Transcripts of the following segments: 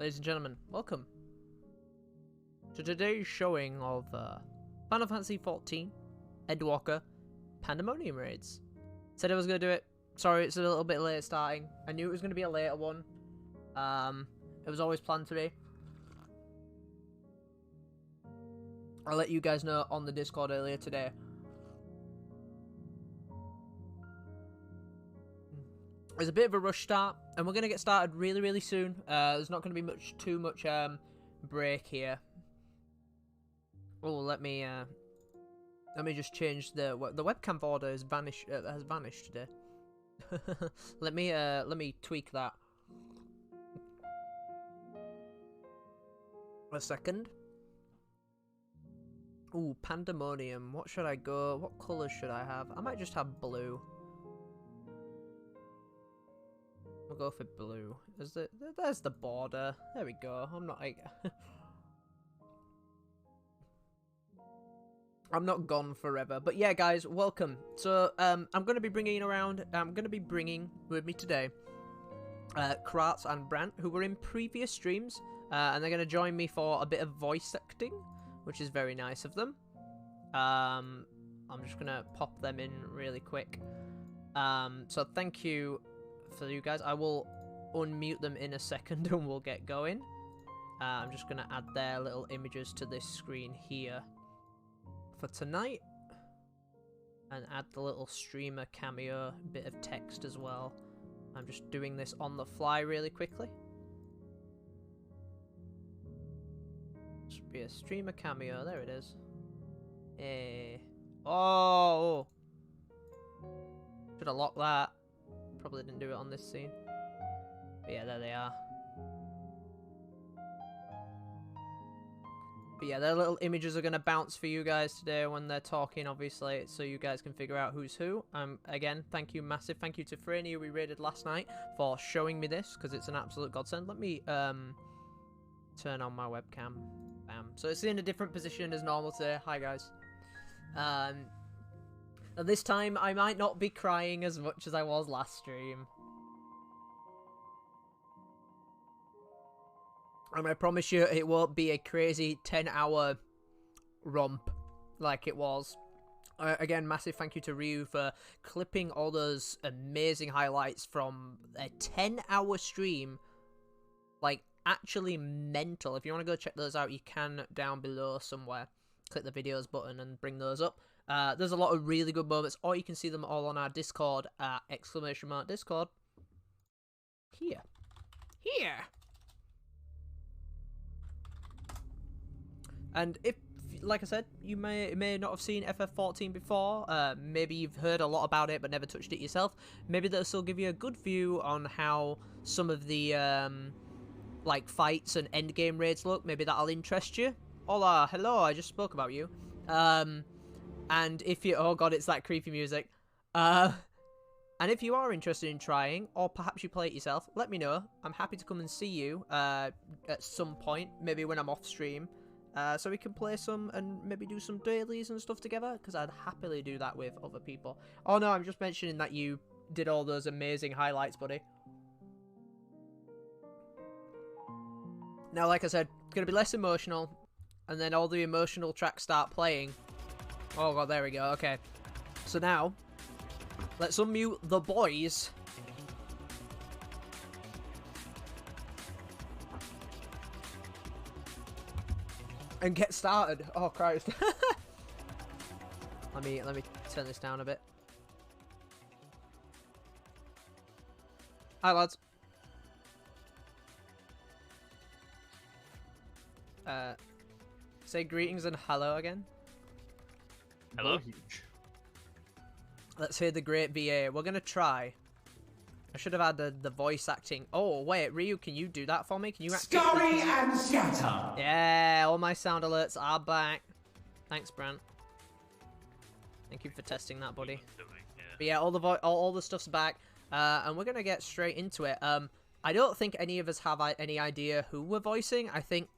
Ladies and gentlemen, welcome to today's showing of Final Fantasy XIV Endwalker Pandemonium raids. Said I was going to do it. Sorry, it's a little bit late starting. I knew it was going to be a later one. It was always planned to be. I'll let you guys know on the Discord earlier today. There's a bit of a rush start, and we're going to get started really, really soon. There's not going to be too much break here. Oh, let me just change the webcam border has vanished today. let me tweak that. A second. Ooh, Pandemonium. What should I go? What colours should I have? I might just have blue. We'll go for blue. There's the border. There we go. I'm not like I'm not gone forever. But yeah, guys, welcome. So I'm going to be bringing with me today Kratz and Brant, who were in previous streams, and they're going to join me for a bit of voice acting, which is very nice of them. I'm just going to pop them in really quick. So thank you for you guys. I will unmute them in a second and we'll get going. I'm just going to add their little images to this screen here for tonight, and add the little streamer cameo bit of text as well. I'm just doing this on the fly really quickly. Should be a streamer cameo. There it is. Hey. Oh! Should have locked that. Probably didn't do it on this scene. But yeah, there they are. But yeah, their little images are going to bounce for you guys today when they're talking, obviously, so you guys can figure out who's who. Again, thank you, massive thank you to Franny, who we raided last night, for showing me this, because it's an absolute godsend. Let me turn on my webcam. Bam. So it's in a different position as normal today. Hi, guys. This time, I might not be crying as much as I was last stream. And I promise you, it won't be a crazy 10-hour romp like it was. Again, massive thank you to Ryu for clipping all those amazing highlights from a 10-hour stream. Like, actually mental. If you want to go check those out, you can down below somewhere. Click the videos button and bring those up. There's a lot of really good moments, or you can see them all on our Discord at !Discord. Here. And if, like I said, you may not have seen FF14 before, maybe you've heard a lot about it but never touched it yourself, maybe this will give you a good view on how some of the, like, fights and endgame raids look. Maybe that'll interest you. Hola, hello, I just spoke about you. And if you, oh god, it's that creepy music. And if you are interested in trying, or perhaps you play it yourself, let me know. I'm happy to come and see you, at some point, maybe when I'm off stream. So we can play some and maybe do some dailies and stuff together, because I'd happily do that with other people. Oh no, I'm just mentioning that you did all those amazing highlights, buddy. Now, like I said, it's going to be less emotional, and then all the emotional tracks start playing. Oh god, there we go, okay. So now, let's unmute the boys. And get started. Oh Christ. let me turn this down a bit. Hi lads. Say greetings and hello again. Hello. Let's hear the great VA. We're gonna try. I should have had the voice acting. Oh wait, Ryu, can you do that for me? Can you actually? Scurry and scatter. Yeah, all my sound alerts are back. Thanks, Brant. Thank you for testing that, buddy. But yeah, all the stuff's back, and we're gonna get straight into it. I don't think any of us have any idea who we're voicing. I think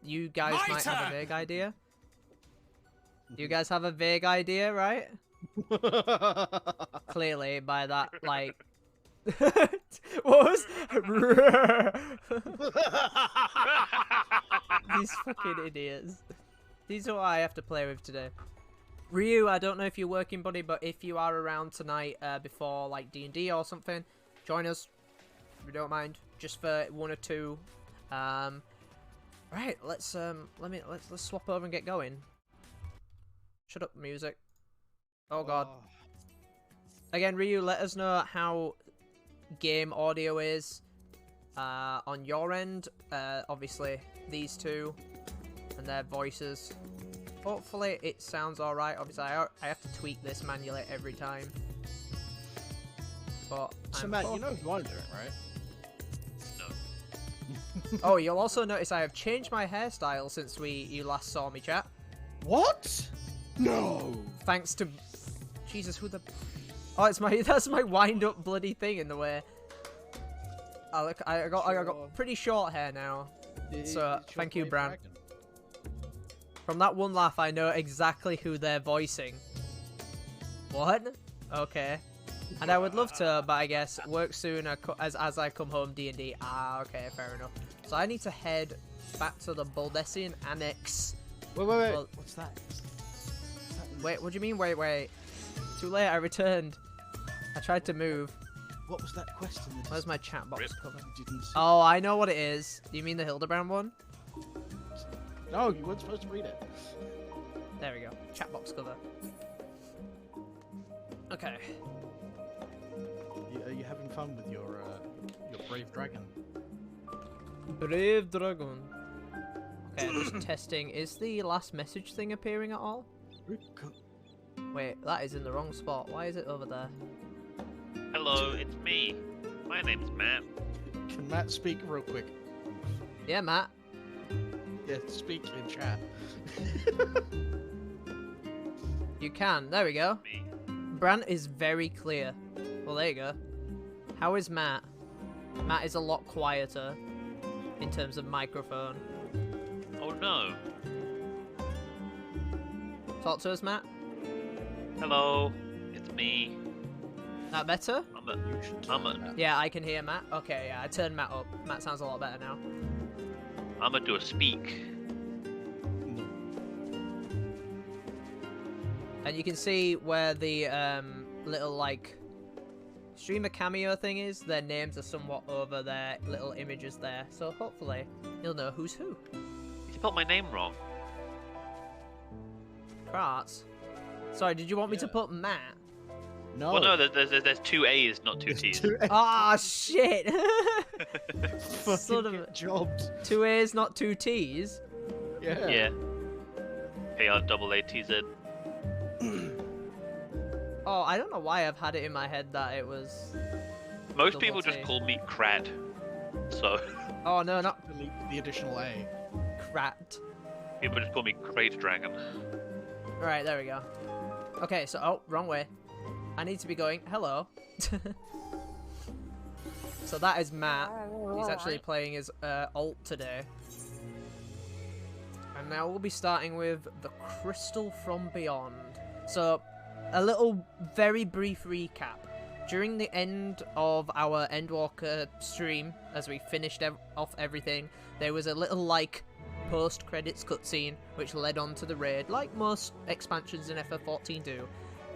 you guys might have a vague idea. You guys have a vague idea, right? Clearly, by that, like, What was? These fucking idiots. These are what I have to play with today. Ryu, I don't know if you're working, buddy, but if you are around tonight before like D&D or something, join us if you don't mind, just for 1 or 2. Right, let's swap over and get going. Shut up, music. Oh god. Again, Ryu, let us know how game audio is on your end. Obviously, these two and their voices. Hopefully, it sounds alright. Obviously, I have to tweak this manually every time. But so, Matt, you know who I'm doing, right? No. Oh, you'll also notice I have changed my hairstyle since you last saw me, chat. What? No. Thanks to... Jesus, who the... Oh, that's my wind-up bloody thing in the way. I got pretty short hair now. So, thank you, Bran. From that one laugh, I know exactly who they're voicing. What? Okay. And I would love to, but I guess work soon as I come home D&D. Ah, okay, fair enough. So I need to head back to the Baldessian Annex. Wait. Well, what's that? Wait, what do you mean? Wait. Too late, I returned. I tried to move. What was that question? Where's my chat box cover? Didn't see. Oh, I know what it is. Do you mean the Hildebrand one? No, you weren't supposed to read it. There we go. Chat box cover. Okay. Are you having fun with your brave dragon? Brave dragon. Okay, I'm just testing. Is the last message thing appearing at all? Wait, that is in the wrong spot. Why is it over there? Hello, it's me. My name's Matt. Can Matt speak real quick? Yeah, Matt. Yeah, speak in chat. You can. There we go. Me. Brant is very clear. Well, there you go. How is Matt? Matt is a lot quieter in terms of microphone. Oh no. Talk to us, Matt. Hello, it's me. That better? You should turn that. Yeah, I can hear Matt. Okay, yeah, I turned Matt up. Matt sounds a lot better now. I'm gonna do a speak. And you can see where the little like streamer cameo thing is. Their names are somewhat over their little images there. So hopefully you'll know who's who. You spelled my name wrong. Kratz. Sorry, did you want me to put Matt? No. Well, no, there's 2 A's, not 2 T's. Ah, shit! Fucking Sort of get jobbed. 2 A's, not 2 T's. Yeah. Yeah. KRAATZ. Oh, I don't know why I've had it in my head that it was... Most Double people just T. call me Crad. So, Oh, no, not Delete the additional A. Krat. people just call me Crate Dragon. Right, there we go. Okay, so... Oh, wrong way. I need to be going... Hello. So that is Matt. He's actually playing his alt today. And now we'll be starting with the Crystal from Beyond. So, a little very brief recap. During the end of our Endwalker stream, as we finished off everything, there was a little, like, post-credits cutscene, which led on to the raid, like most expansions in FF14 do.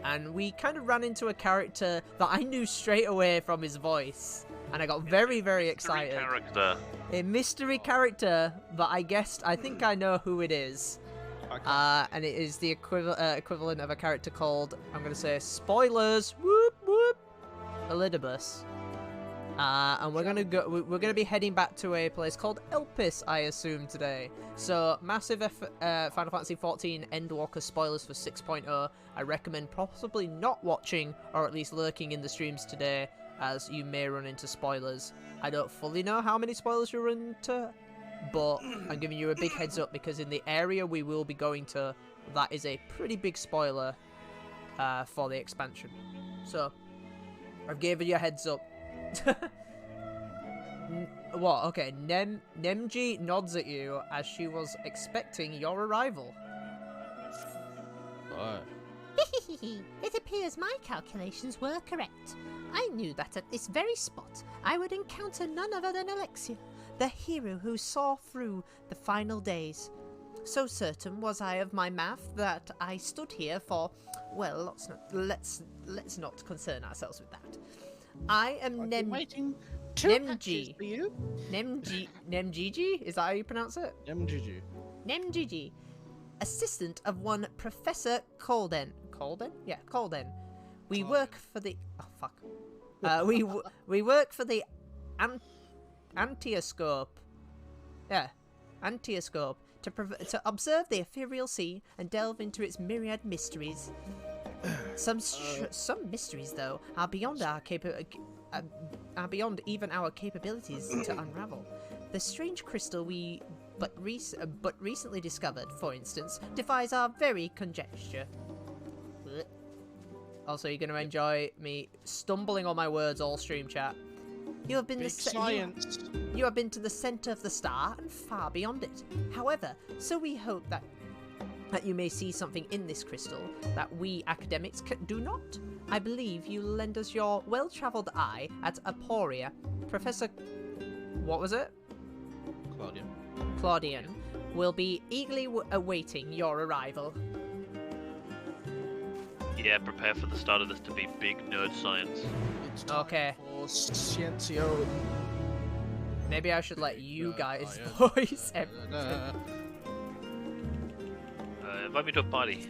And we kind of ran into a character that I knew straight away from his voice. And I got very, very excited. Character. A mystery character that I think I know who it is. Okay. And it is the equivalent of a character called, I'm going to say, spoilers, whoop, whoop, Elidibus. And we're gonna be heading back to a place called Elpis, I assume, today. So massive Final Fantasy XIV Endwalker spoilers for 6.0. I recommend possibly not watching, or at least lurking in the streams today, as you may run into spoilers. I don't fully know how many spoilers you'll run into, but I'm giving you a big heads up because in the area we will be going to, that is a pretty big spoiler for the expansion. So I've given you a heads up. What? Okay, Nemji nods at you as she was expecting your arrival. What? It appears my calculations were correct. I knew that at this very spot I would encounter none other than Alexia, the hero who saw through the final days. So certain was I of my math that I stood here for, well, let's not concern ourselves with that. I am I've been waiting 2 Nemji. patches for you. Nemgigi? Is that how you pronounce it? Nemji. Nemgigi, assistant of one Professor Colden. Colden? Yeah, Colden. We work for the... Oh, fuck. We work for the Antioscope. Yeah, Antioscope. To observe the ethereal sea and delve into its myriad mysteries. Some mysteries, though, are beyond even our capabilities to unravel. The strange crystal we but recently discovered, for instance, defies our very conjecture. Also, you're going to enjoy me stumbling on my words all stream chat. You have been science. You have been to the center of the star and far beyond it. However, so we hope that you may see something in this crystal that we academics do not. I believe you lend us your well-traveled eye at Aporia. Professor... What was it? Claudian will be eagerly awaiting your arrival. Yeah, prepare for the start of this to be big nerd science. It's time for Sciencio. Maybe I should let you guys voice everything. Invite me to a party.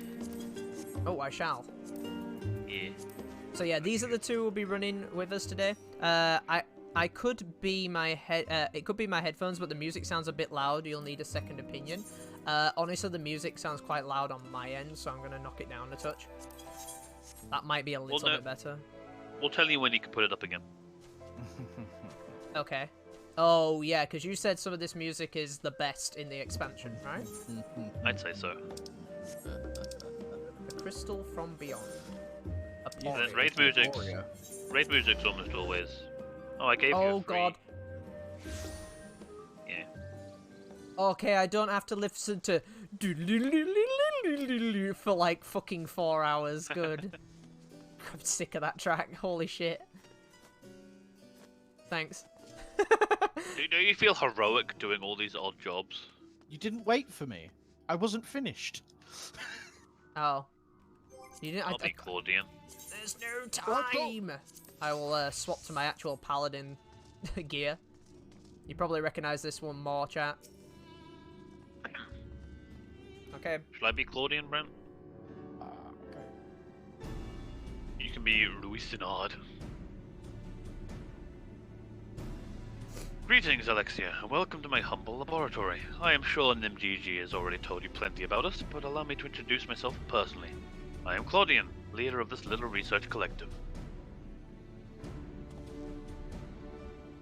Oh, I shall. Yeah. So yeah, these are the two who will be running with us today. I could be my it could be my headphones, but the music sounds a bit loud. You'll need a second opinion. Honestly, the music sounds quite loud on my end, so I'm gonna knock it down a touch. That might be a little bit better. We'll tell you when you can put it up again. Okay. Oh yeah, because you said some of this music is the best in the expansion, right? I'd say so. The Crystal from Beyond. Yeah, raid music's almost always. Oh, I gave you a free... Oh god. Yeah. Okay, I don't have to listen to for like fucking 4 hours. Good. I'm sick of that track. Holy shit. Thanks. Do you feel heroic doing all these odd jobs? You didn't wait for me. I wasn't finished. Oh. You didn't. I'll be Claudian. There's no time. I will swap to my actual paladin gear. You probably recognize this one more, chat. Okay. Shall I be Claudian, Brent? Okay. You can be Louis Sinard. Greetings, Alexia, and welcome to my humble laboratory. I am sure Nimgigi has already told you plenty about us, but allow me to introduce myself personally. I am Claudian, leader of this little research collective.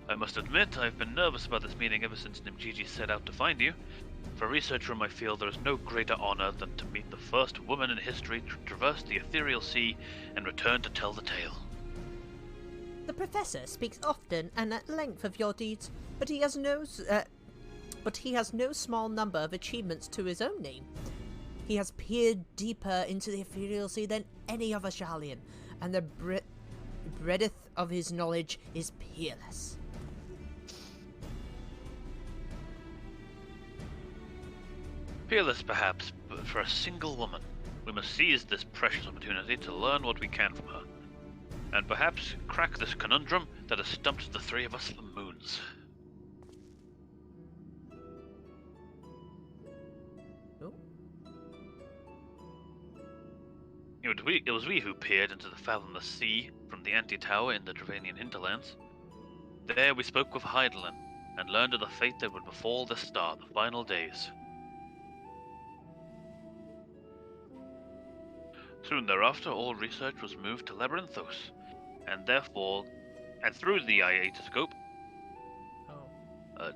I must admit, I've been nervous about this meeting ever since Nimgigi set out to find you. For a researcher in my field, there is no greater honor than to meet the first woman in history to traverse the ethereal sea and return to tell the tale. The professor speaks often and at length of your deeds, but he has no small number of achievements to his own name. He has peered deeper into the ethereal sea than any other Sharlayan, and the breadth of his knowledge is peerless. Peerless, perhaps, but for a single woman, we must seize this precious opportunity to learn what we can from her. And perhaps crack this conundrum that has stumped the three of us for moons. Oh. It was we who peered into the fathomless sea from the anti-tower in the Dravanian hinterlands. There we spoke with Heidelin and learned of the fate that would befall the star the final days. Soon thereafter, all research was moved to Labyrinthos, and through the Iatoscope,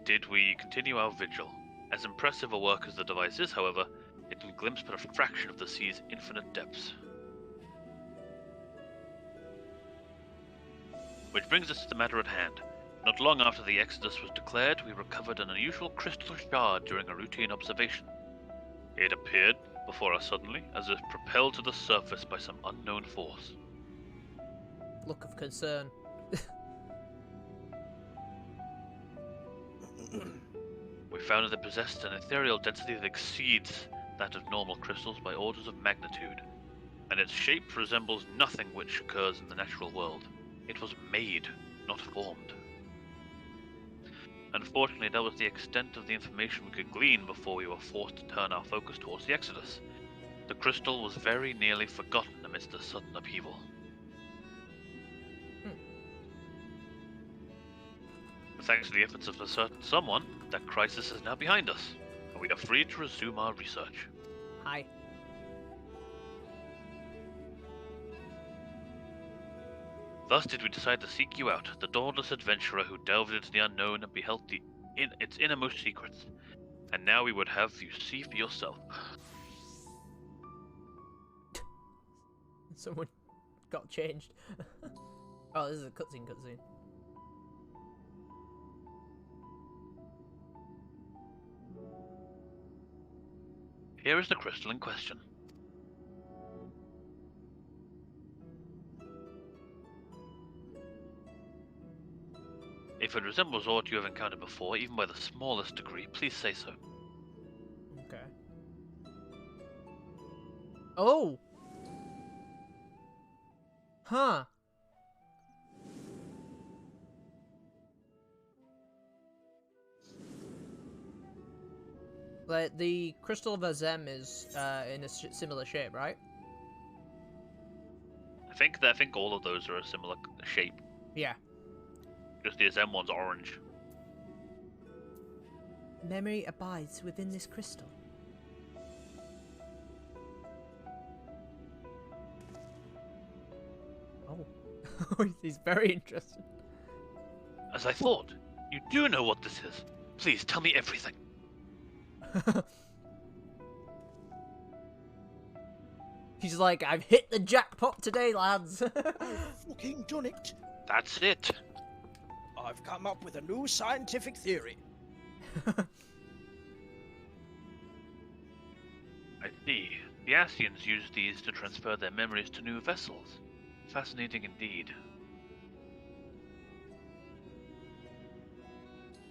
did we continue our vigil. As impressive a work as the device is, however, it can glimpse but a fraction of the sea's infinite depths. Which brings us to the matter at hand. Not long after the Exodus was declared, we recovered an unusual crystal shard during a routine observation. It appeared, before us suddenly, as if propelled to the surface by some unknown force. Look of concern. We found that it possessed an ethereal density that exceeds that of normal crystals by orders of magnitude, and its shape resembles nothing which occurs in the natural world. It was made, not formed. Unfortunately, that was the extent of the information we could glean before we were forced to turn our focus towards the Exodus. The crystal was very nearly forgotten amidst the sudden upheaval. Thanks to the efforts of a certain someone, that crisis is now behind us, and we are free to resume our research. Hi. Thus did we decide to seek you out, the dauntless adventurer who delved into the unknown and beheld its innermost secrets. And now we would have you see for yourself. Someone got changed. Oh, this is a cutscene. Here is the crystal in question. If it resembles aught you have encountered before, even by the smallest degree, please say so. Okay. Oh! Huh. Like, the Crystal of Azem is in a similar shape, right? I think all of those are a similar shape. Yeah. Just the Azem one's orange. Memory abides within this crystal. Oh. He's very interested. As I thought, you do know what this is. Please tell me everything. He's like, I've hit the jackpot today, lads. I've fucking done it. That's it. I've come up with a new scientific theory. I see. The Asians used these to transfer their memories to new vessels. Fascinating indeed.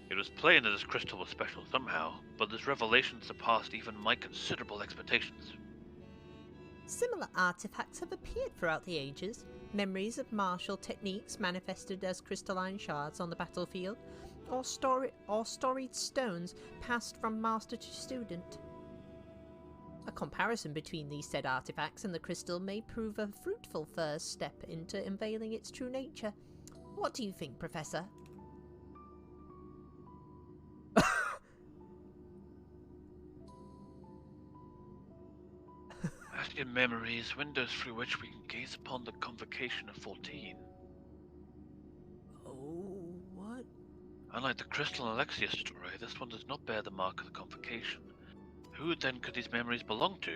It was plain that this crystal was special somehow, but this revelation surpassed even my considerable expectations. Similar artifacts have appeared throughout the ages. Memories of martial techniques manifested as crystalline shards on the battlefield, or storied stones passed from master to student. A comparison between these said artifacts and the crystal may prove a fruitful first step into unveiling its true nature. What do you think, Professor? Asian memories, windows through which we can gaze upon the convocation of 14. Oh, what? Unlike the crystal and Alexia story, this one does not bear the mark of the convocation. Who then could these memories belong to?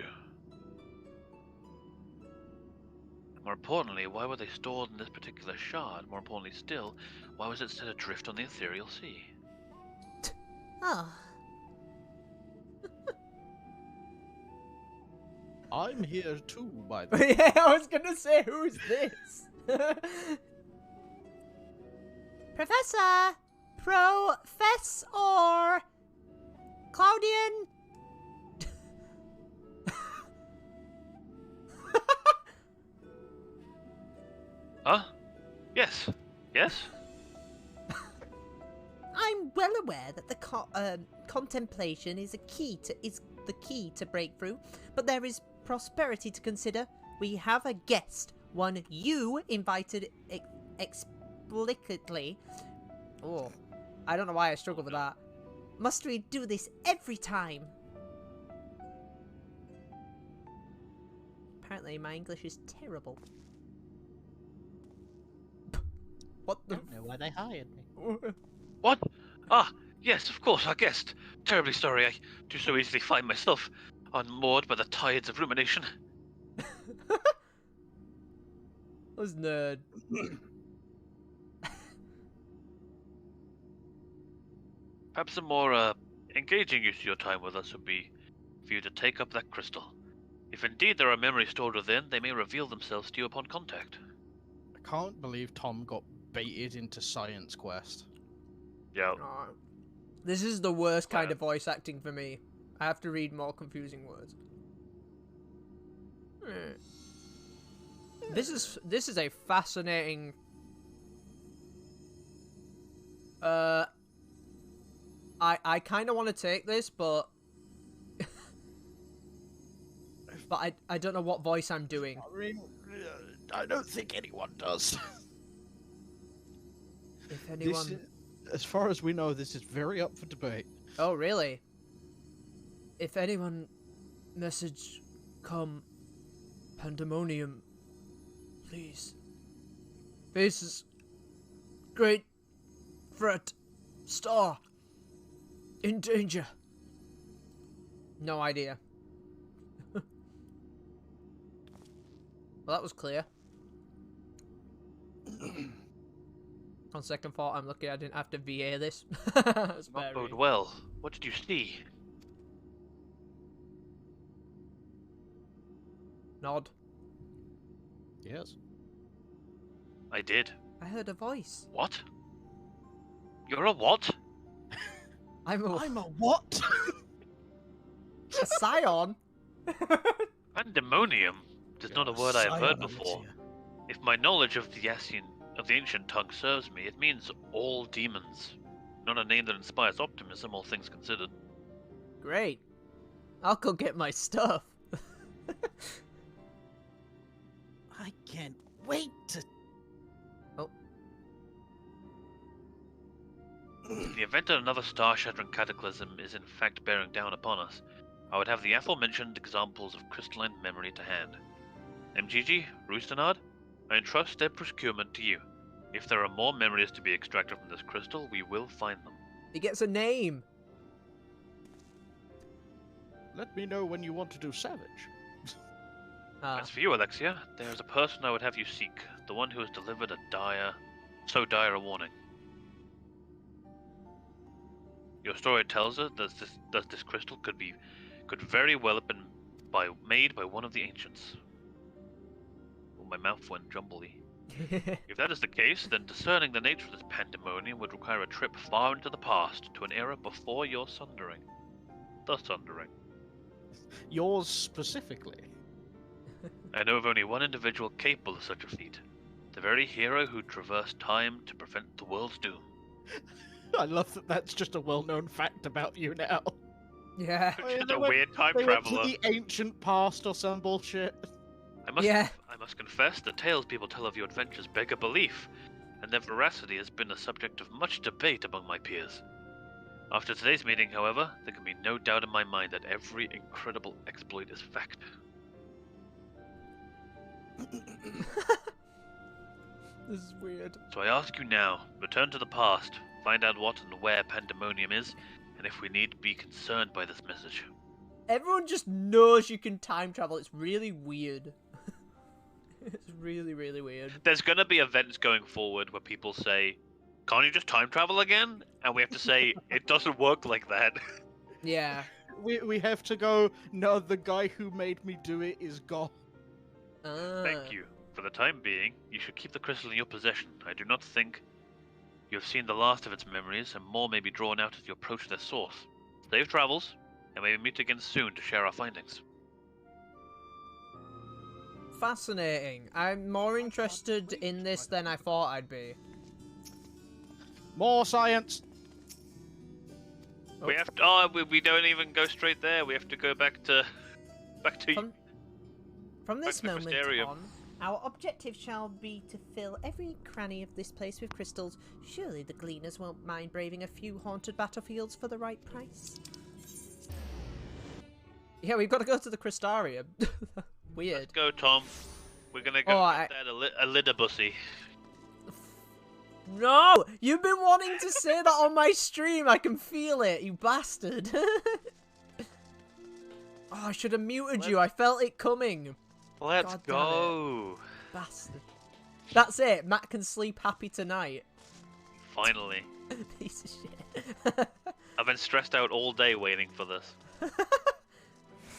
More importantly, why were they stored in this particular shard? More importantly still, why was it set adrift on the ethereal sea? Oh. I'm here too, by the way. Yeah, I was gonna say, who's this? Professor! Professor! Claudian! Huh? Yes. Yes? I'm well aware that the contemplation is the key to breakthrough, but there is prosperity to consider. We have a guest, one you invited explicitly. Oh, I don't know why I struggle with that. Must we do this every time? Apparently my English is terrible. What I the? don't know why they hired me. What? Ah, yes, of course, our guest. Terribly sorry, I do so easily find myself unmoored by the tides of rumination. This nerd. Perhaps a more engaging use of your time with us would be for you to take up that crystal. If indeed there are memories stored within, they may reveal themselves to you upon contact. I can't believe Tom got baited into Science Quest. Yeah. Oh, this is the worst kind of voice acting for me. I have to read more confusing words. This is a fascinating. I kind of want to take this, but I don't know what voice I'm doing. I mean, I don't think anyone does. If anyone, As far as we know, this is very up for debate. oh really? If anyone message come Pandemonium, please. Faces great threat star in danger. No idea. Well, that was clear. On second thought, I'm lucky I didn't have to VA this. That's Not bode very... well. What did you see? Nod. Yes. I did. I heard a voice. What? You're a what? I'm a what? a scion. Pandemonium is not a word I have heard Scion, before. Alexia. If my knowledge of the ancient tongue serves me, it means all demons. Not a name that inspires optimism, all things considered. Great. I'll go get my stuff. I can't wait to. In the event that another star-shattering cataclysm is in fact bearing down upon us, I would have the aforementioned examples of crystalline memory to hand. MGG, Roostenard, I entrust their procurement to you. If there are more memories to be extracted from this crystal, we will find them. He gets a name. Let me know when you want to do Savage. As for you, Alexia, there is a person I would have you seek, the one who has delivered so dire a warning. Your story tells us that this crystal could very well have been made by one of the ancients. Oh, my mouth went jumbly. If that is the case, then discerning the nature of this pandemonium would require a trip far into the past, to an era before your sundering. The sundering. Yours specifically. I know of only one individual capable of such a feat. The very hero who traversed time to prevent the world's doom. I love that that's just a well-known fact about you now. Yeah. Just a weird time They went to traveler. the ancient past or some bullshit. I must confess, the tales people tell of your adventures beg a belief, and their veracity has been a subject of much debate among my peers. After today's meeting, however, there can be no doubt in my mind that every incredible exploit is fact. This is weird. So I ask you now, return to the past, find out what and where Pandemonium is, and if we need be concerned by this message. Everyone just knows you can time travel. It's really weird. It's really, really weird. There's gonna be events going forward where people say, can't you just time travel again? And we have to say, it doesn't work like that. Yeah. We have to go, no, the guy who made me do it is gone. Thank you. For the time being, you should keep the crystal in your possession. I do not think you have seen the last of its memories, and more may be drawn out as you approach their source. Safe travels, and we may meet again soon to share our findings. Fascinating. I'm more interested in this than I thought I'd be. More science! We have to. We don't even go straight there. We have to go back to. From this Back to moment Crystarium. on, our objective shall be to fill every cranny of this place with crystals. Surely the gleaners won't mind braving a few haunted battlefields for the right price. Yeah, we've got to go to the Crystarium. Weird. Let's go, Tom. We're gonna go get that a litter bussy. No! You've been wanting to say that on my stream. I can feel it, you bastard. Oh, I should have muted you. I felt it coming. Let's God damn go. Bastard. That's it. Matt can sleep happy tonight. Finally. Piece of shit. I've been stressed out all day waiting for this.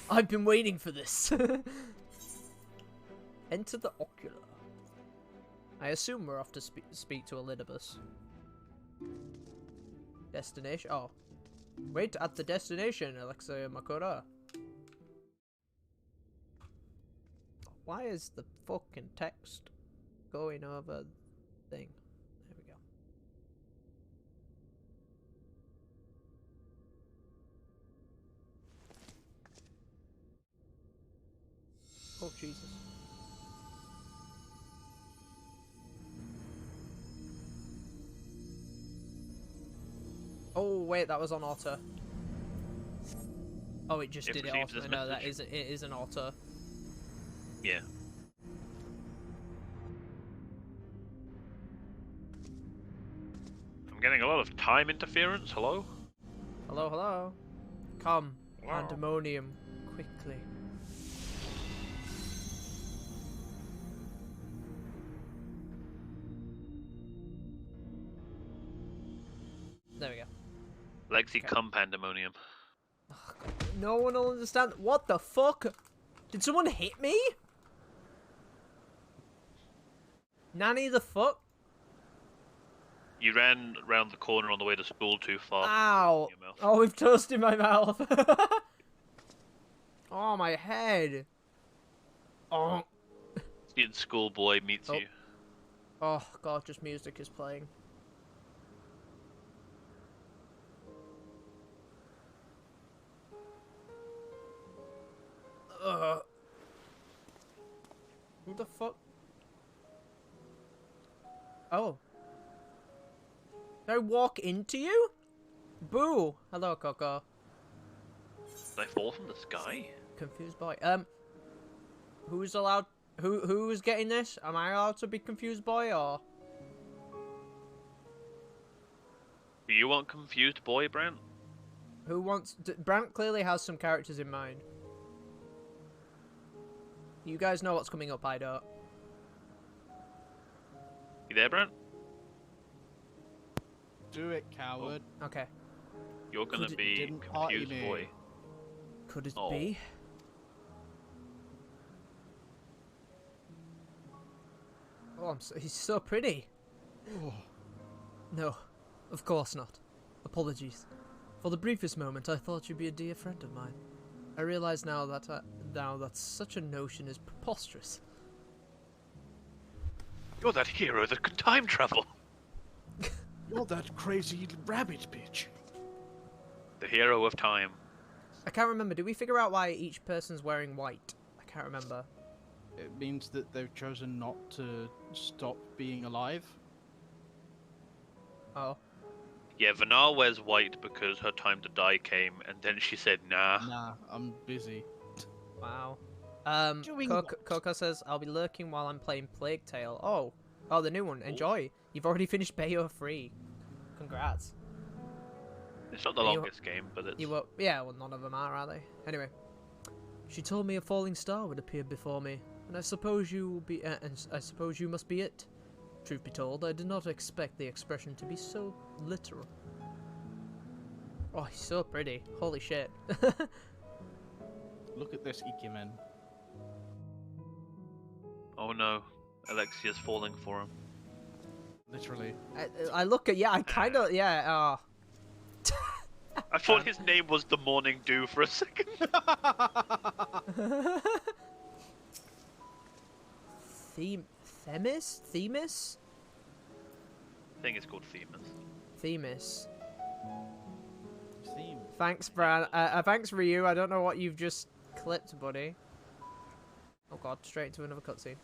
I've been waiting for this. Enter the ocular. I assume we're off to speak to Elidibus. Destination. Oh. Wait at the destination, Alexia Makura. Why is the fucking text going over thing? There we go. Oh, Jesus. Oh, wait, that was on auto. Oh, it just did it auto. No, that is, it is an auto. Yeah. I'm getting a lot of time interference. Hello? Hello, hello. Come, Hello? Pandemonium, quickly. There we go. Lexi, Okay. come Pandemonium. Oh, God. No one will understand. What the fuck? Did someone hit me? Nanny the fuck? You ran round the corner on the way to school too far. Ow. In your mouth. Oh, we've toasted my mouth. Oh, my head. Oh. Seeing schoolboy meets you. Oh, God, just music is playing. Who the fuck? Oh. Did I walk into you? Boo! Hello, Coco. Did I fall from the sky? Confused boy. Who's allowed? Who's getting this? Am I allowed to be confused boy or? Do you want confused boy, Brent? Who wants? Brant clearly has some characters in mind. You guys know what's coming up. I don't. You there, Brent? Do it, coward. Okay. You're gonna Could it be didn't party confused me. boy. Could it Oh. be? Oh, he's so pretty. Oh. No, of course not. Apologies. For the briefest moment, I thought you'd be a dear friend of mine. I realize now that such a notion is preposterous. You're that hero that could time travel. You're that crazy rabbit bitch. The hero of time. I can't remember. Did we figure out why each person's wearing white? I can't remember. It means that they've chosen not to stop being alive. Oh. Yeah, Vanal wears white because her time to die came, and then she said, nah. Nah, I'm busy. Wow. Doing Coco says, I'll be lurking while I'm playing Plague Tale. Oh. Oh, the new one. Enjoy. You've already finished Bayo 3. Congrats. It's not the You- longest game, but it's... Yeah, well, none of them are they? Anyway. She told me a falling star would appear before me, and I suppose you will be, and I suppose you must be it. Truth be told, I did not expect the expression to be so literal. Oh, he's so pretty. Holy shit. Look at this Ikemen. Oh no, Alexia's falling for him. Literally. I look at, yeah, I kind of, yeah, I thought his name was the Morning Dew for a second. Themis? Themis? I think it's called Themis. Themis. Theme. Thanks, Bran. Thanks, Ryu. I don't know what you've just clipped, buddy. Oh god, straight into another cutscene.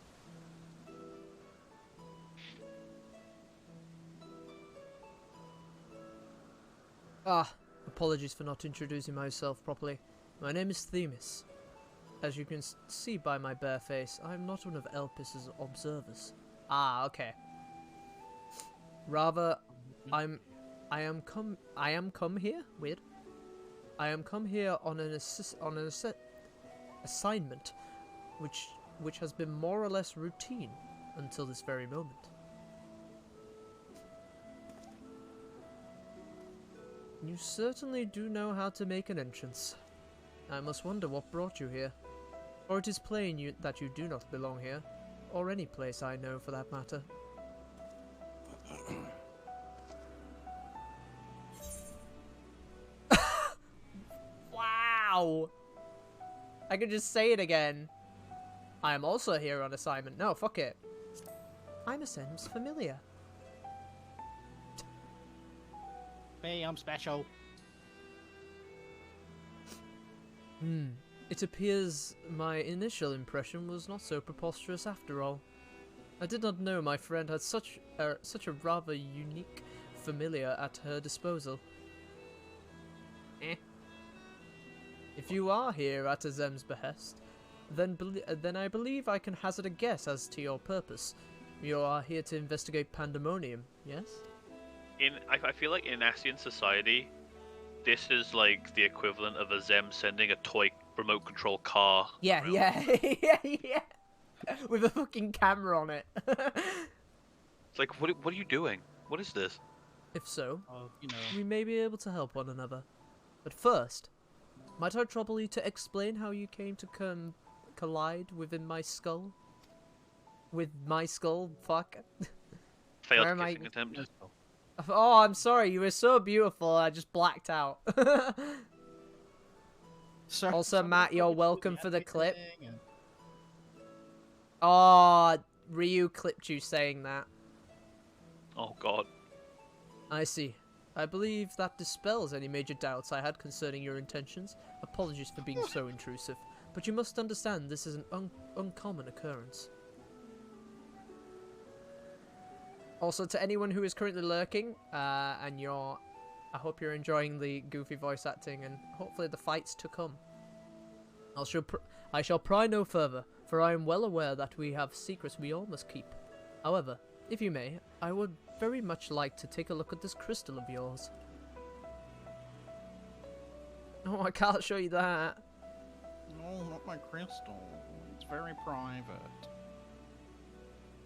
Ah, apologies for not introducing myself properly. My name is Themis. As you can see by my bare face, I am not one of Elpis's observers. Ah, okay. Rather, I am come here. Weird. I am come here on an assignment, which has been more or less routine until this very moment. You certainly do know how to make an entrance. I must wonder what brought you here. Or it is plain that you do not belong here, or any place I know for that matter. Wow! I could just say it again. I am also here on assignment. No, fuck it. I'm a Sem's familiar. Hey, I'm special. It appears my initial impression was not so preposterous after all. I did not know my friend had such a rather unique familiar at her disposal. If you are here at Azem's behest, then I believe I can hazard a guess as to your purpose. You are here to investigate Pandemonium, yes? I feel like in Asian society, this is like the equivalent of Azem sending a toy remote control car. Yeah, around. yeah. With a fucking camera on it. It's like, what are you doing? What is this? If so, You know. we may be able to help one another. But first, might I trouble you to explain how you came to collide within my skull? With my skull? Fuck. Failed Where am kissing attempt. Oh, I'm sorry. You were so beautiful. I just blacked out. Also, Matt, you're welcome for the clip. Oh, Ryu clipped you saying that. Oh god. I see. I believe that dispels any major doubts I had concerning your intentions. Apologies for being so intrusive, but you must understand this is an uncommon occurrence. Also, to anyone who is currently lurking, I hope you're enjoying the goofy voice acting and hopefully the fights to come. I shall pry no further, for I am well aware that we have secrets we all must keep. However, if you may, I would very much like to take a look at this crystal of yours. Oh, I can't show you that. No, not my crystal. It's very private.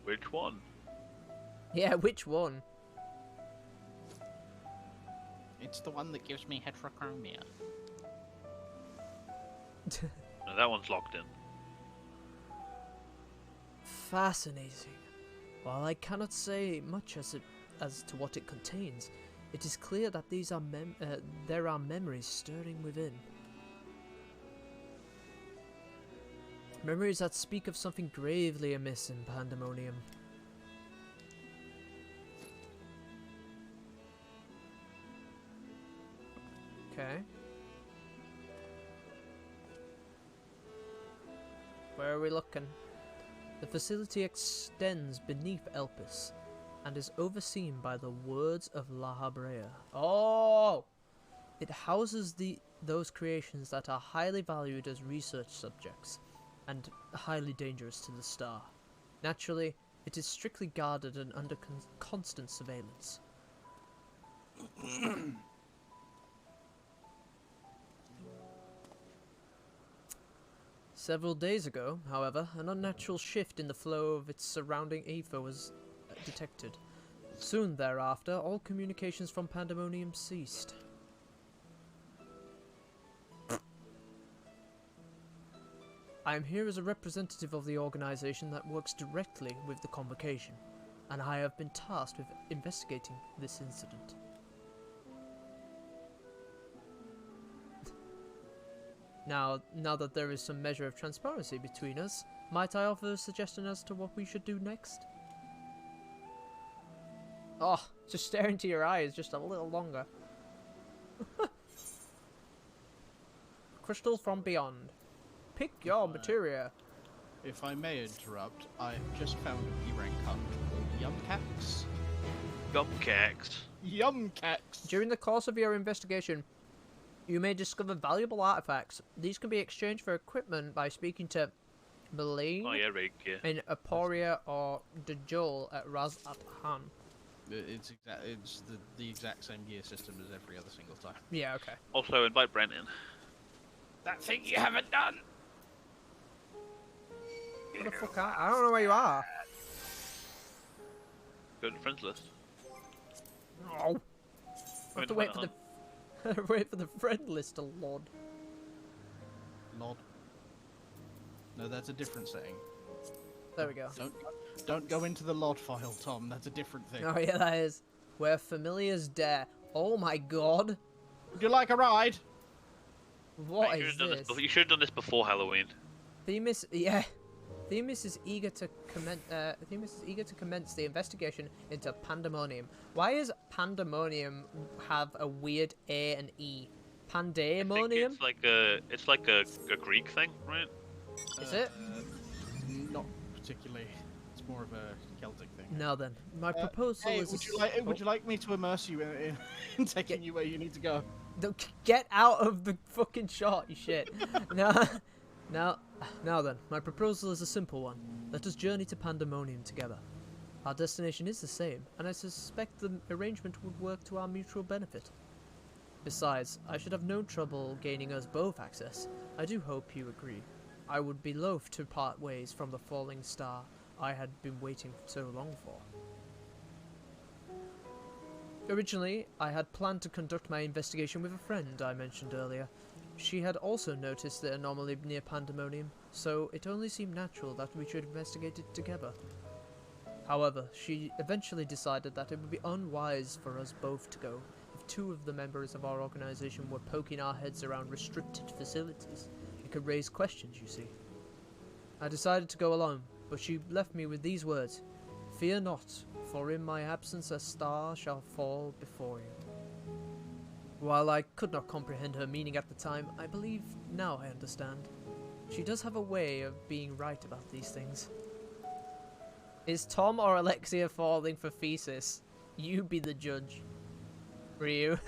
Which one? Yeah, which one? It's the one that gives me heterochromia. No, that one's locked in. Fascinating. While I cannot say much as to what it contains, it is clear that there are memories stirring within. Memories that speak of something gravely amiss in Pandemonium. Okay. Where are we looking? The facility extends beneath Elpis and is overseen by the Words of La Habrea. Oh! It houses those creations that are highly valued as research subjects and highly dangerous to the star. Naturally, it is strictly guarded and under constant surveillance. Several days ago, however, an unnatural shift in the flow of its surrounding ether was detected. Soon thereafter, all communications from Pandemonium ceased. I am here as a representative of the organization that works directly with the convocation, and I have been tasked with investigating this incident. Now that there is some measure of transparency between us, might I offer a suggestion as to what we should do next? Oh, just stare into your eyes just a little longer. Crystal from beyond. Pick your materia. If I may interrupt, I've just found a B rank card called Yumcax. Gumcax. Yumcax! During the course of your investigation, you may discover valuable artifacts. These can be exchanged for equipment by speaking to Melaine Oh yeah, right, yeah. in Aporia or Dejol at Raz at Han. It's the exact same gear system as every other single time. Yeah, okay. Also, invite Brent in. That thing you haven't done. What the fuck? I don't know where you are. Go to the friends list. No. I have to wait for the wait for the friend list to load. Lord. No, that's a different saying. There we go. Don't go into the Lord file, Tom. That's a different thing. Oh yeah, that is. Where familiars dare. Oh my god. Would you like a ride? What You is should've done this? You should have done this before Halloween. Themis is eager to commence the investigation into Pandemonium. Why does Pandemonium have a weird A and E? Pandemonium? It's like a Greek thing, right? Is it? Not particularly. It's more of a Celtic thing. No then. My proposal Hey, is... would you like me to immerse you in taking you where you need to go? Get out of the fucking shot, you shit. Now then, my proposal is a simple one. Let us journey to Pandemonium together. Our destination is the same, and I suspect the arrangement would work to our mutual benefit. Besides, I should have no trouble gaining us both access. I do hope you agree. I would be loath to part ways from the falling star I had been waiting so long for. Originally, I had planned to conduct my investigation with a friend I mentioned earlier. She had also noticed the anomaly near Pandemonium, so it only seemed natural that we should investigate it together. However, she eventually decided that it would be unwise for us both to go if two of the members of our organization were poking our heads around restricted facilities. It could raise questions, you see. I decided to go alone, but she left me with these words: "Fear not, for in my absence a star shall fall before you." While I could not comprehend her meaning at the time, I believe now I understand. She does have a way of being right about these things. Is Tom or Alexia falling for Thesis? You be the judge. Ryu.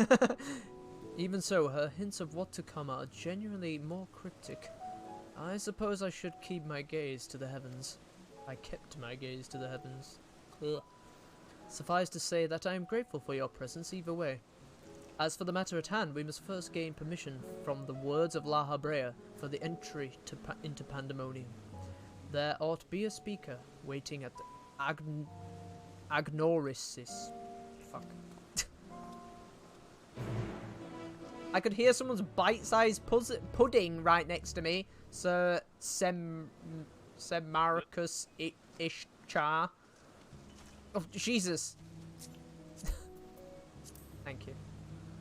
Even so, her hints of what to come are genuinely more cryptic. I suppose I should keep my gaze to the heavens. I kept my gaze to the heavens. Ugh. Suffice to say that I am grateful for your presence either way. As for the matter at hand, we must first gain permission from the words of La Habrea for the entry into Pandemonium. There ought to be a speaker waiting at the Agnorisis. Fuck. I could hear someone's bite-sized pudding right next to me. Sir Semarcus Ishchar. Oh, Jesus. Thank you.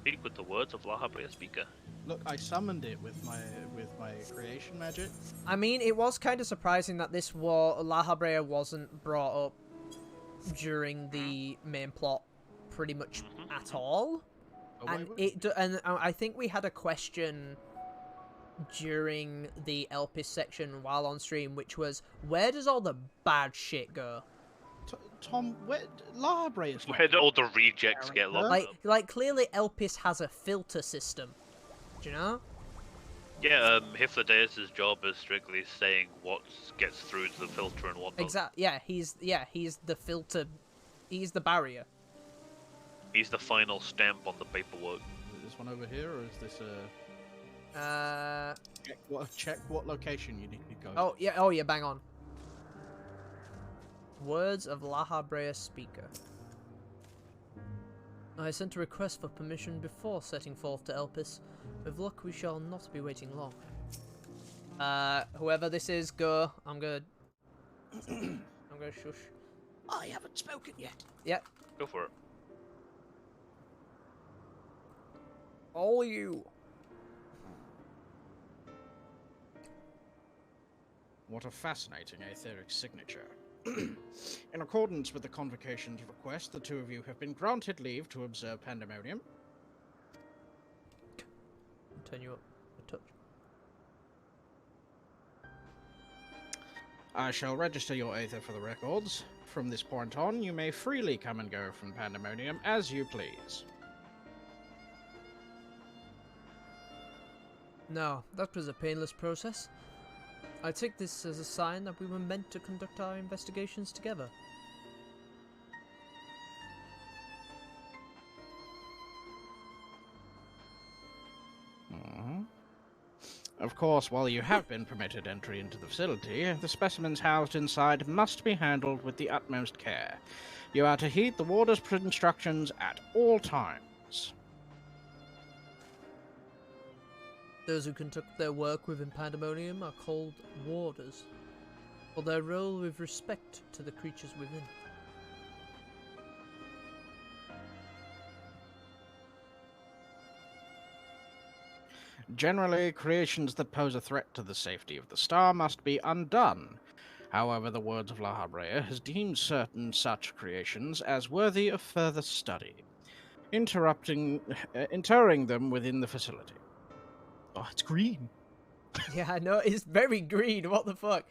Speak with the words of La Habrea speaker. Look, I summoned it with my creation magic. I mean, it was kind of surprising that this war La Habrea wasn't brought up during the main plot pretty much at all. Oh, And wait. I think we had a question during the Elpis section while on stream, which was, where does all the bad shit go? Tom, where La Habrea is Where do all the rejects get locked up? Like clearly Elpis has a filter system. Do you know? Yeah, Hifladeus' job is strictly saying what gets through to the filter and what doesn't. Exactly. He's the filter. He's the barrier. He's the final stamp on the paperwork. Is this one over here, or is this a... Check what location you need to go. Oh yeah, bang on. Words of La Habrea speaker. I sent a request for permission before setting forth to Elpis. With luck, we shall not be waiting long. Whoever this is, go. I'm gonna shush. I haven't spoken yet. Yep. Go for it. All you. What a fascinating aetheric signature. In accordance with the Convocation's request, the two of you have been granted leave to observe Pandemonium. Turn you up a touch. I shall register your aether for the records. From this point on, you may freely come and go from Pandemonium as you please. No, that was a painless process. I take this as a sign that we were meant to conduct our investigations together. Of course, while you have been permitted entry into the facility, the specimens housed inside must be handled with the utmost care. You are to heed the warder's instructions at all times. Those who conduct their work within Pandemonium are called warders, for their role with respect to the creatures within. Generally, creations that pose a threat to the safety of the star must be undone. However, the words of La Habrea has deemed certain such creations as worthy of further study, interring them within the facility. Oh, it's green. Yeah, I know, it's very green, what the fuck?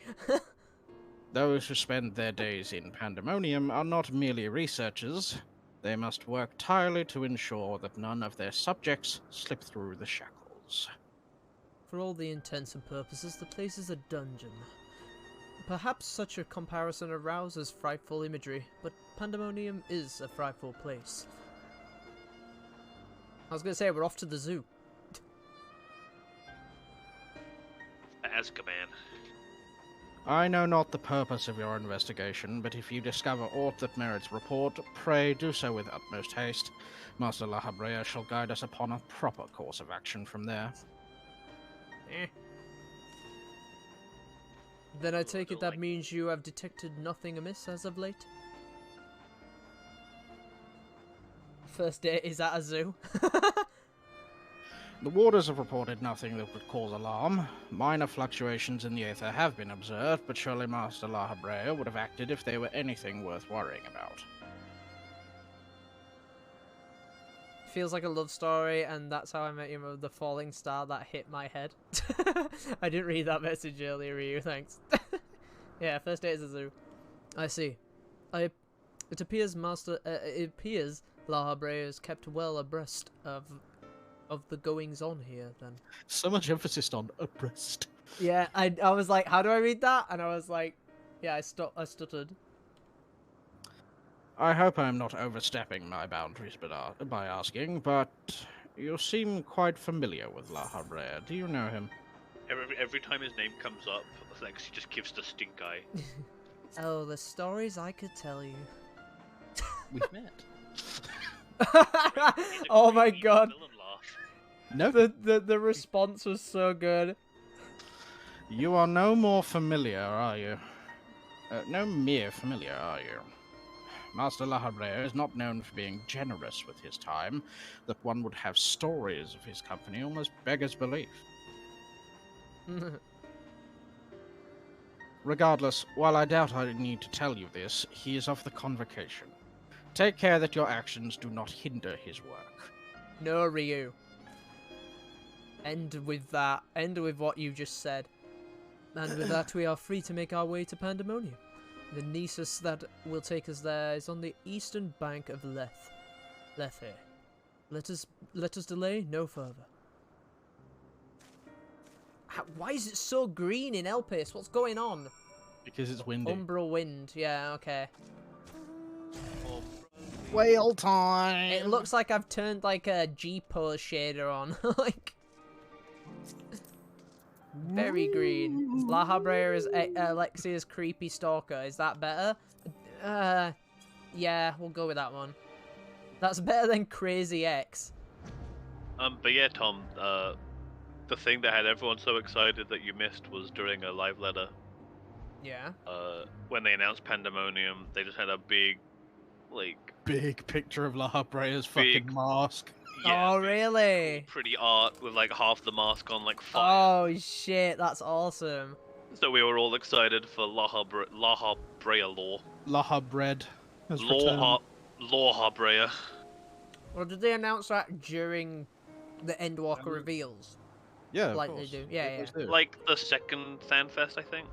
Those who spend their days in Pandemonium are not merely researchers. They must work tirelessly to ensure that none of their subjects slip through the shackles. For all the intents and purposes, the place is a dungeon. Perhaps such a comparison arouses frightful imagery, but Pandemonium is a frightful place. I was gonna say, we're off to the zoo. Azkaban. I know not the purpose of your investigation, but if you discover aught that merits report, pray do so with utmost haste. Master La Habrea shall guide us upon a proper course of action from there. Then I take it that means you have detected nothing amiss as of late? First date is at a zoo. The warders have reported nothing that would cause alarm. Minor fluctuations in the aether have been observed, but surely Master La Habrea would have acted if they were anything worth worrying about. Feels like a love story, and that's how I met you, the falling star that hit my head. I didn't read that message earlier, Ryu, thanks. Yeah, first date is a zoo. I see. It appears La Habrea is kept well abreast of the goings on here, then. So much emphasis on abreast. Yeah, I was like, how do I read that? And I was like, yeah, I stuttered. I hope I'm not overstepping my boundaries by asking, but you seem quite familiar with La Habrea. Do you know him? Every time his name comes up, Alexia just gives the stink eye. Oh, the stories I could tell you. We've met. Oh my god. No. The response was so good. You are no more familiar, are you? No mere familiar, are you? Master La Habrea is not known for being generous with his time. That one would have stories of his company almost beggars belief. Regardless, while I doubt I need to tell you this, he is of the convocation. Take care that your actions do not hinder his work. No, Ryu. End with that. End with what you just said. And with that, we are free to make our way to Pandemonium. The Nessus that will take us there is on the eastern bank of Lethe. Let us delay no further. Why is it so green in Elpis? What's going on? Because it's windy. Umbral wind. Yeah, okay. Whale time! It looks like I've turned like a G-pose shader on. Like... Very green. La Habrea is Alexia's creepy stalker. Is that better? Yeah, we'll go with that one. That's better than Crazy X. But yeah, Tom, the thing that had everyone so excited that you missed was during a live letter. Yeah. When they announced Pandemonium, they just had a big, big picture of La Habrea's fucking mask. Yeah, oh, really? Pretty art with like half the mask on like fire. Oh, shit, that's awesome. So we were all excited for La Habrea lore. La Habrea has La Habrea. Well, did they announce that during the Endwalker reveals? Yeah, like of course. they do. Yeah, yeah. Like the second FanFest, I think.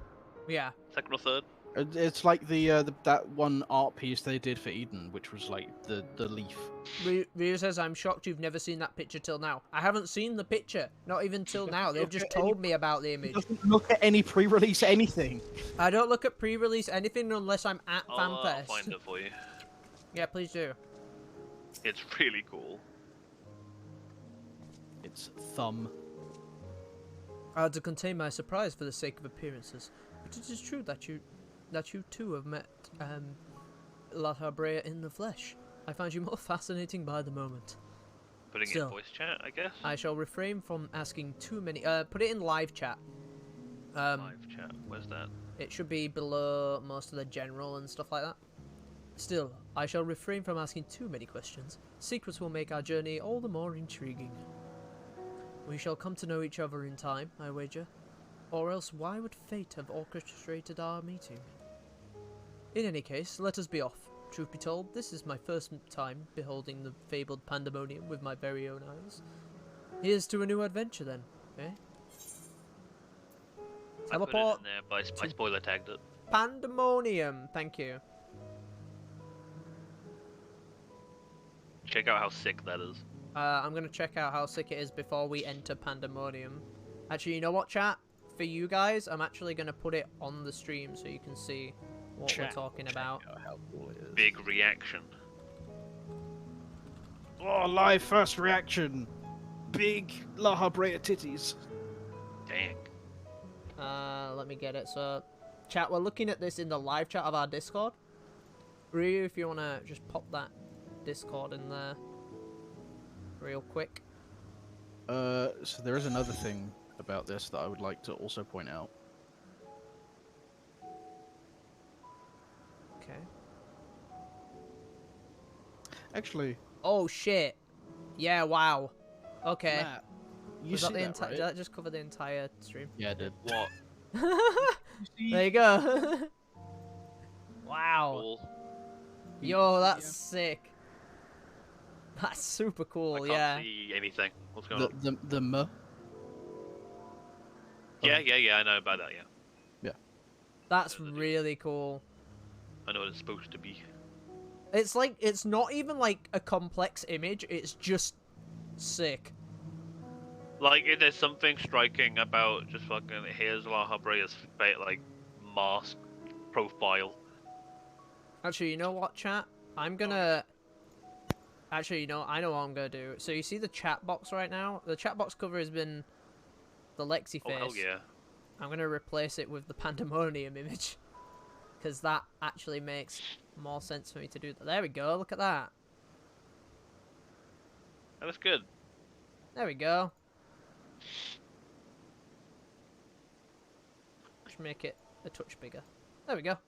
Yeah. Second or third. It's like that one art piece they did for Eden, which was like the leaf. Ryu says, I'm shocked you've never seen that picture till now. I haven't seen the picture. Not even till now. They've just told me about the image. Doesn't look at any pre-release anything. I don't look at pre-release anything unless I'm at FanFest. I'll find it for you. Yeah, please do. It's really cool. It's thumb. I had to contain my surprise for the sake of appearances. But it is true that you too have met La Habrea in the flesh. I find you more fascinating by the moment. Putting it Still, in voice chat, I guess. I shall refrain from asking too many. Put it in live chat. Live chat. Where's that? It should be below most of the general and stuff like that. Still, I shall refrain from asking too many questions. Secrets will make our journey all the more intriguing. We shall come to know each other in time, I wager. Or else why would fate have orchestrated our meeting? In any case, let us be off. Truth be told, this is my first time beholding the fabled Pandemonium with my very own eyes. Here's to a new adventure then, eh? Teleport. I put it in there, but I spoiler tagged it. Pandemonium, thank you. Check out how sick that is. I'm gonna check out how sick it is before we enter Pandemonium. Actually, you know what, chat? For you guys, I'm actually gonna put it on the stream so you can see what we're talking about. How cool it is. Big reaction. Oh, live first reaction. Big La Habrea titties. Dang. Let me get it. So, chat, we're looking at this in the live chat of our Discord. Ryu, if you wanna just pop that Discord in there real quick. So there is another thing about this that I would like to also point out. Okay. Actually, Oh shit. Yeah. Wow. Okay. Matt, you Was see that the that, entire? right? Did that just cover the entire stream? Yeah, I did. What? There you go. Wow. Cool. Yo, that's sick. That's super cool. I can't Yeah. see anything. What's going on? The M. Yeah, I know about that, yeah. That's really cool. I know what it's supposed to be. It's like, it's not even like a complex image, it's just sick. Like, there's something striking about just fucking, here's La Habrea's, like, mask profile. Actually, you know what, chat? I'm gonna... Actually, you know, I know what I'm gonna do. So you see the chat box right now? The chat box cover has been the Lexi face. Oh, hell yeah. I'm gonna replace it with the Pandemonium image. Because that actually makes more sense for me to do that. There we go, look at that. That was good. There we go. Just make it a touch bigger. There we go.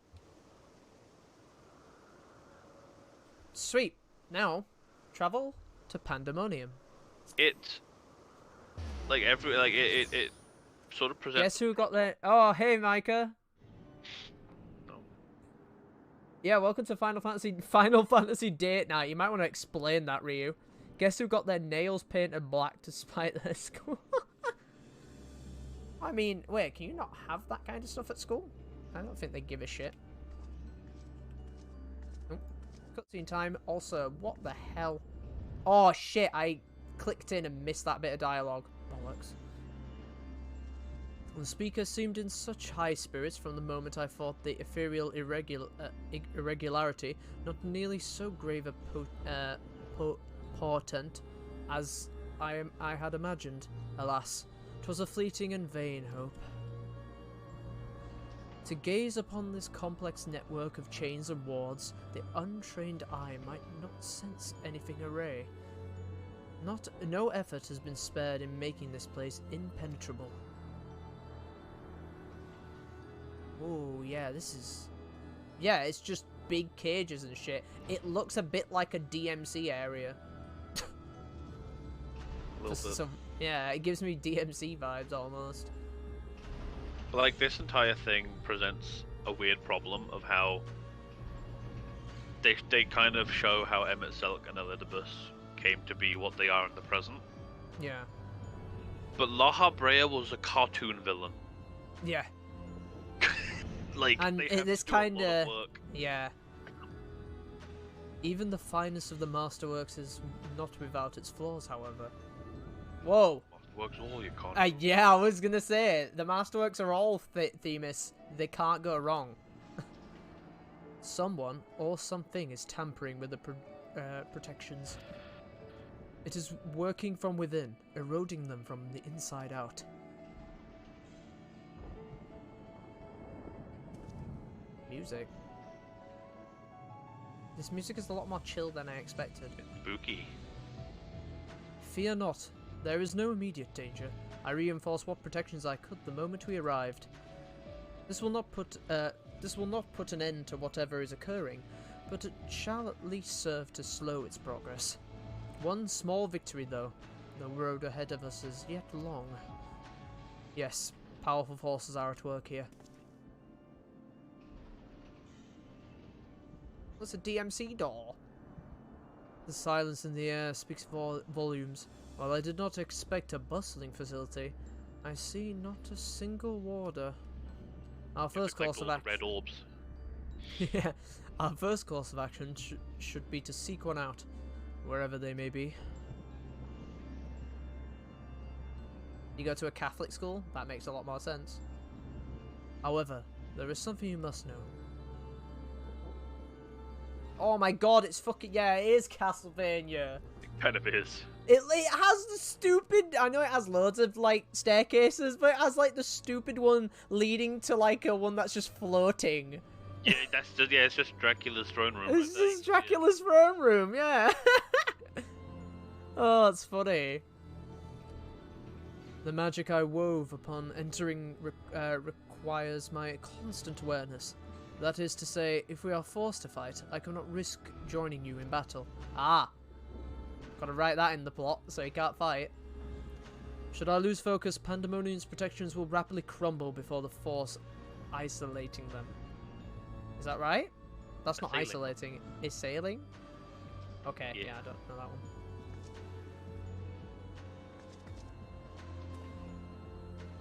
Sweet. Now, travel to Pandemonium. It, like, it sort of presents... Guess who got there? Oh, hey, Micah. No. Yeah, welcome to Final Fantasy Date Night. You might want to explain that, Ryu. Guess who got their nails painted black to spite their school? I mean, wait, can you not have that kind of stuff at school? I don't think they give a shit. Oh, cutscene time. Also, what the hell? Oh, shit, I clicked in and missed that bit of dialogue. Bollocks. The speaker seemed in such high spirits from the moment I thought the ethereal irregularity not nearly so grave a portent as I had imagined. Alas, 'twas a fleeting and vain hope. To gaze upon this complex network of chains and wards, the untrained eye might not sense anything array. No effort has been spared in making this place impenetrable. Oh, yeah, this is... Yeah, it's just big cages and shit. It looks a bit like a DMC area. Yeah, it gives me DMC vibes almost. Like, this entire thing presents a weird problem of how they kind of show how Emmett Selk and Elidibus came to be what they are in the present. Yeah. But La Habrea was a cartoon villain. Yeah. Like, And they have this to do a lot kinda... of work. Yeah. Even the finest of the masterworks is not without its flaws, however. Whoa. Works all you can't. Yeah, I was gonna say, the masterworks are all Themis. They can't go wrong. Someone or something is tampering with the protections. It is working from within, eroding them from the inside out. Music. This music is a lot more chill than I expected. It's spooky. Fear not. There is no immediate danger. I reinforced what protections I could the moment we arrived. This will not put an end to whatever is occurring, but it shall at least serve to slow its progress. One small victory, though. The road ahead of us is yet long. Yes, powerful forces are at work here. What's a DMC door? The silence in the air speaks volumes. While I did not expect a bustling facility, I see not a single warder. Our first course of action. Red orbs. Yeah, our first course of action should be to seek one out, wherever they may be. You go to a Catholic school? That makes a lot more sense. However, there is something you must know. Oh my god, it's fucking... Yeah, it is Castlevania. It kind of is. It has the stupid... I know it has loads of, like, staircases, but it has, like, the stupid one leading to, like, a one that's just floating. Yeah, it's just Dracula's throne room. It's just Dracula's throne room, yeah. Oh, it's funny. The magic I wove upon entering requires my constant awareness. That is to say, if we are forced to fight, I cannot risk joining you in battle. Ah! Gotta write that in the plot, so you can't fight. Should I lose focus, Pandemonium's protections will rapidly crumble before the force isolating them. Is that right? That's not isolating. Is sailing? Okay, yeah, I don't know that one.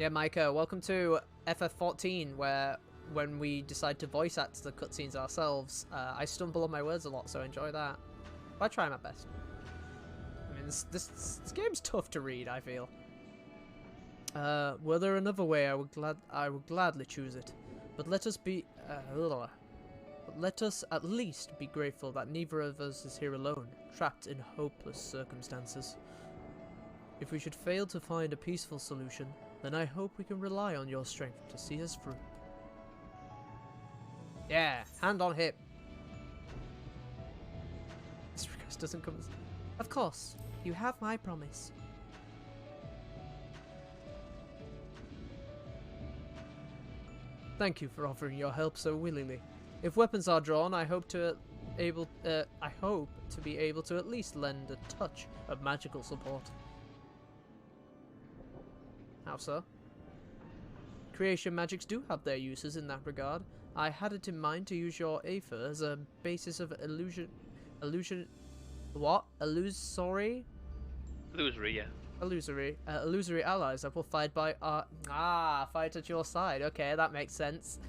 Yeah, Micah, welcome to FF14, where when we decide to voice act the cutscenes ourselves, I stumble on my words a lot, so enjoy that. But I try my best. I mean, this game's tough to read, I feel. Were there another way, I would gladly choose it. But let us at least be grateful that neither of us is here alone, trapped in hopeless circumstances. If we should fail to find a peaceful solution, then I hope we can rely on your strength to see us through. Yeah, hand on hip. This request doesn't come as... Of course, you have my promise. Thank you for offering your help so willingly. If weapons are drawn, I hope to be able to at least lend a touch of magical support. How so? Creation magics do have their uses in that regard. I had it in mind to use your Aether as a basis of illusory allies that will fight at your side. Okay, that makes sense.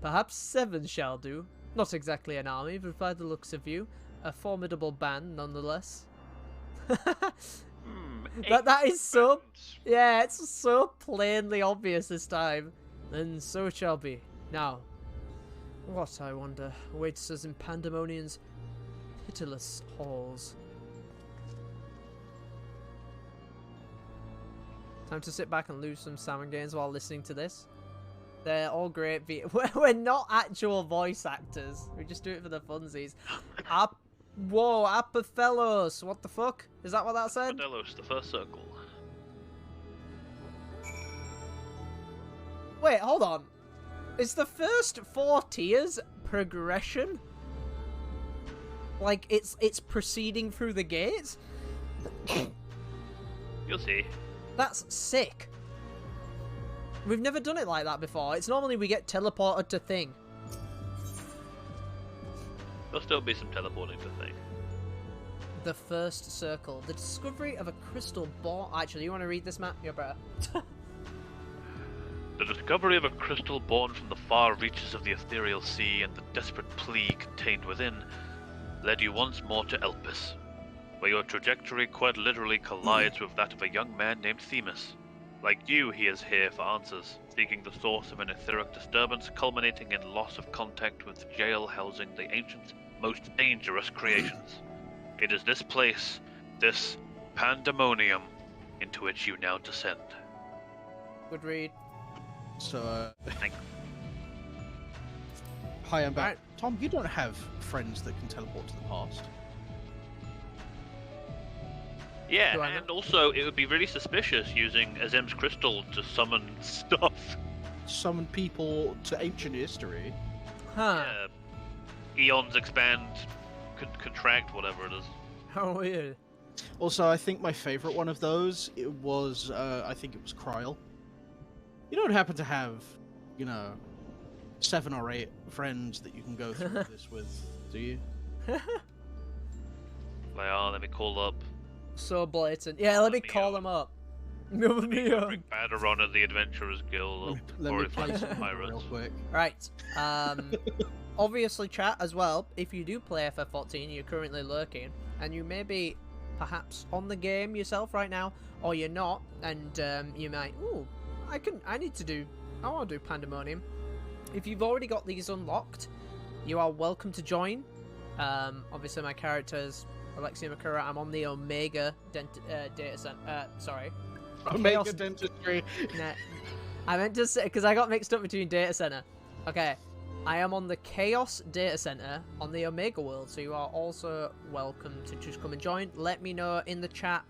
Perhaps 7 shall do. Not exactly an army, but by the looks of you, a formidable band nonetheless. That is so... Yeah, it's so plainly obvious this time. And so it shall be. Now, what, I wonder, awaits us in Pandemonium's pitiless halls? Time to sit back and lose some salmon games while listening to this. They're all great. We're not actual voice actors. We just do it for the funsies. Whoa, Apothelos! What the fuck? Is that what that said? Apothelos, the first circle. Wait, hold on. Is the first 4 tiers progression? Like, it's proceeding through the gates? You'll see. That's sick. We've never done it like that before. It's normally we get teleported to thing. There'll still be some teleporting to thing. The first circle. The discovery of a crystal ball. Actually, you want to read this, Matt? You're better. The discovery of a crystal born from the far reaches of the ethereal sea and the desperate plea contained within led you once more to Elpis, where your trajectory quite literally collides with that of a young man named Themis. Like you, he is here for answers, seeking the source of an etheric disturbance culminating in loss of contact with the jail housing the ancient's most dangerous creations. It is this place, this Pandemonium, into which you now descend. Good read. So, Thank you. Hi, I'm back. Right. Tom, you don't have friends that can teleport to the past. Yeah, Do I and know? also it would be really suspicious using Azem's crystal to summon stuff. Summon people to ancient history. Huh. Eons expand, contract, whatever it is. How weird. Also, I think my favorite one of those, it was, I think it was Kryl. You don't happen to have, 7 or 8 friends that you can go through this with, do you? Let me call up. So blatant. Yeah, let me call them up. No, Bring Baderon of the Adventurers Guild. Let or me if play it's some pirates. real quick. Right. Obviously, chat as well. If you do play FF14, you're currently lurking, and you may be perhaps on the game yourself right now, or you're not, and you might. Ooh, I want to do Pandemonium. If you've already got these unlocked, you are welcome to join. Obviously, my character's Alexia. I'm on the Omega data center. Sorry. Omega Chaos... Dentistry. Nah, I meant to say, because I got mixed up between data center. Okay, I am on the Chaos data center on the Omega world, so you are also welcome to just come and join. Let me know in the chat,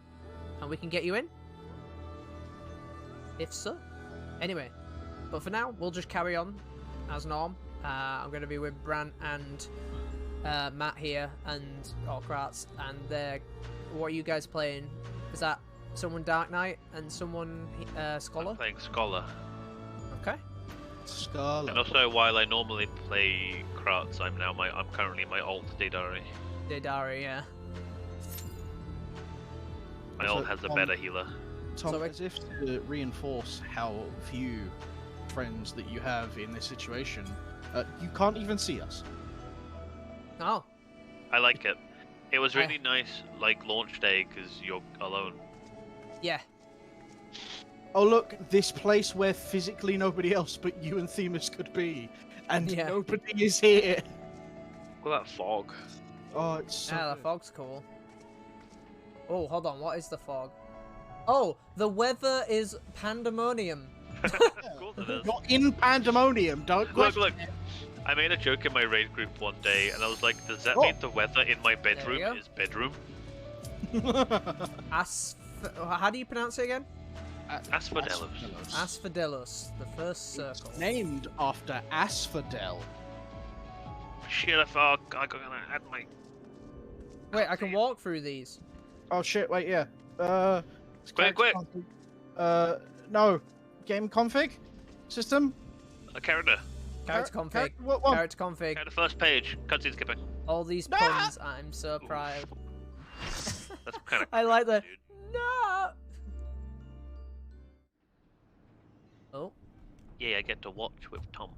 and we can get you in. If so. Anyway, but for now, we'll just carry on as norm. I'm going to be with Bran and Matt here, and Kratz, and what are you guys playing? Is that someone Dark Knight and someone Scholar? I'm playing Scholar. Okay. Scarlet. And also, while I normally play Kratz, I'm currently in my alt Daedari. Daedari, yeah. My alt has a better healer. Tom, So as if to reinforce how few friends that you have in this situation, you can't even see us. Oh. I like it. It was really nice, like, launch day, because you're alone. Yeah. Oh look, this place where physically nobody else but you and Themis could be, and Yeah. nobody is here. Look at that fog. Oh, it's so Yeah, the good. fog's cool. Oh, hold on, what is the fog? Oh, the weather is Pandemonium. Of course it is. Not in Pandemonium, don't Look, question look. it. I made a joke in my raid group one day, and I was like, does that Oh. mean the weather in my bedroom go. is bedroom? How do you pronounce it again? Asphodelos. Asphodelos, the first circle. Named after Asphodel. Shit, I thought I got gonna add my... Wait, I can walk through these. Oh shit, wait, yeah. Quick, quick. No. Game config? System? A character. Character config. What one? Character config. Okay, the first page. Cutscene skipping. All these puns, I'm so proud. That's kind of... I like the... dude. No! Oh. Yeah, I get to watch with Tom.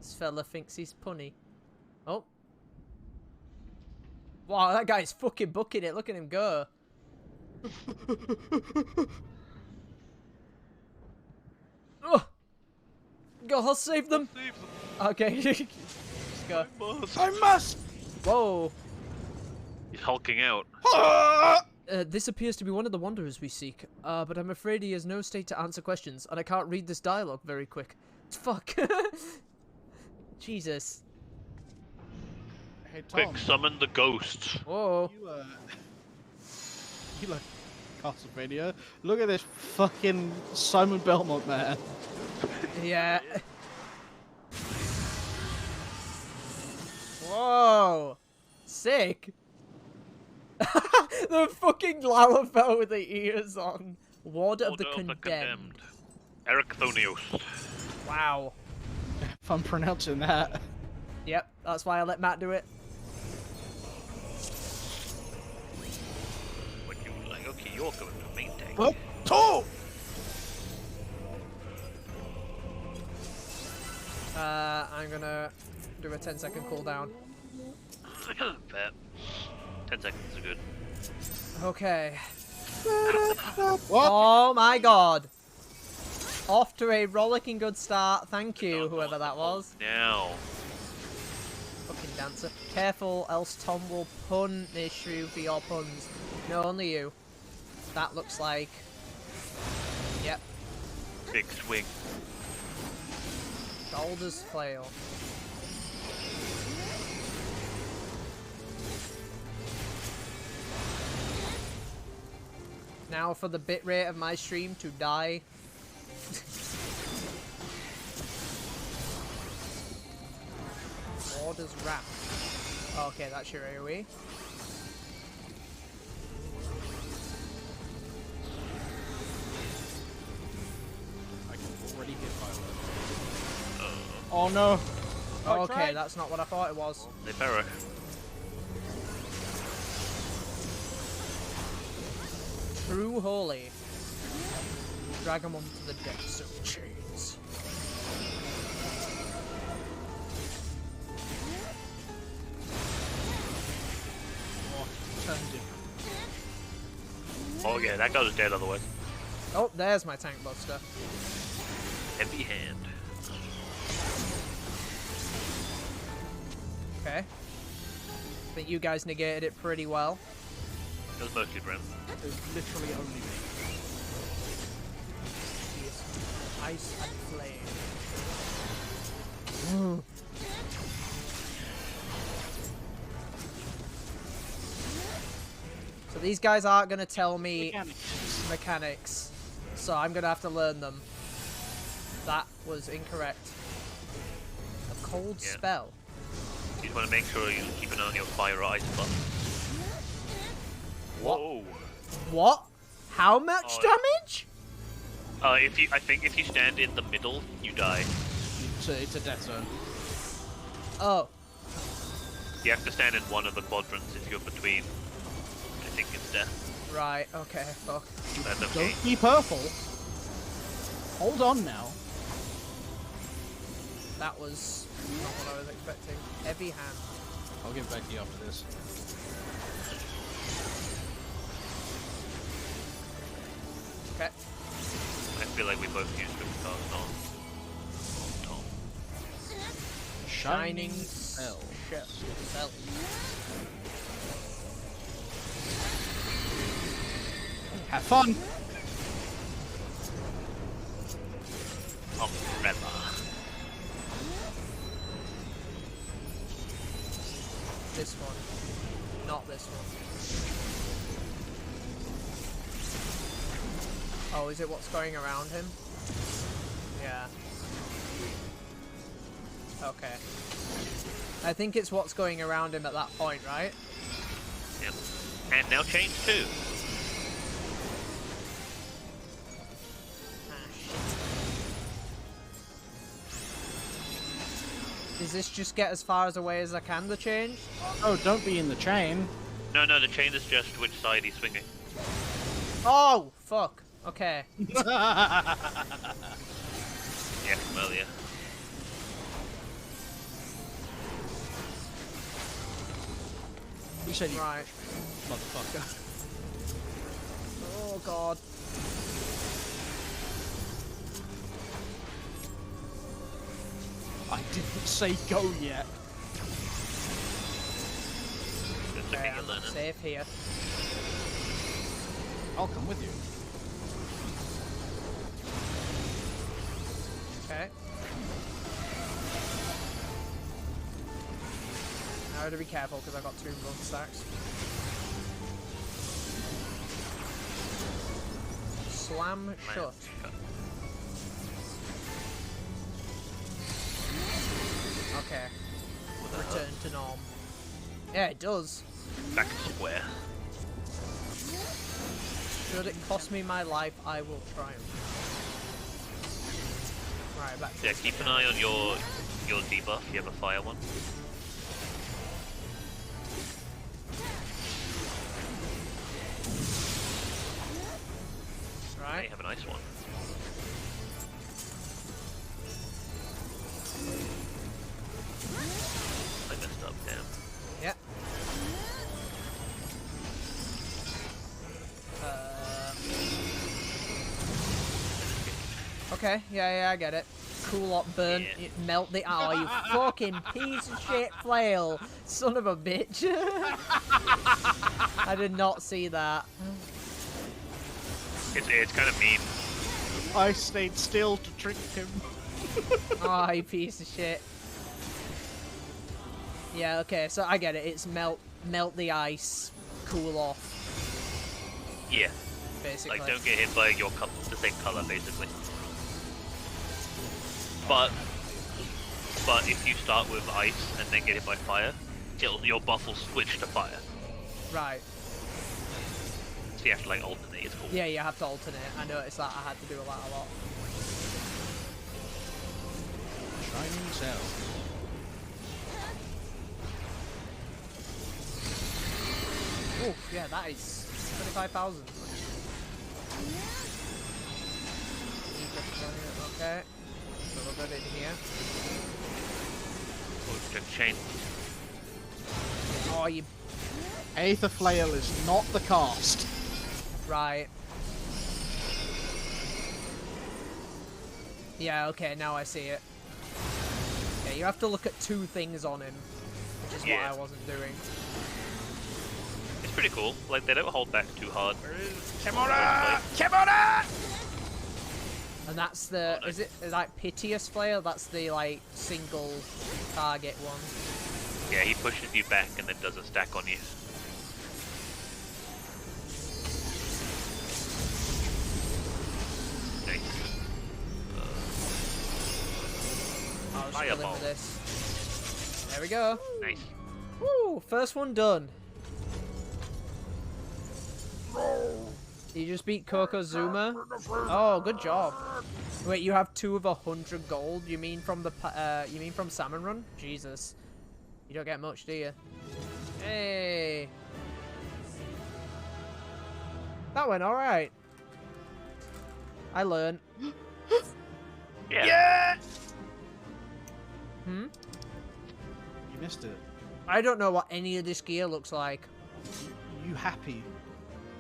This fella thinks he's punny. Oh. Wow, that guy's fucking booking it. Look at him go. Oh! Go, I'll save them. Okay, just go. I must! Whoa. He's hulking out. This appears to be one of the wanderers we seek, but I'm afraid he has no state to answer questions, and I can't read this dialogue very quick. Fuck. Jesus. Hey, Tom. Quick, summon the ghost. Whoa. You like Castlevania? Look at this fucking Simon Belmont man. Yeah. Whoa. Sick. The fucking Lalafell with the ears on. Warder of the Condemned. Eric Thonios. Wow. If I'm pronouncing that. Yep, that's why I let Matt do it. What you like? Okay, you're going to main tank. What? Oh! I'm gonna do a 10-second cooldown. Bet. 10 seconds are good. Okay. What? Oh my god. Off to a rollicking good start. Thank you, whoever that was. Now. Fucking dancer. Careful, else Tom will punish you for your puns. No, only you. That looks like... Yep. Big swing. Shoulders flail. Now for the bitrate of my stream to die. Orders wrath. Okay, that's your AoE. I can already hit by Oh no! Okay, that's not what I thought it was. They perish. True holy. Drag him onto the depths of chains. Oh, turned him. Oh yeah, that guy was dead otherwise. Oh, there's my tank buster. Heavy hand. Okay. I think you guys negated it pretty well. It was mostly Brim. It was literally only me. Ice and flame. So these guys aren't going to tell me mechanics, so I'm going to have to learn them. That was incorrect. A cold spell. You just want to make sure you keep an eye on your fire or ice buff. Whoa! What? How much damage? I think if you stand in the middle, you die. It's a death zone. Oh. You have to stand in one of the quadrants. If you're between, I think it's death. Right, okay, fuck. That's okay. Don't be purple. Hold on now. That was not what I was expecting. Heavy hand. I'll give it back to you after this. Okay. I feel like we both used good cards on Tom. Shining Spell. Spell. Have fun! Umbrella. This one. Not this one. Oh, is it what's going around him? Yeah. Okay. I think it's what's going around him at that point, right? Yep. And now change 2. Does this just get as far as away as I can, the change? Oh, don't be in the chain. No, the chain is just which side he's swinging. Oh, fuck. Okay. Yeah, from earlier. You said you Right. motherfucker. Oh, God. I didn't say go yet. Just Okay, looking at I'm learning. safe here. I'll come with you. Okay. Now I have to be careful because I've got 2 blood stacks. Slam shut. Okay. Return to norm. Yeah, it does. Back square. Should it cost me my life, I will triumph. Right, back to Yeah, this keep an again. eye on your debuff. You have a fire one. I Right. have a nice one. I messed up, damn. Yeah. Okay, yeah, I get it. Cool up, burn, Yeah. melt the. Oh, you fucking piece of shit flail. Son of a bitch. I did not see that. It's kind of mean. I stayed still to trick him. Oh, you piece of shit. Yeah, okay, so I get it. It's melt the ice, cool off, Yeah. basically. Like, don't get hit by the same color, basically. But if you start with ice and then get hit by fire, your buff will switch to fire. Right. So you have to like alternate. It's cool. Yeah, you have to alternate. I noticed that. I had to do that a lot. Shining cell. Oh, yeah, that is 25,000. Okay. So we'll put it in here. Oh, check chain. Oh, you... Aether Flail is not the cast. Right. Yeah, okay, now I see it. Yeah, you have to look at two things on him, which is what I wasn't doing. It's pretty cool. Like, they don't hold back too hard. Kimura! Kimura! And that's the... Oh, nice. Is it like Piteous Flail? That's the, like, single target one. Yeah, he pushes you back and then does a stack on you. Nice. I'll just Fireball. fill in with this. There we go. Nice. Woo! First one done. You just beat Kokozuma? Oh, good job. Wait, you have 2 of 100 gold? You mean from the you mean from Salmon Run? Jesus. You don't get much, do you? Hey. That went alright. I learned. Yeah. Hmm? You missed it. I don't know what any of this gear looks like. You happy?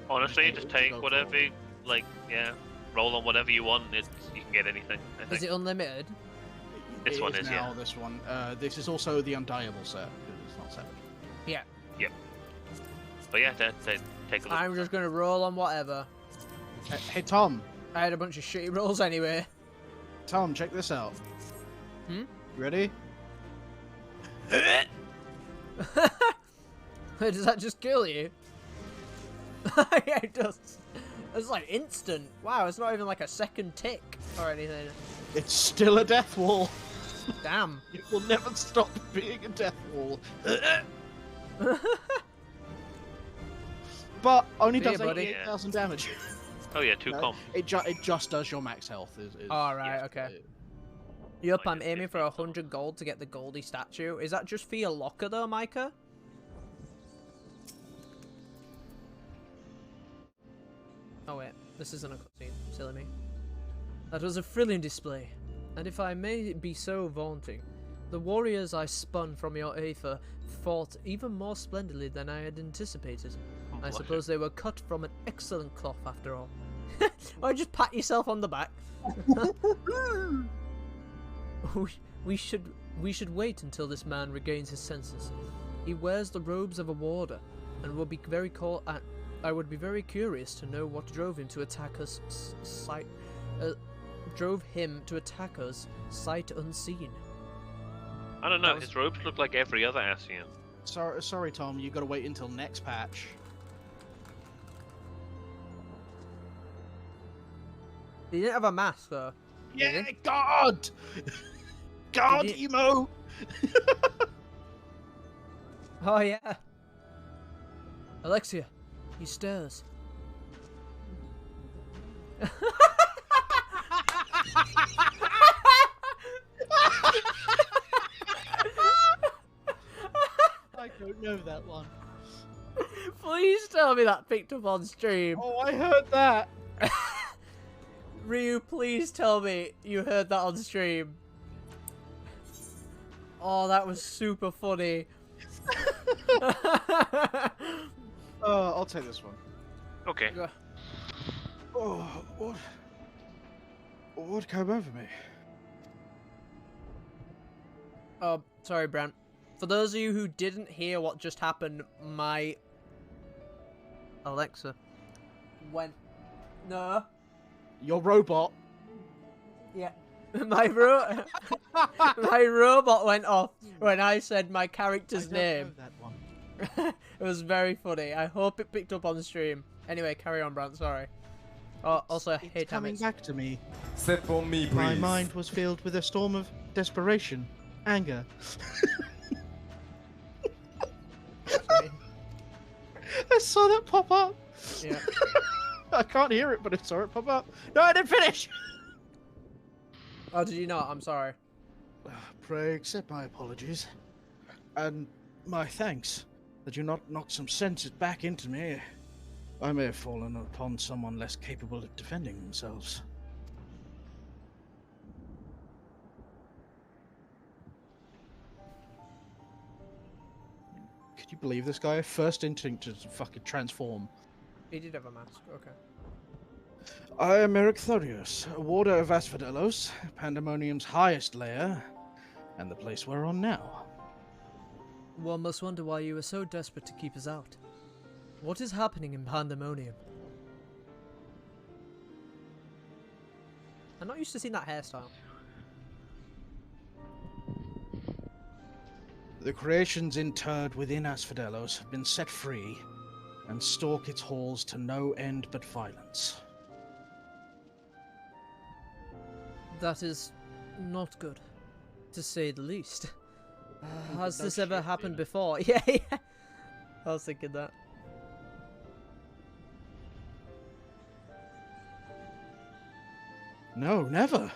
Honestly, just take whatever, like, yeah, roll on whatever you want. You can get anything. I think. Is it unlimited? This It one is is, now. yeah. This one. This is also the Undieable set because it's not savage. Yeah. Yep. But yeah, take a look. I'm just gonna roll on whatever. Hey Tom. I had a bunch of shitty rolls anyway. Tom, check this out. Hmm? You ready? Does that just kill you? Yeah, it does. It's like instant. Wow, it's not even like a second tick or anything. It's still a death wall. Damn. It will never stop being a death wall. But only See ya, does buddy. 88,000 damage. Oh yeah, 2 No, comp. it just does your max health. Alright, yeah, okay. it- Yup, I I'm just aiming did for that. 100 gold to get the Goldie statue. Is that just for your locker though, Micah? Oh wait, this isn't a cutscene. Silly me. That was a thrilling display, and if I may be so vaunting, the warriors I spun from your aether fought even more splendidly than I had anticipated. I blushing. suppose they were cut from an excellent cloth after all. Or just pat yourself on the back. We should wait until this man regains his senses. He wears the robes of a warder, and will be very I would be very curious to know what drove him to attack us sight unseen. I don't know. That was- His robes look like every other Asian. Sorry, Tom. You got to wait until next patch. He didn't have a mask though. Yeah, God, God, Did emo. Oh yeah. Alexia, he stares. I don't know that one. Please tell me that picked up on stream. Oh, I heard that. Ryu, please tell me you heard that on stream. Oh, that was super funny. I'll take this one. Okay. Oh, what came over me? Oh, sorry, Brent. For those of you who didn't hear what just happened, my Alexa went. No. Your robot. Yeah. my robot went off when I said my character's name. That one. It was very funny. I hope it picked up on the stream. Anyway, carry on, Brant. Sorry. Oh, also, It's hey, coming Tamits. back to me. Step on me, please. My mind was filled with a storm of desperation, anger. I saw that pop up. Yeah. I can't hear it, but I saw it pop up. No, I didn't finish. Oh, did you not? I'm sorry. Pray accept my apologies, and my thanks that you not knocked some sense back into me. I may have fallen upon someone less capable of defending themselves. Could you believe this guy? First instinct to fucking transform. He did have a mask. Okay. I am Eric Thorius, a warder of Asphodelos, Pandemonium's highest layer, and the place we're on now. One must wonder why you were so desperate to keep us out. What is happening in Pandemonium? I'm not used to seeing that hairstyle. The creations interred within Asphodelos have been set free, and stalk its halls to no end but violence. That is not good, to say the least. Has no this ever shit, happened yeah. before? Yeah, yeah. I was thinking that. No, never.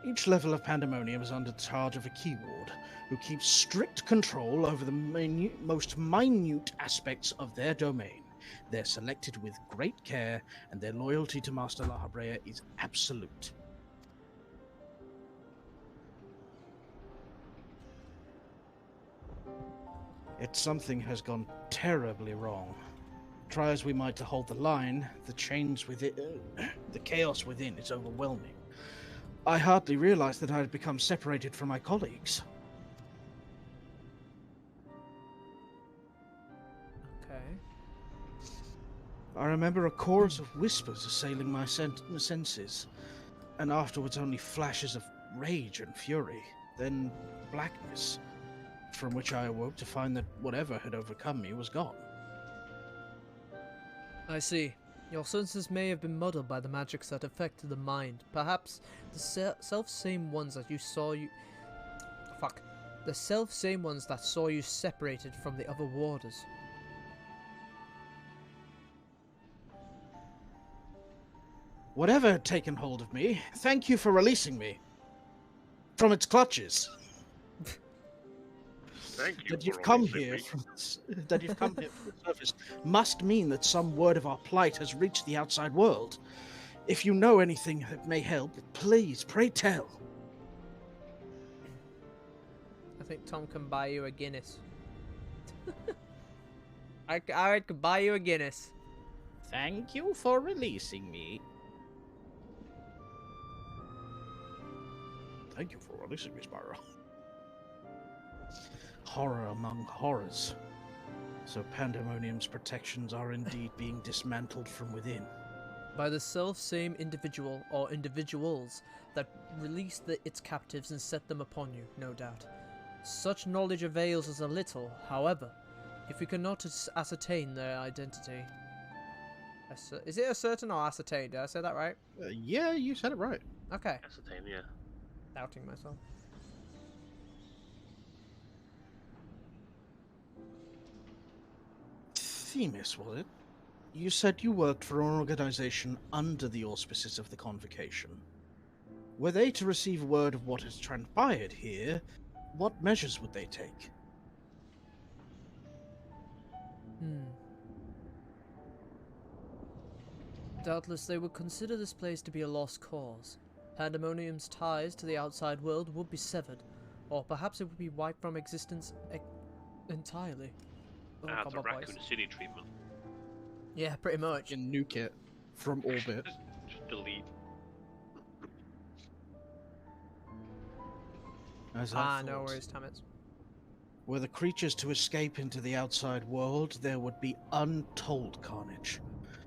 Each level of Pandemonium is under charge of a key ward, who keeps strict control over the most minute aspects of their domain. They're selected with great care, and their loyalty to Master La Habrea is absolute. Yet something has gone terribly wrong. Try as we might to hold the line, the chains within, the chaos within is overwhelming. I hardly realized that I had become separated from my colleagues. Okay. I remember a chorus of whispers assailing my senses, and afterwards only flashes of rage and fury, then blackness, from which I awoke to find that whatever had overcome me was gone. I see. Your senses may have been muddled by the magics that affected the mind. Perhaps the self-same ones that you saw you... Fuck. The self-same ones that saw you separated from the other warders. Whatever had taken hold of me, thank you for releasing me from its clutches. Thank you. That you've for come releasing here me. from that you've come here from the surface must mean that some word of our plight has reached the outside world. If you know anything that may help, please, pray tell. I think Tom can buy you a Guinness. I could buy you a Guinness. Thank you for releasing me. Thank you for releasing me, Spyro. Horror among horrors. So Pandemonium's protections are indeed being dismantled from within. By the self-same individual or individuals that released its captives and set them upon you, no doubt. Such knowledge avails us a little, however, if we cannot ascertain their identity. Is it ascertain or ascertain? Did I say that right? Yeah, you said it right. Okay. Ascertain, yeah. Doubting myself. Themis, was it? You said you worked for an organization under the auspices of the Convocation. Were they to receive word of what has transpired here, what measures would they take? Doubtless they would consider this place to be a lost cause. Pandemonium's ties to the outside world would be severed, or perhaps it would be wiped from existence entirely. Oh, That's a combat Raccoon voice. City treatment. Yeah, pretty much. You nuke it from orbit. Just delete. As I No thought. worries, Tamits. Were the creatures to escape into the outside world, there would be untold carnage.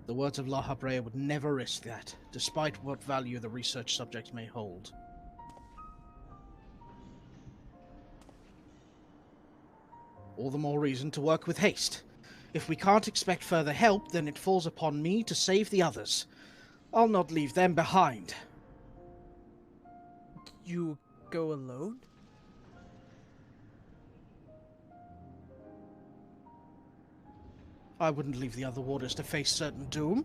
The words of La Habrea would never risk that, despite what value the research subjects may hold. All the more reason to work with haste. If we can't expect further help, then it falls upon me to save the others. I'll not leave them behind. You go alone? I wouldn't leave the other warders to face certain doom.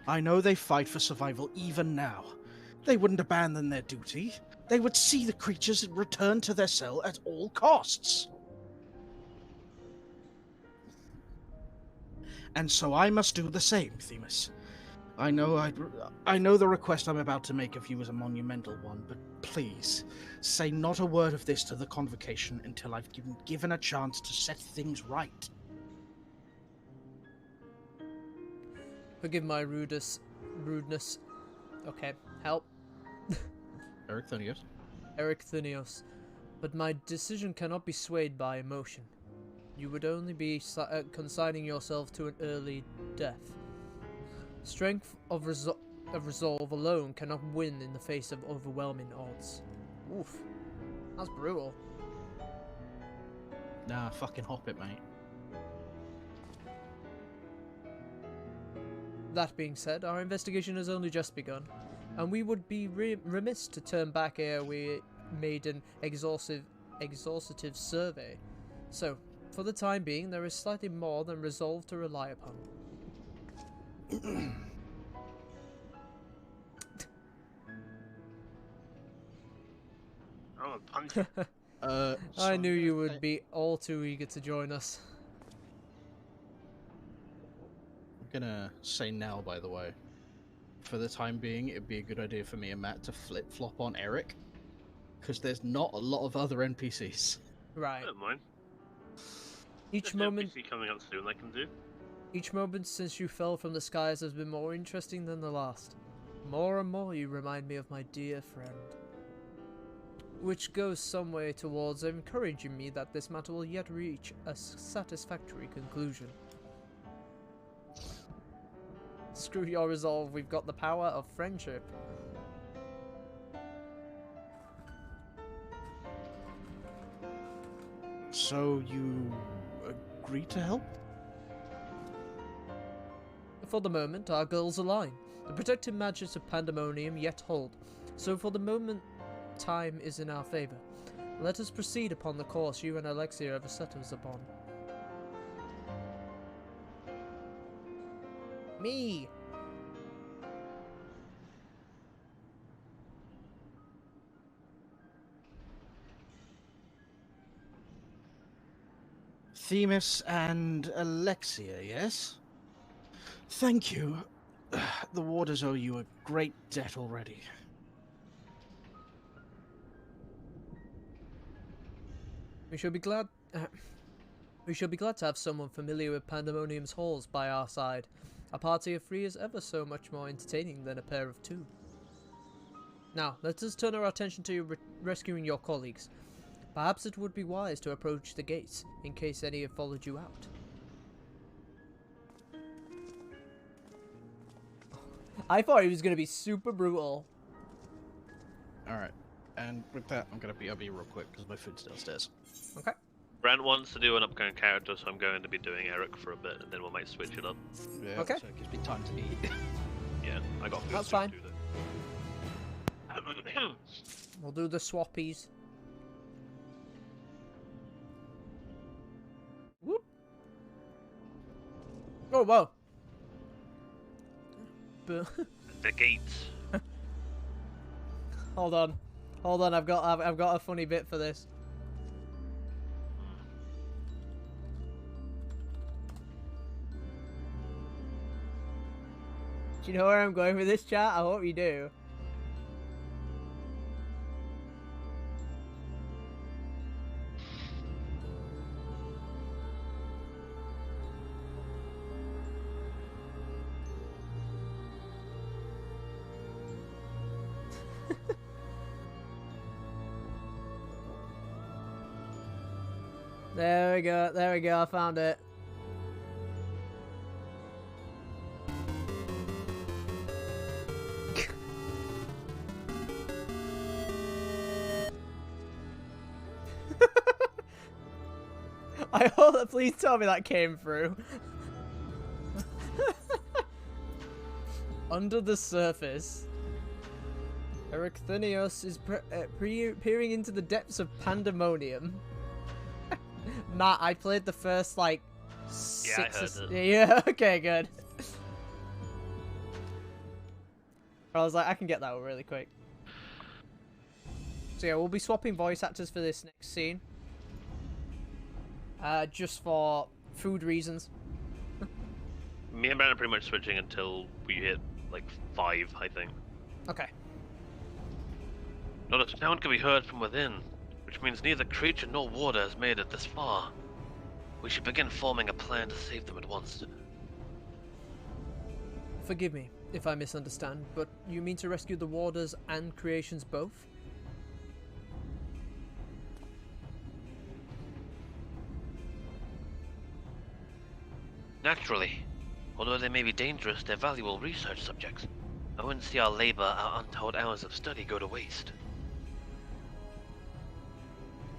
I know they fight for survival even now. They wouldn't abandon their duty. They would see the creatures return to their cell at all costs. And so I must do the same, Themis. I know the request I'm about to make of you is a monumental one, but please, say not a word of this to the convocation until I've given a chance to set things right. Forgive my rudeness. Okay, help. Eric Thunius. Eric Thunios. But my decision cannot be swayed by emotion. You would only be consigning yourself to an early death. Strength of resolve alone cannot win in the face of overwhelming odds. Oof. That's brutal. Nah, fucking hop it, mate. That being said, our investigation has only just begun, and we would be remiss to turn back ere we made an exhaustive survey. So, for the time being, there is slightly more than resolve to rely upon. Oh, a punch. I knew you would be all too eager to join us. I'm gonna say now, by the way, for the time being, it'd be a good idea for me and Matt to flip-flop on Eric, because there's not a lot of other NPCs. Right. I don't mind. Each There's an moment, NPC coming up soon I can do. each moment since you fell from the skies has been more interesting than the last. More and more you remind me of my dear friend. Which goes some way towards encouraging me that this matter will yet reach a satisfactory conclusion. Screw your resolve, we've got the power of friendship. So you agree to help? For the moment, our goals align. The protective magics of Pandemonium yet hold, so for the moment, time is in our favor. Let us proceed upon the course you and Alexia have set us upon. Me! Themis and Alexia, yes? Thank you. The warders owe you a great debt already. We shall be glad to have someone familiar with Pandemonium's halls by our side. A party of three is ever so much more entertaining than a pair of two. Now, let us turn our attention to rescuing your colleagues. Perhaps it would be wise to approach the gates, in case any have followed you out. I thought he was going to be super brutal. Alright, and with that, I'm gonna BRB real quick, because my food's downstairs. Okay. Brent wants to do an upcoming character, so I'm going to be doing Eric for a bit, and then we might switch it up. Yeah, Okay. so it gives me time to eat. Yeah, I got food That's to fine. do that. We'll do the swappies. Whoop. Oh, whoa. The gates. Hold on. Hold on, I've got a funny bit for this. Do you know where I'm going with this, chat? I hope you do. There we go, I found it. I hope that, please tell me that came through. Under the surface. Erechthonios is peering into the depths of Pandemonium. Matt, I played the first, like, Yeah, I heard it. Yeah, okay, good. I was like, I can get that one really quick. So yeah, we'll be swapping voice actors for this next scene. Just for food reasons. Me and Brandon are pretty much switching until we hit like 5, I think. Okay. Not a sound can be heard from within, which means neither creature nor warder has made it this far. We should begin forming a plan to save them at once. Forgive me if I misunderstand, but you mean to rescue the warders and creations both? Naturally. Although they may be dangerous, they're valuable research subjects. I wouldn't see our labor, our untold hours of study go to waste.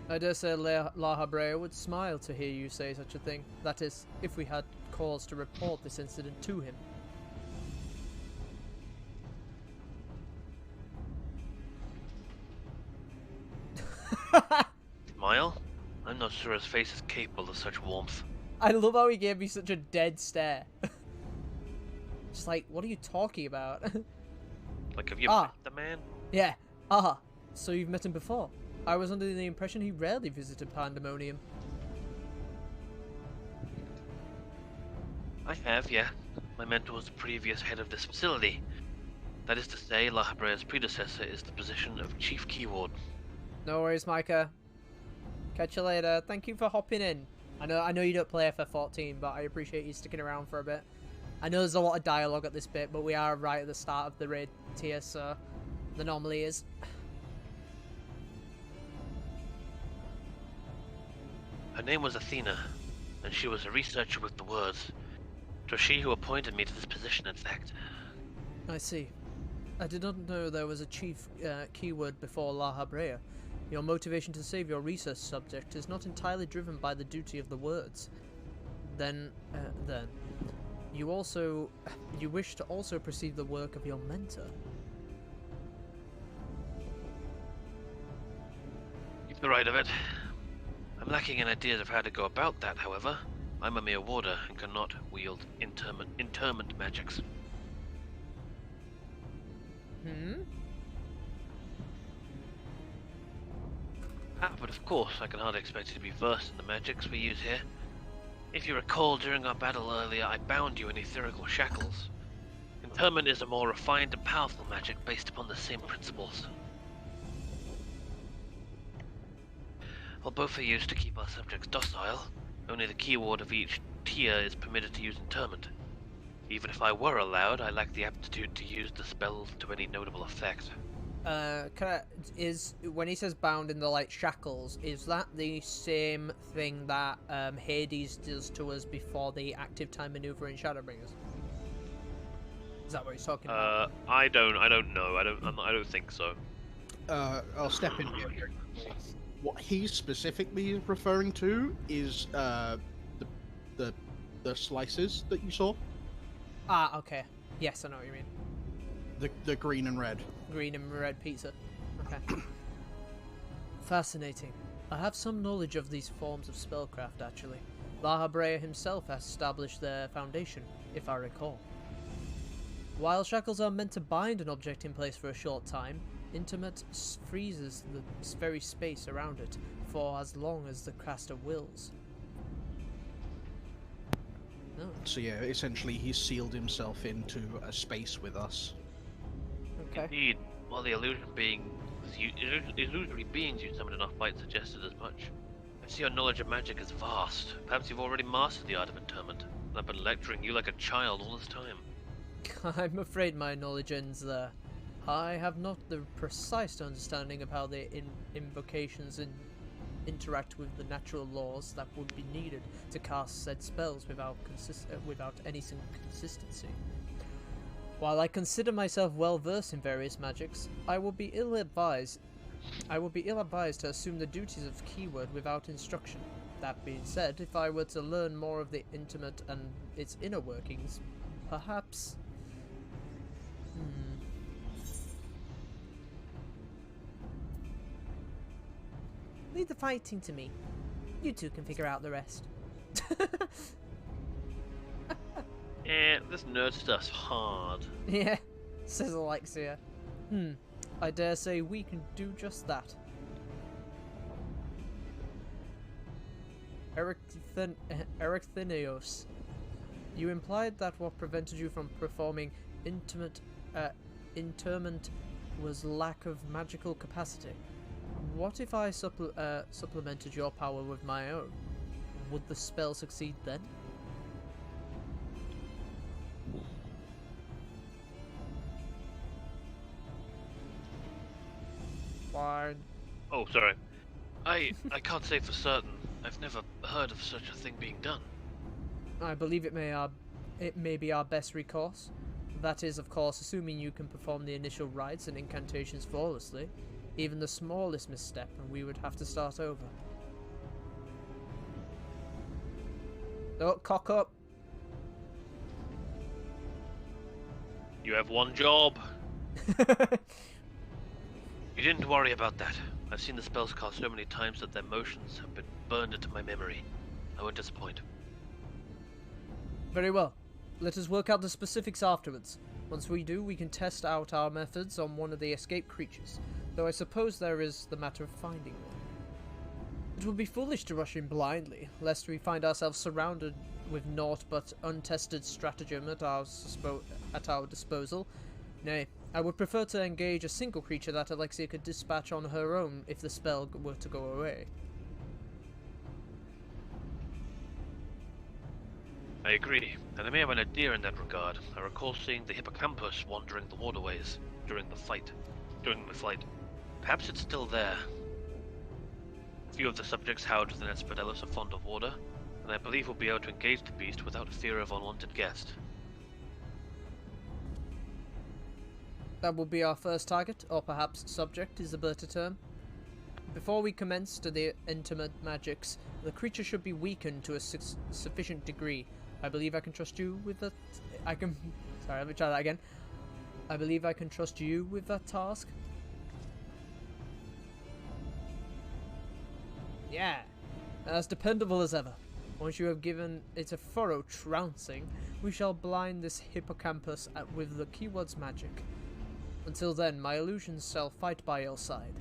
I dare say La Habrea would smile to hear you say such a thing. That is, if we had cause to report this incident to him. Smile? I'm not sure his face is capable of such warmth. I love how he gave me such a dead stare. Just like, what are you talking about? Like, have you met the man? Yeah. So you've met him before? I was under the impression he rarely visited Pandemonium. I have, yeah. My mentor was the previous head of this facility. That is to say, La Habrea's predecessor is the position of Chief Keyward. No worries, Micah. Catch you later. Thank you for hopping in. I know you don't play FF14, but I appreciate you sticking around for a bit. I know there's a lot of dialogue at this bit, but we are right at the start of the raid tier, so there normally is. Her name was Athena, and she was a researcher with the words. It was she who appointed me to this position, in fact. I see. I did not know there was a chief keyword before La Habrea. Your motivation to save your research subject is not entirely driven by the duty of the words. Then, you wish to also perceive the work of your mentor. You've the right of it. I'm lacking in ideas of how to go about that, however. I'm a mere warder and cannot wield interment magics. But of course, I can hardly expect you to be versed in the magics we use here. If you recall, during our battle earlier, I bound you in etherical shackles. Interment is a more refined and powerful magic based upon the same principles. While both are used to keep our subjects docile, only the keyword of each tier is permitted to use interment. Even if I were allowed, I lack the aptitude to use the spells to any notable effect. When he says bound in the like shackles, is that the same thing that Hades does to us before the active time maneuver in Shadowbringers? Is that what he's talking about? I don't know. I don't think so. I'll step in here. What he's specifically referring to is the slices that you saw. Ah, okay. Yes, I know what you mean. The green and red. Green and red pizza. Okay. Fascinating. I have some knowledge of these forms of spellcraft, actually. La Habrea himself has established their foundation, if I recall. While shackles are meant to bind an object in place for a short time, interment freezes the very space around it for as long as the caster wills. Oh. So yeah, essentially he sealed himself into a space with us. Okay. Indeed, while the illusory beings you summoned in our fight suggested as much. I see your knowledge of magic is vast. Perhaps you've already mastered the art of interment. I've been lecturing you like a child all this time. I'm afraid my knowledge ends there. I have not the precise understanding of how the invocations interact with the natural laws that would be needed to cast said spells without any consistency. While I consider myself well versed in various magics, I would be ill advised to assume the duties of keyword without instruction. That being said, if I were to learn more of the intimate and its inner workings, perhaps... Leave the fighting to me. You two can figure out the rest. This nerd stuff's hard. Yeah, says Alexia. I dare say we can do just that. Erechthenios, you implied that what prevented you from performing interment was lack of magical capacity. What if I supplemented your power with my own? Would the spell succeed then? Fine. Oh, sorry. I can't say for certain. I've never heard of such a thing being done. I believe it may be our best recourse. That is, of course, assuming you can perform the initial rites and incantations flawlessly. Even the smallest misstep, and we would have to start over. Don't cock up. You have one job. You didn't worry about that. I've seen the spells cast so many times that their motions have been burned into my memory. I won't disappoint. Very well. Let us work out the specifics afterwards. Once we do, we can test out our methods on one of the escaped creatures, though I suppose there is the matter of finding one. It would be foolish to rush in blindly, lest we find ourselves surrounded with naught but untested stratagem at our disposal. Nay, I would prefer to engage a single creature that Alexia could dispatch on her own if the spell were to go away. I agree, and I may have an idea in that regard. I recall seeing the hippocampus wandering the waterways during my flight. Perhaps it's still there. Few of the subjects housed within Asphodelos are fond of water, and I believe we'll be able to engage the beast without fear of unwanted guest. That will be our first target, or perhaps subject is a better term. Before we commence to the intimate magics, the creature should be weakened to a sufficient degree. I believe I can trust you with that. Sorry, let me try that again. I believe I can trust you with that task. Yeah, as dependable as ever. Once you have given it a thorough trouncing, we shall blind this hippocampus with the keyword's magic. Until then, my illusions shall fight by your side.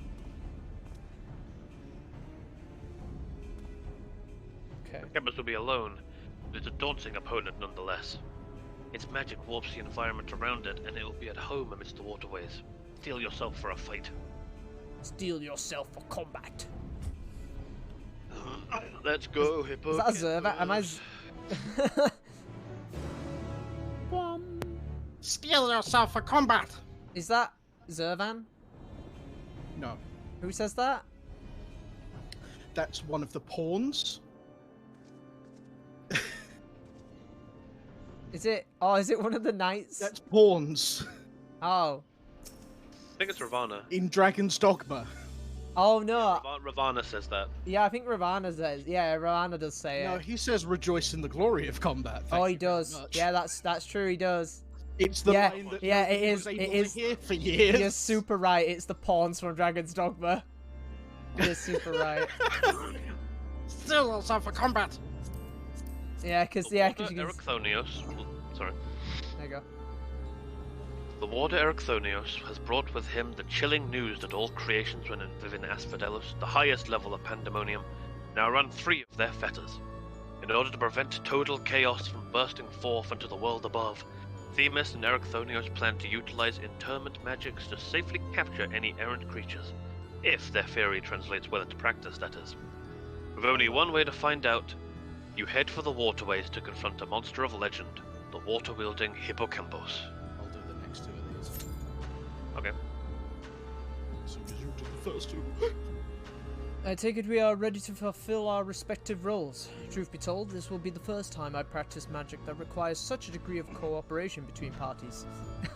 Okay. Hippocampus will be alone, but it's a daunting opponent nonetheless. Its magic warps the environment around it, and it will be at home amidst the waterways. Steel yourself for a fight. Steel yourself for combat. Let's go, Hippo. Is that a Zerva? Am I... Steel yourself for combat! Is that Zervan? No. Who says that? That's one of the pawns. Is it? Oh, is it one of the knights? That's pawns. Oh. I think it's Ravana. In Dragon's Dogma. Oh no. Ravana says that. Yeah, I think Ravana says. Yeah, Ravana does say No, it. he says rejoice in the glory of combat. Oh, he Thank you very does. much. Yeah, that's true. He does. It's the Yeah, line that yeah, nobody it was is. able It to is. hear for years. You're super right. It's the pawns from Dragon's Dogma. You're super right. Steel yourself for combat. Yeah, because you can. Erechthonios. Sorry. There you go. The warder Erechthonios has brought with him the chilling news that all creations within Asphodelos, the highest level of Pandemonium, now run free of their fetters. In order to prevent total chaos from bursting forth into the world above, Themis and Erechthonios plan to utilize interment magics to safely capture any errant creatures, if their theory translates well into practice, that is. With only one way to find out, you head for the waterways to confront a monster of legend, the water-wielding Hippocampus. I'll do the next two of these. Okay. So you did the first two. I take it we are ready to fulfill our respective roles. Truth be told, this will be the first time I practice magic that requires such a degree of cooperation between parties.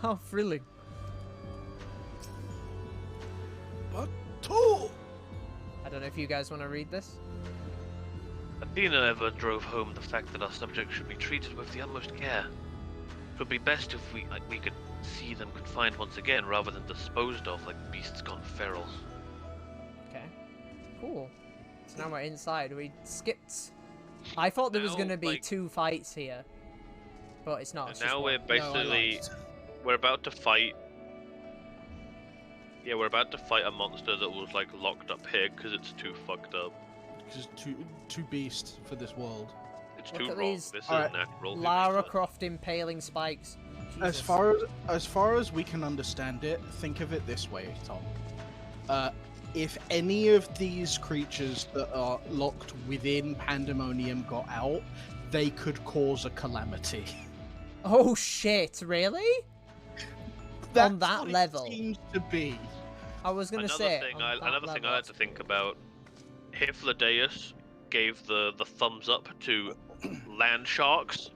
How thrilling. But two! I don't know if you guys want to read this. Athena ever drove home the fact that our subjects should be treated with the utmost care. It would be best if we could see them confined once again rather than disposed of like beasts gone feral. Okay. Cool. So now we're inside. We skipped. I thought there was Now, going to be like- 2 fights here. But it's not. And It's just now one. we're basically we're about to fight. Yeah, we're about to fight a monster that was like locked up here because it's too fucked up. Because too beast for this world. It's Look too at wrong. these- This Alright, is natural. Lara Croft impaling spikes. As Jesus. far as we can understand it, think of it this way, Tom. If any of these creatures that are locked within Pandemonium got out, they could cause a calamity. Oh shit! Really? That's On that what level. it seems to be. I was gonna Another say. thing, on that another thing level. I had to think about. Hyphlodeus gave the thumbs up to land sharks.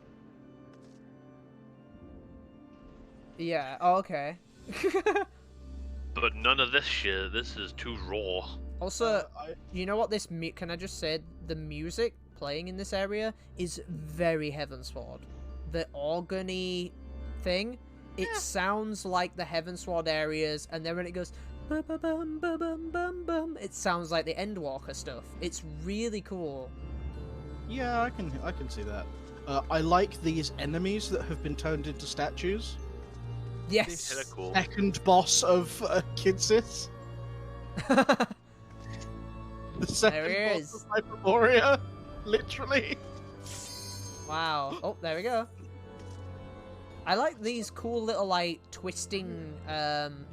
Yeah. Oh, okay. But none of this shit. This is too raw. Also, I- you know what this can I just say the music playing in this area is very Heavensward. The organy thing, it sounds like the Heavensward areas, and then when it goes bum bum bum bum bum bum bum, it sounds like the Endwalker stuff. It's really cool. Yeah, I can see that. I like these enemies that have been turned into statues. Yes. Kinda cool. Second boss of Kidsis. The second There he boss is. of Hyperborea. Literally. Wow. Oh, there we go. I like these cool little like twisting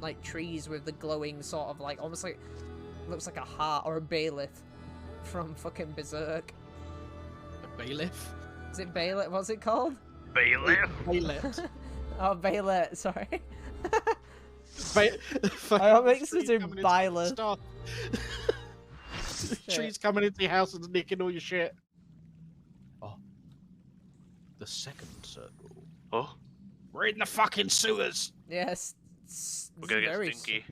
like trees with the glowing sort of like almost like looks like a heart or a bailiff from fucking Berserk. A bailiff. Is it bailiff? What's it called? Bailiff. Bailiff. Oh, bailiff. Sorry. I I mix it in bailiff. Trees coming into your house and nicking all your shit. Oh. The second circle. Oh, We're in the fucking sewers. Yes. we're gonna get very stinky.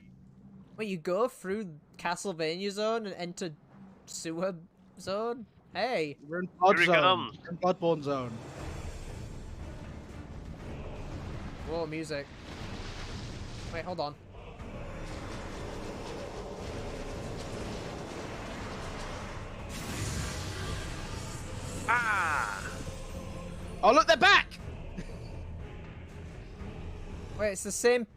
Wait, you go through Castlevania zone and enter sewer zone? Hey. We're in Blood Here he Zone. comes. We're in Bloodborne Zone. Whoa, music. Wait, hold on. Ah! Oh look, they're back! Wait, it's the same.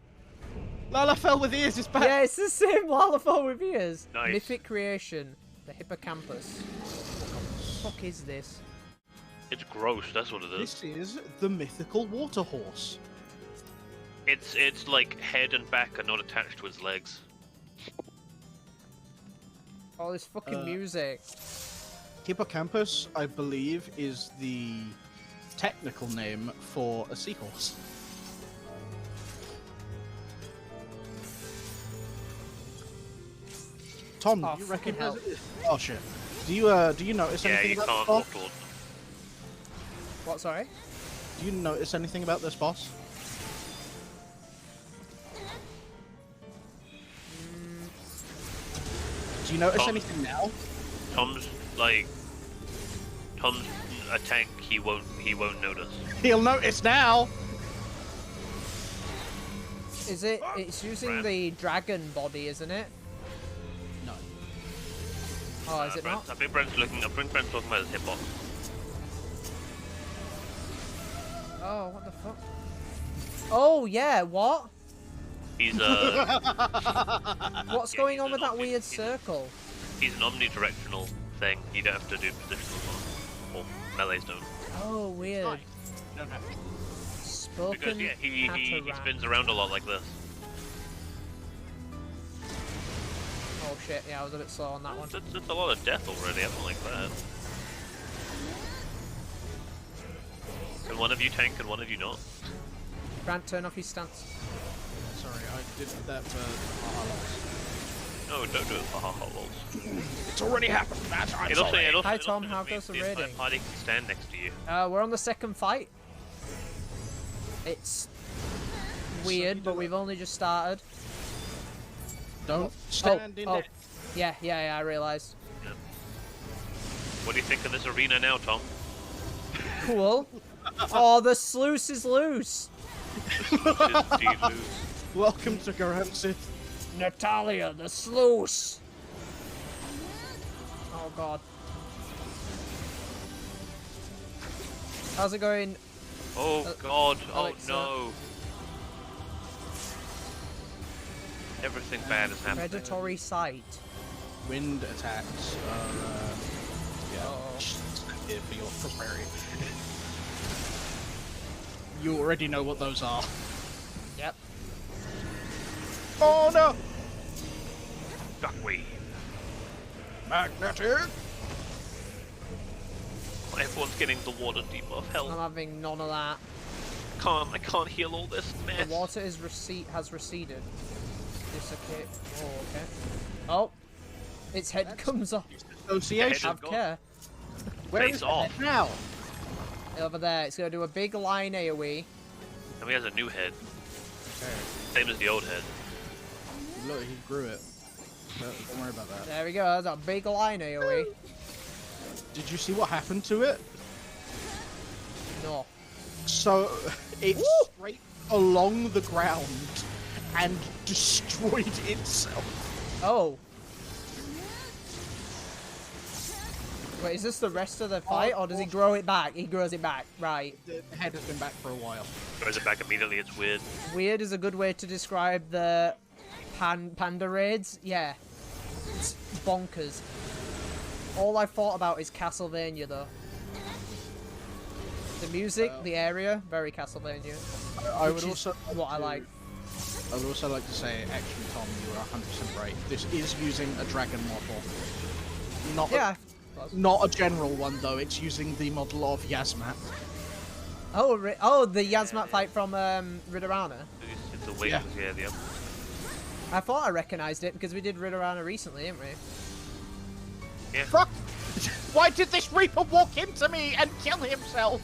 Lala fell with ears is back. Yeah, it's the same Lalafell with ears. Nice. Mythic creation. The hippocampus. What the fuck is this? It's gross. That's what it is. This is the mythical water horse. It's like head and back are not attached to its legs. All this fucking music. Hippocampus, I believe, is the technical name for a seahorse. Tom, Oh, do you fucking recognize hell. it? Oh shit. Do you notice Yeah, anything you about can't this boss? walk towards them. What, sorry? Do you notice anything about this boss? Do you notice Tom. anything now? Tom's a tank. He won't notice. He'll notice now. Is it? It's using Ram. the dragon body, isn't it? No. Oh, is it not? I think Brent's talking about his hitbox. Oh, what the fuck? Oh, yeah, what? He's What's Yeah, going he's on an with that omni- weird he's- circle? he's an omnidirectional thing. You don't have to do positional or melees don't. Oh, weird. Fine. You don't have to. Spoken Because yeah, he Cataract. spins around a lot like this. Oh shit, yeah, I was a bit slow on that one. That's a lot of death already. I don't like that. Can one of you tank and one of you not? Grant, turn off his stance. Sorry, I did that for No, don't do it for haha lols. It's already happened. That's I'm It also, sorry. it also, Hi, it also Tom, just how means goes the the entire rating? party can stand next to you. We're on the second fight. It's weird, but we've only just started. Don't stand in oh. it. Yeah, I realised. What do you think of this arena now, Tom? Cool. Oh, the sluice is loose. Welcome to Garansit. Natalia, the sluice. Oh god. How's it going? Oh god, oh Alexia? no. Everything bad is happening. Predatory sight. Wind attacks are, here for your prosperity. You already know what those are. Yep. Oh no! Duckwave. Magnetic! Everyone's getting the water debuff. I'm Hell, having none of that. I can't heal all this mess. The water is has receded. Dislocate. Oh, okay. Oh, its head comes off. Association. Have care. Where Face is off. it now? Over there. It's gonna do a big line AoE. And he has a new head. Okay. Same as the old head. Look, he grew it. Don't worry about that. There we go. That's a big line AoE. Did you see what happened to it? No. So, it straight along the ground and destroyed itself. Oh. Wait, is this the rest of the fight, or does he grow it back? He grows it back, right. The head has been back for a while. Throws it back immediately, it's weird. Weird is a good way to describe the panda raids. Yeah. It's bonkers. All I thought about is Castlevania, though. The music, the area, very Castlevania. I which would is also what I like. I would also like to say, actually, Tom, you are 100% right. This is using a dragon model. Not Yeah. not a general one, though. It's using the model of Yasmat. Oh, the Yasmat fight from Ridorana. It's the wings, yeah, the I thought I recognized it because we did Ridorana recently, didn't we? Yeah. Fuck! Why did this Reaper walk into me and kill himself?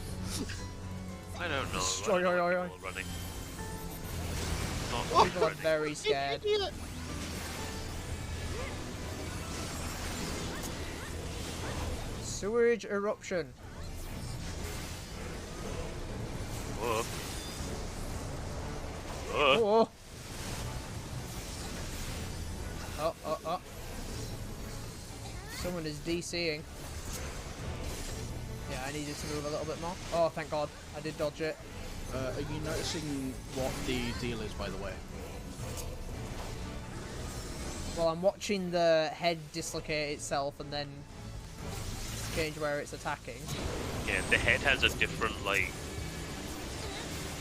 I don't know. Destroy, oi, oi, oi. Running. People are very scared. Idiot. Sewage eruption. Whoa. Oh. Oh. Someone is DCing. Yeah, I needed to move a little bit more. Oh, thank God. I did dodge it. Are you noticing what the deal is, by the way? Well, I'm watching the head dislocate itself and then change where it's attacking. Yeah, the head has a different, like,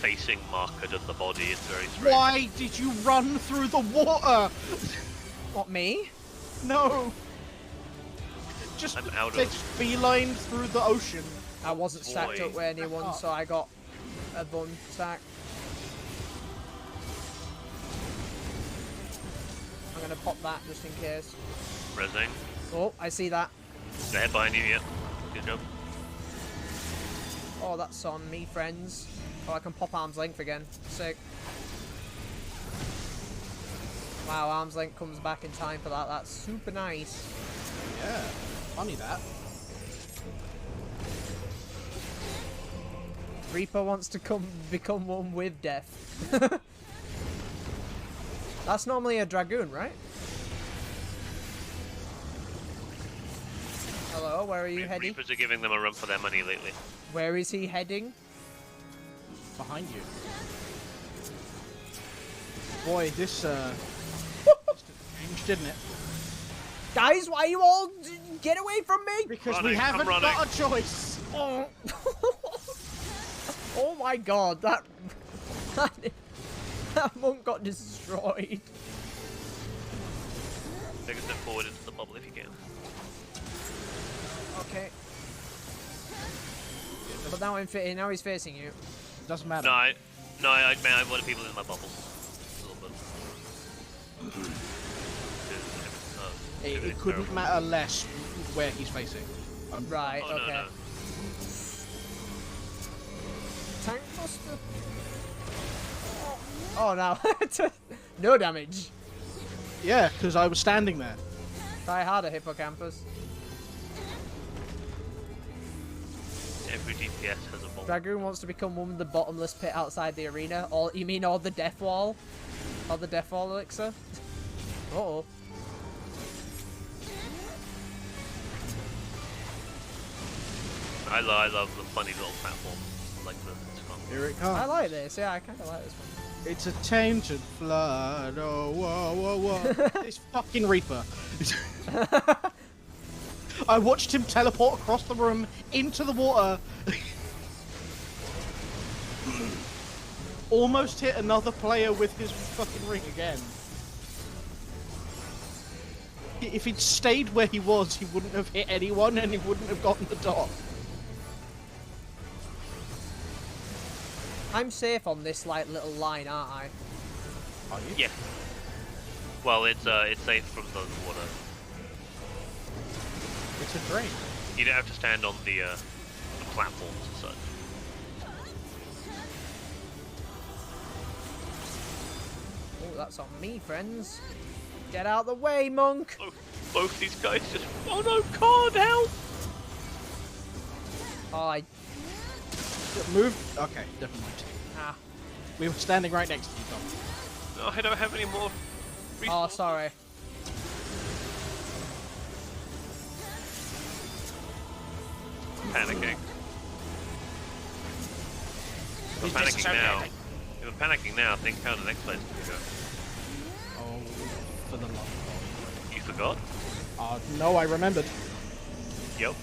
facing marker than the body. It's very strange. Why did you run through the water? What, me? No. Just I'm out take of... beeline through the ocean. I wasn't stacked up Boy. with anyone, so I got a bun stack. I'm gonna pop that just in case. Resing. Oh, I see that. The head behind you, yeah. Good job. Oh, that's on me, friends. Oh, I can pop arm's length again. Sick. Wow, arm's length comes back in time for that. That's super nice. Yeah, funny that. Reaper wants to become one with death. That's normally a dragoon, right? Hello, where are you heading? Reapers are giving them a run for their money lately. Where is he heading? Behind you. Boy, this changed, didn't it? Guys, why you all get away from me? Because Running, we haven't I'm running. got a choice. Oh, oh my God, that monk got destroyed. Take a step forward into the bubble if you can. Okay. But now now he's facing you. Doesn't matter. No, I wanted people in my bubble. A little bit. It couldn't matter less where he's facing. Right, Oh, okay. no. Tank buster. Oh no. No damage. Yeah, because I was standing there. Try harder, hippocampus. every DPS has a vault. Dragoon wants to become one with the bottomless pit outside the arena. Or you mean all the death wall? Or the death wall elixir? Uh-oh. I love the funny little platform. Like this. It's fun. Here it comes. I like this. Yeah, I kind of like this one. It's a tainted flood. Oh, whoa, whoa, whoa. This fucking Reaper. I watched him teleport across the room into the water. Almost hit another player with his fucking ring again. If he'd stayed where he was, he wouldn't have hit anyone and he wouldn't have gotten the dot. I'm safe on this like little line, aren't I? Are you? Yeah. Well, it's safe from the water. It's a drain. You don't have to stand on the platforms and such. Oh, that's on me, friends. Get out the way, monk! Both these guys just... Oh no, God, help! Oh, I... Move. Okay, never mind. Ah. We were standing right next to you, Tom. No, I don't have any more Oh, resources. sorry. Panicking. If I'm panicking now. If I'm panicking now, think how the next place is going to go. Oh, for the love of You forgot? God. No, I remembered. Yep.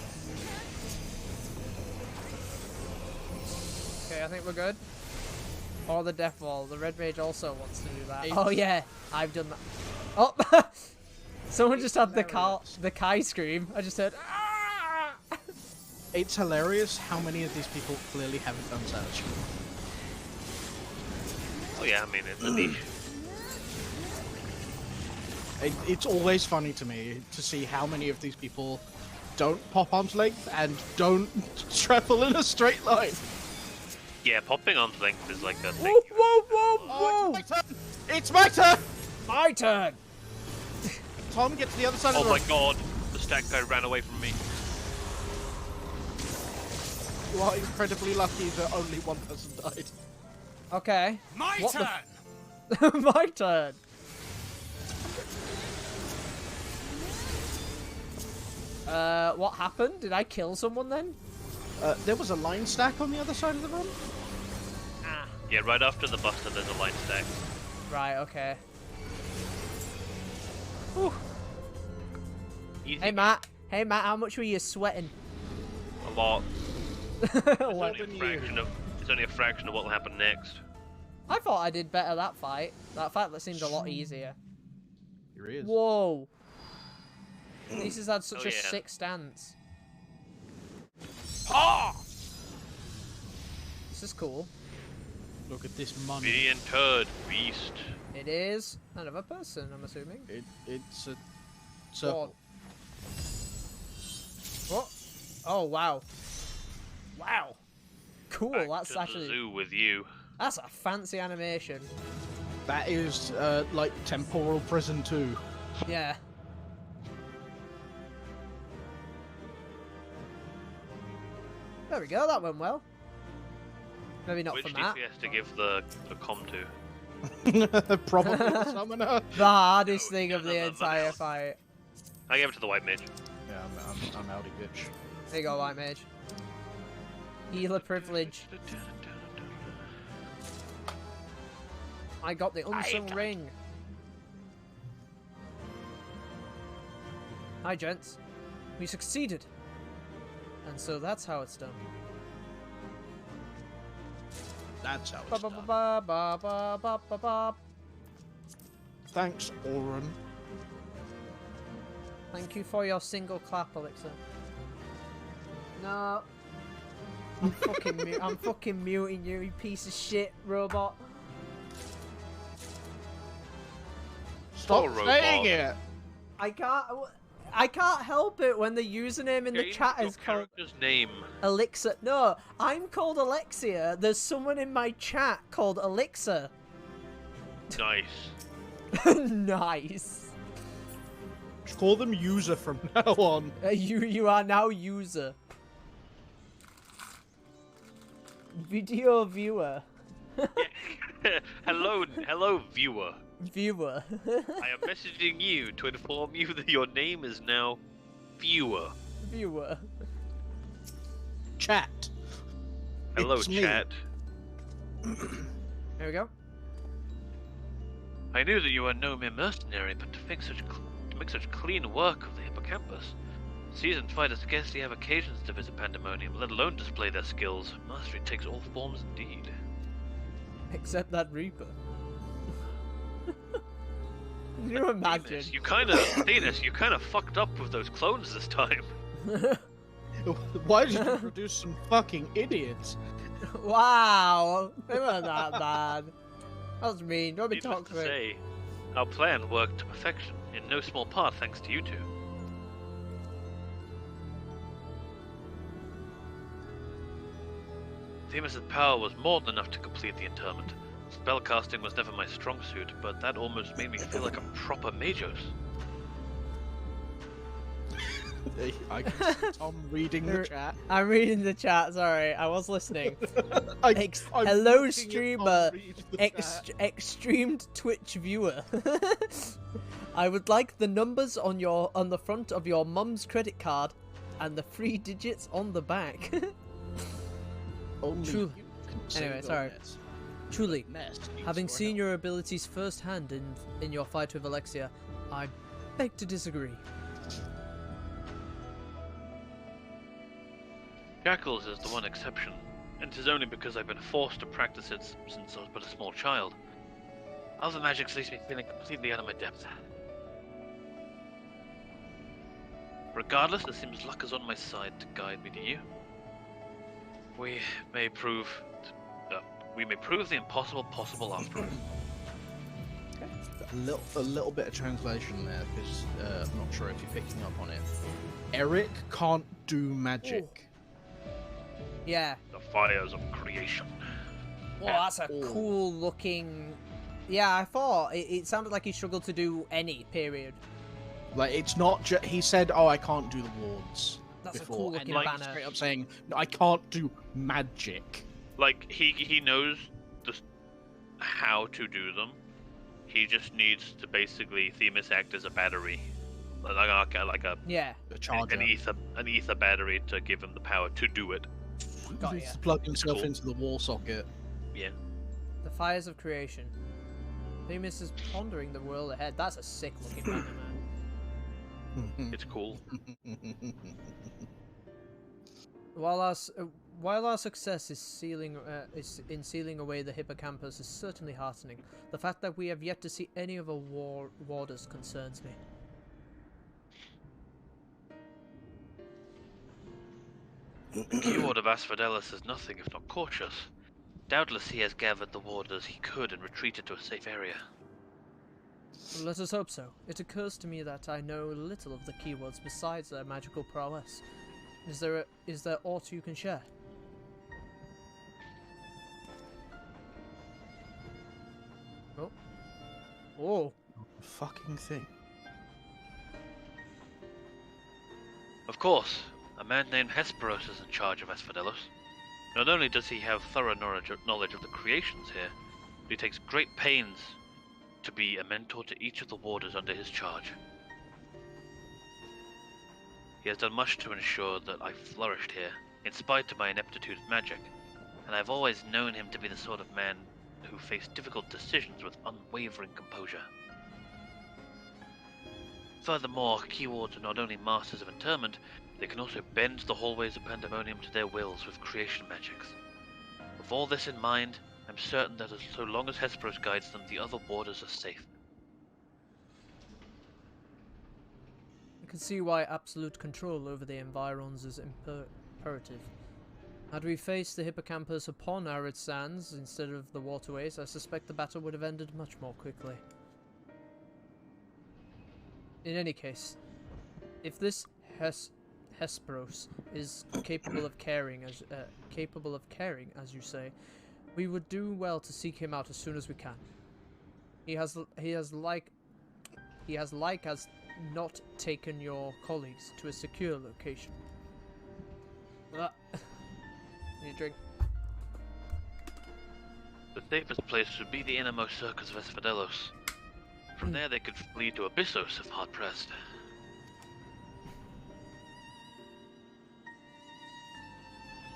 Okay, I think we're good. Or the death wall. The red mage also wants to do that. It's- Oh yeah, I've done that. Oh! Someone just had the Kai scream. I just heard... "Ah!" It's hilarious how many of these people clearly haven't done Savage. Oh yeah, I mean, it's a niche. It's always funny to me to see how many of these people don't pop arm's length and don't travel in a straight line. Yeah, popping arm's length is like a Whoa, thing. whoa, whoa, Oh, whoa! it's my turn! It's my turn! My turn! Tom, get to the other side Oh of the my room. God, the stack guy ran away from me. You are incredibly lucky that only one person died. Okay. My What the turn! My turn! What happened? Did I kill someone then? There was a line stack on the other side of the room. Ah. Yeah, right after the buster, there's a line stack. Right, okay. Easy. Hey Matt, how much were you sweating? A lot. It's Well, only a fraction of what will happen next. I thought I did better that fight. That fight seemed a lot easier. Here he is. Whoa! This has had such Oh, a yeah. sick stance. Ah! This is cool. Look at this money. Be interred, beast. It is another person, I'm assuming. It's a circle. What? Oh wow! Wow! Cool. Back That's to the actually zoo with you. that's a fancy animation. That is like temporal prison too. Yeah. There we go. That went well. Maybe not Which for Matt. DPS to give the com to? Probably the summoner. The hardest thing no, of no, the no, no, entire no. fight. I gave it to the white mage. Yeah, I'm outie bitch. There you go, White Mage. Healer privilege. I got the unsung ring. Hi, gents. We succeeded. And so that's how it's done. That's how Ba it's ba done. ba ba ba ba ba ba. Thanks, Oren. Thank you for your single clap, Alexa. No. I'm fucking muting you, you piece of shit robot. Stop Poor saying robot. it. I can't help it when the username in the Change chat your is called character's name. Elixir. No, I'm called Alexia. There's someone in my chat called Elixir. Nice. Nice. Just call them user from now on. You are now user. Video viewer. Hello, viewer. Viewer. I am messaging you to inform you that your name is now Viewer. Viewer. Chat. Hello, It's me. chat. Here we go. I knew that you were no mere mercenary, but to make such clean work of the hippocampus. Seasoned fighters scarcely have occasions to visit Pandemonium, let alone display their skills. Mastery takes all forms indeed. Except that Reaper. Can you imagine? You kind of fucked up with those clones this time. Why did you produce some fucking idiots? Wow. They weren't that bad. That was mean. Don't be Needless to toxic. say, our plan worked to perfection, in no small part thanks to you two. Themis' power was more than enough to complete the interment. Spellcasting was never my strong suit, but that almost made me feel like a proper Magos. I can see Tom reading the chat. I'm reading the chat, sorry. I was listening. I'm Hello, looking at Tom streamer. read the chat. Extremed Twitch viewer. I would like the numbers on the front of your mum's credit card and the 3 digits on the back. Only True. you can say Anyway, the sorry. rest. Truly, Nest needs having your seen help. your abilities firsthand in your fight with Alexia, I beg to disagree. Shackles is the one exception, and it is only because I've been forced to practice it since I was but a small child. Other magics leaves me feeling completely out of my depth. Regardless, it seems luck is on my side to guide me to you. We may prove the impossible possible after all. A little bit of translation there, because I'm not sure if you're picking up on it. Eric can't do magic. Yeah. The fires of creation. Well, that's a cool looking... Yeah, I thought it sounded like he struggled to do any, period. Like, it's not just... He said, oh, I can't do the wards That's before. a cool And looking like, banner. straight up saying, no, I can't do magic. Like, he knows how to do them. He just needs to basically Themis act as a battery. Like a Yeah. A charger. an ether battery to give him the power to do it. Got He's ya. plugging himself Cool. into the wall socket. Yeah. The fires of creation. Themis is pondering the world ahead. That's a sick looking banner, man. It's cool. While our success is in sealing away the hippocampus is certainly heartening, the fact that we have yet to see any of our warders concerns me. The keyword of Asphodelos is nothing if not cautious. Doubtless he has gathered the warders he could and retreated to a safe area. Let us hope so. It occurs to me that I know little of the keywords besides their magical prowess. Is there aught you can share? Oh. Oh. Fucking thing. Of course, a man named Hesperos is in charge of Asphodelos. Not only does he have thorough knowledge of the creations here, but he takes great pains to be a mentor to each of the warders under his charge. He has done much to ensure that I flourished here, in spite of my ineptitude of magic, and I've always known him to be the sort of man who faced difficult decisions with unwavering composure. Furthermore, keywards are not only masters of interment, they can also bend the hallways of Pandemonium to their wills with creation magics. With all this in mind, I'm certain that so long as Hesperos guides them, the other warders are safe. I can see why absolute control over the environs is imperative. Had we faced the hippocampus upon arid sands instead of the waterways, I suspect the battle would have ended much more quickly. In any case, if this Hesperos is capable of caring, as you say, we would do well to seek him out as soon as we can. He has not taken your colleagues to a secure location. Need a drink. The safest place would be the innermost circles of Esfidelos. From there they could flee to Abyssos if hard-pressed.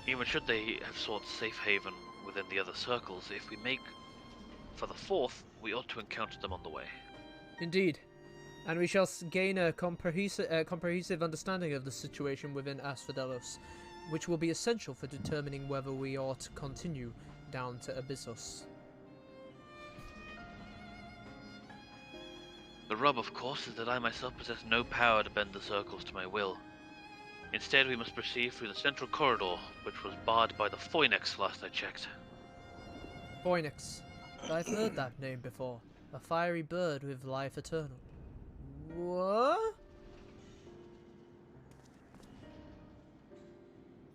Even should they have sought safe haven within the other circles, if we make for the fourth, we ought to encounter them on the way. Indeed. And we shall gain a comprehensive understanding of the situation within Asphodelos, which will be essential for determining whether we ought to continue down to Abyssos. The rub, of course, is that I myself possess no power to bend the circles to my will. Instead, we must proceed through the central corridor, which was barred by the Phoenix last I checked. Phoenix. I've heard that name before. A fiery bird with life eternal. What?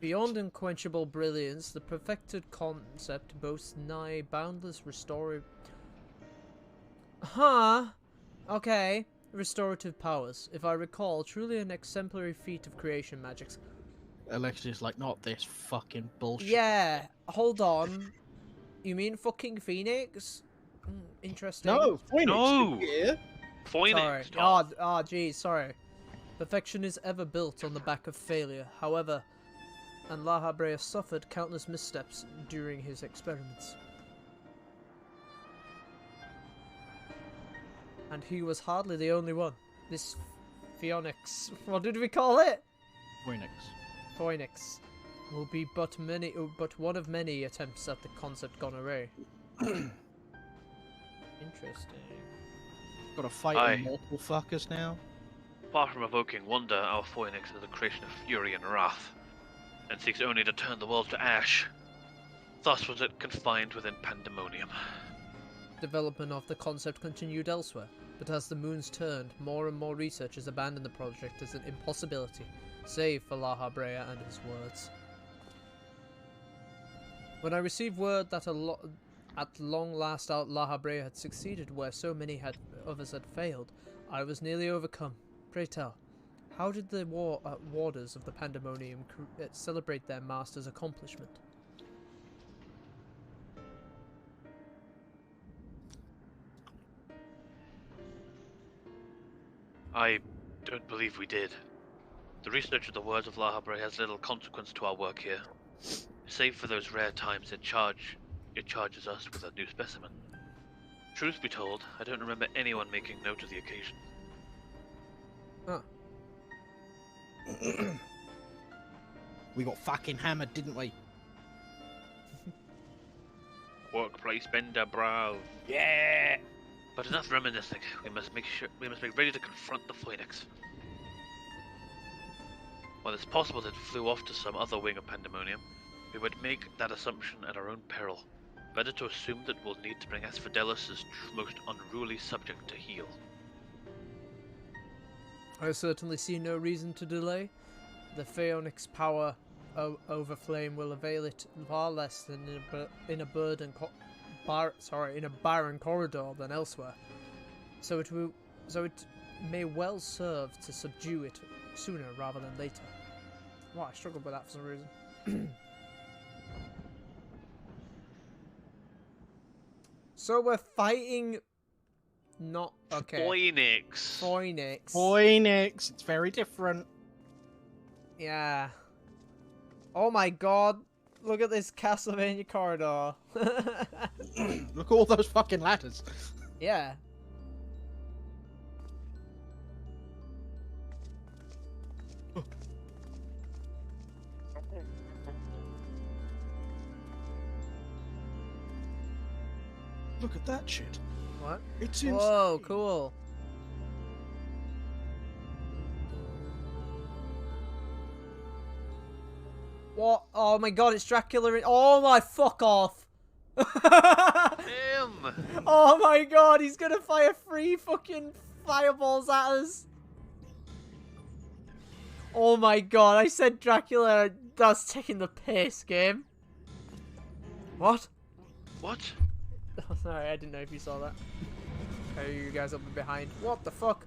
Beyond unquenchable brilliance, the perfected concept boasts nigh boundless restorative... Huh? Okay. Restorative powers. If I recall, truly an exemplary feat of creation magics. Alexia's like, not this fucking bullshit. Yeah, hold on. You mean fucking Phoenix? Interesting. No, Phoenix. No! Yeah. Phoenix! Sorry. Geez, sorry. Perfection is ever built on the back of failure. However, and La Habrea suffered countless missteps during his experiments. And he was hardly the only one. This Phoenix, what did we call it? Phoenix. Phoenix will be but one of many attempts at the concept gone awry. Interesting. Got to fight Aye. immortal fuckers now. Far from evoking wonder, our Phoenix is a creation of fury and wrath, and seeks only to turn the world to ash. Thus was it confined within Pandemonium. Development of the concept continued elsewhere, but as the moons turned, more and more researchers abandoned the project as an impossibility, save for La Habrea and his words. When I received word that at long last La Habrea had succeeded where so many others had failed, I was nearly overcome. Pray tell, how did the warders of the Pandemonium celebrate their master's accomplishment? I don't believe we did. The research of the words of La Habrea has little consequence to our work here, save for those rare times it charges us with a new specimen. Truth be told, I don't remember anyone making note of the occasion. Huh. We got fucking hammered, didn't we? Workplace bender, bro. Yeah. But enough reminiscing. We must make ready to confront the Phoenix. While it's possible that it flew off to some other wing of Pandemonium, we would make that assumption at our own peril. Better to assume that we'll need to bring Asphodelos' most unruly subject to heel. I certainly see no reason to delay. The Phoenix power over flame will avail it far less than in a barren corridor than elsewhere. So it may well serve to subdue it sooner rather than later. Wow, I struggled with that for some reason. So we're fighting. Not okay. Phoenix. Phoenix. Phoenix. It's very different. Yeah. Oh my god. Look at this Castlevania corridor. Look at all those fucking ladders. Yeah. Look at that shit. What? It's Whoa, insane. cool. What? Oh my god, it's Dracula in— Oh my, fuck off. Him! Oh my god, he's gonna fire 3 fucking fireballs at us. Oh my god, I said Dracula. That's taking the piss, game. What? What? Oh, sorry, I didn't know if you saw that. Okay, you guys up behind. What the fuck?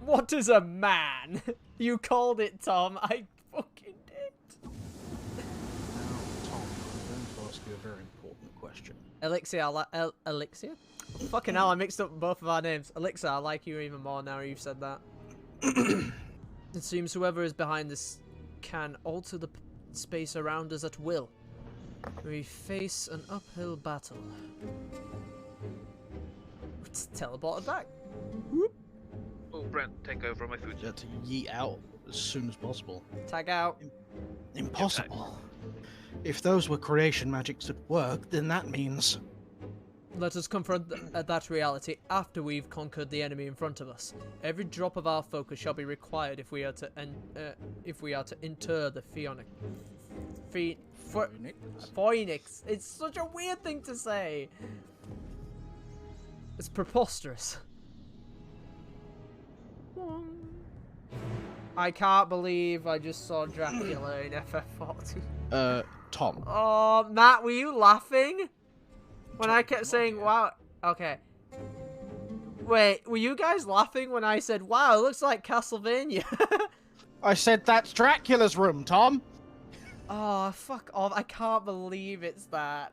What is a man? You called it, Tom. I fucking did. Now, Tom, I'm going to ask you a very important question. Alexia, Alexia? Fucking hell, I mixed up both of our names. Alexia, I like you even more now you've said that. It seems whoever is behind this can alter the space around us at will. We face an uphill battle. It's teleported back. Whoop. Oh, Brent, take over on my food. To yeet out as soon as possible. Tag out. Impossible. If those were creation magics at work, then that means... Let us confront that reality after we've conquered the enemy in front of us. Every drop of our focus shall be required if we are to inter the Phoenix. It's such a weird thing to say. It's preposterous. I can't believe I just saw Dracula in FF14. Tom. Oh, Matt, were you laughing? When I kept saying, wow, okay. Wait, were you guys laughing when I said, wow, it looks like Castlevania? I said that's Dracula's room, Tom. Oh, fuck off. I can't believe it's that.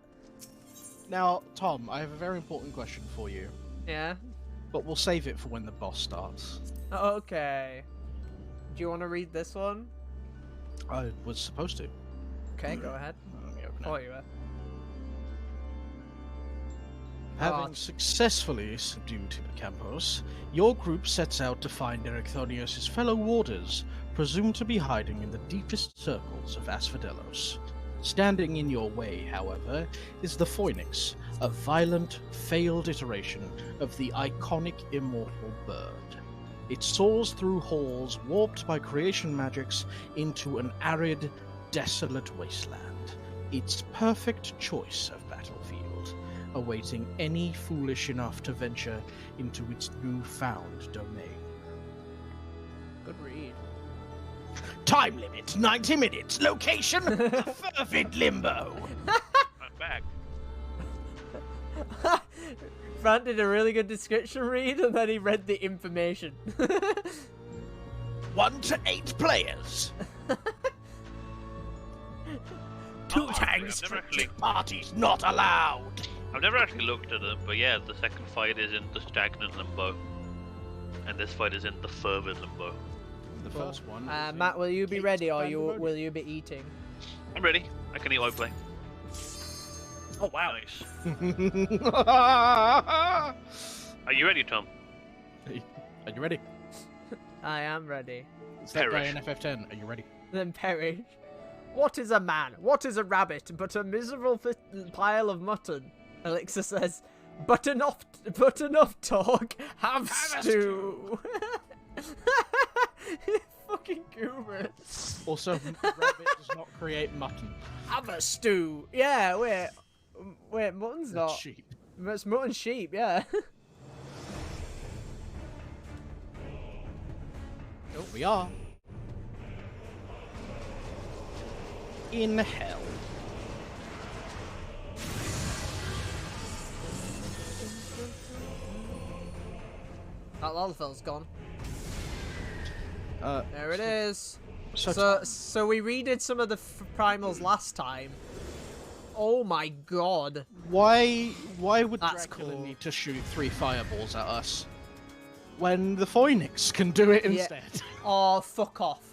Now, Tom, I have a very important question for you. Yeah? But we'll save it for when the boss starts. Okay. Do you want to read this one? I was supposed to. Okay, go ahead. Let me open it. Oh, you were. Having successfully subdued Hippocampus, your group sets out to find Erechthonius' fellow warders, presumed to be hiding in the deepest circles of Asphodelos. Standing in your way, however, is the Phoenix, a violent, failed iteration of the iconic immortal bird. It soars through halls warped by creation magics into an arid, desolate wasteland. Its perfect choice of battlefield, awaiting any foolish enough to venture into its newfound domain. Good read. Time limit, 90 minutes. Location, fervid limbo. I'm back. Fran did a really good description read, and then he read the information. 1 to 8 players. 2 tanks, parties not allowed. I've never actually looked at them, but yeah, the second fight is in the stagnant limbo. And this fight is in the fervid limbo. The first one. Matt, will you be ready, or will you be eating? I'm ready. I can eat while I play. Oh wow! Nice. Are you ready, Tom? Are you ready? I am ready. It's that guy Perish. in FF10. Are you ready? Then perish. What is a man? What is a rabbit but a miserable pile of mutton? Alexia says, but enough talk, have stew. Fucking goober. Also, rabbit does not create mutton. Have a stew. Yeah, wait, mutton's not. Sheep. It's mutton sheep, yeah. Here we are. In hell. That Lalafell's gone. There it so- is. So, So we redid some of the primals last time. Oh my god. why would That's Dracula cool. need to shoot 3 fireballs at us when the Phoenix can do it Yeah. instead? Oh, fuck off.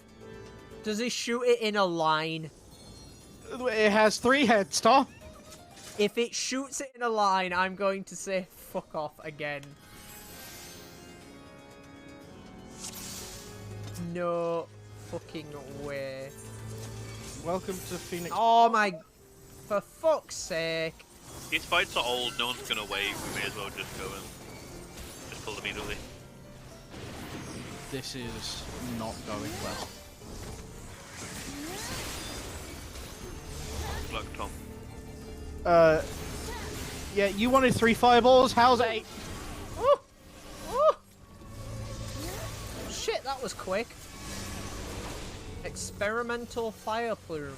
Does he shoot it in a line? It has 3 heads, Tom. If it shoots it in a line, I'm going to say fuck off again. No fucking way. Welcome to Phoenix. Oh my... For fuck's sake. These fights are old, no one's gonna wave, we may as well just go and just pull them immediately. This is not going well. Good luck, Tom. Yeah, you wanted 3 fireballs. How's 8? Oh! Oh! Shit, that was quick. Experimental fire plume.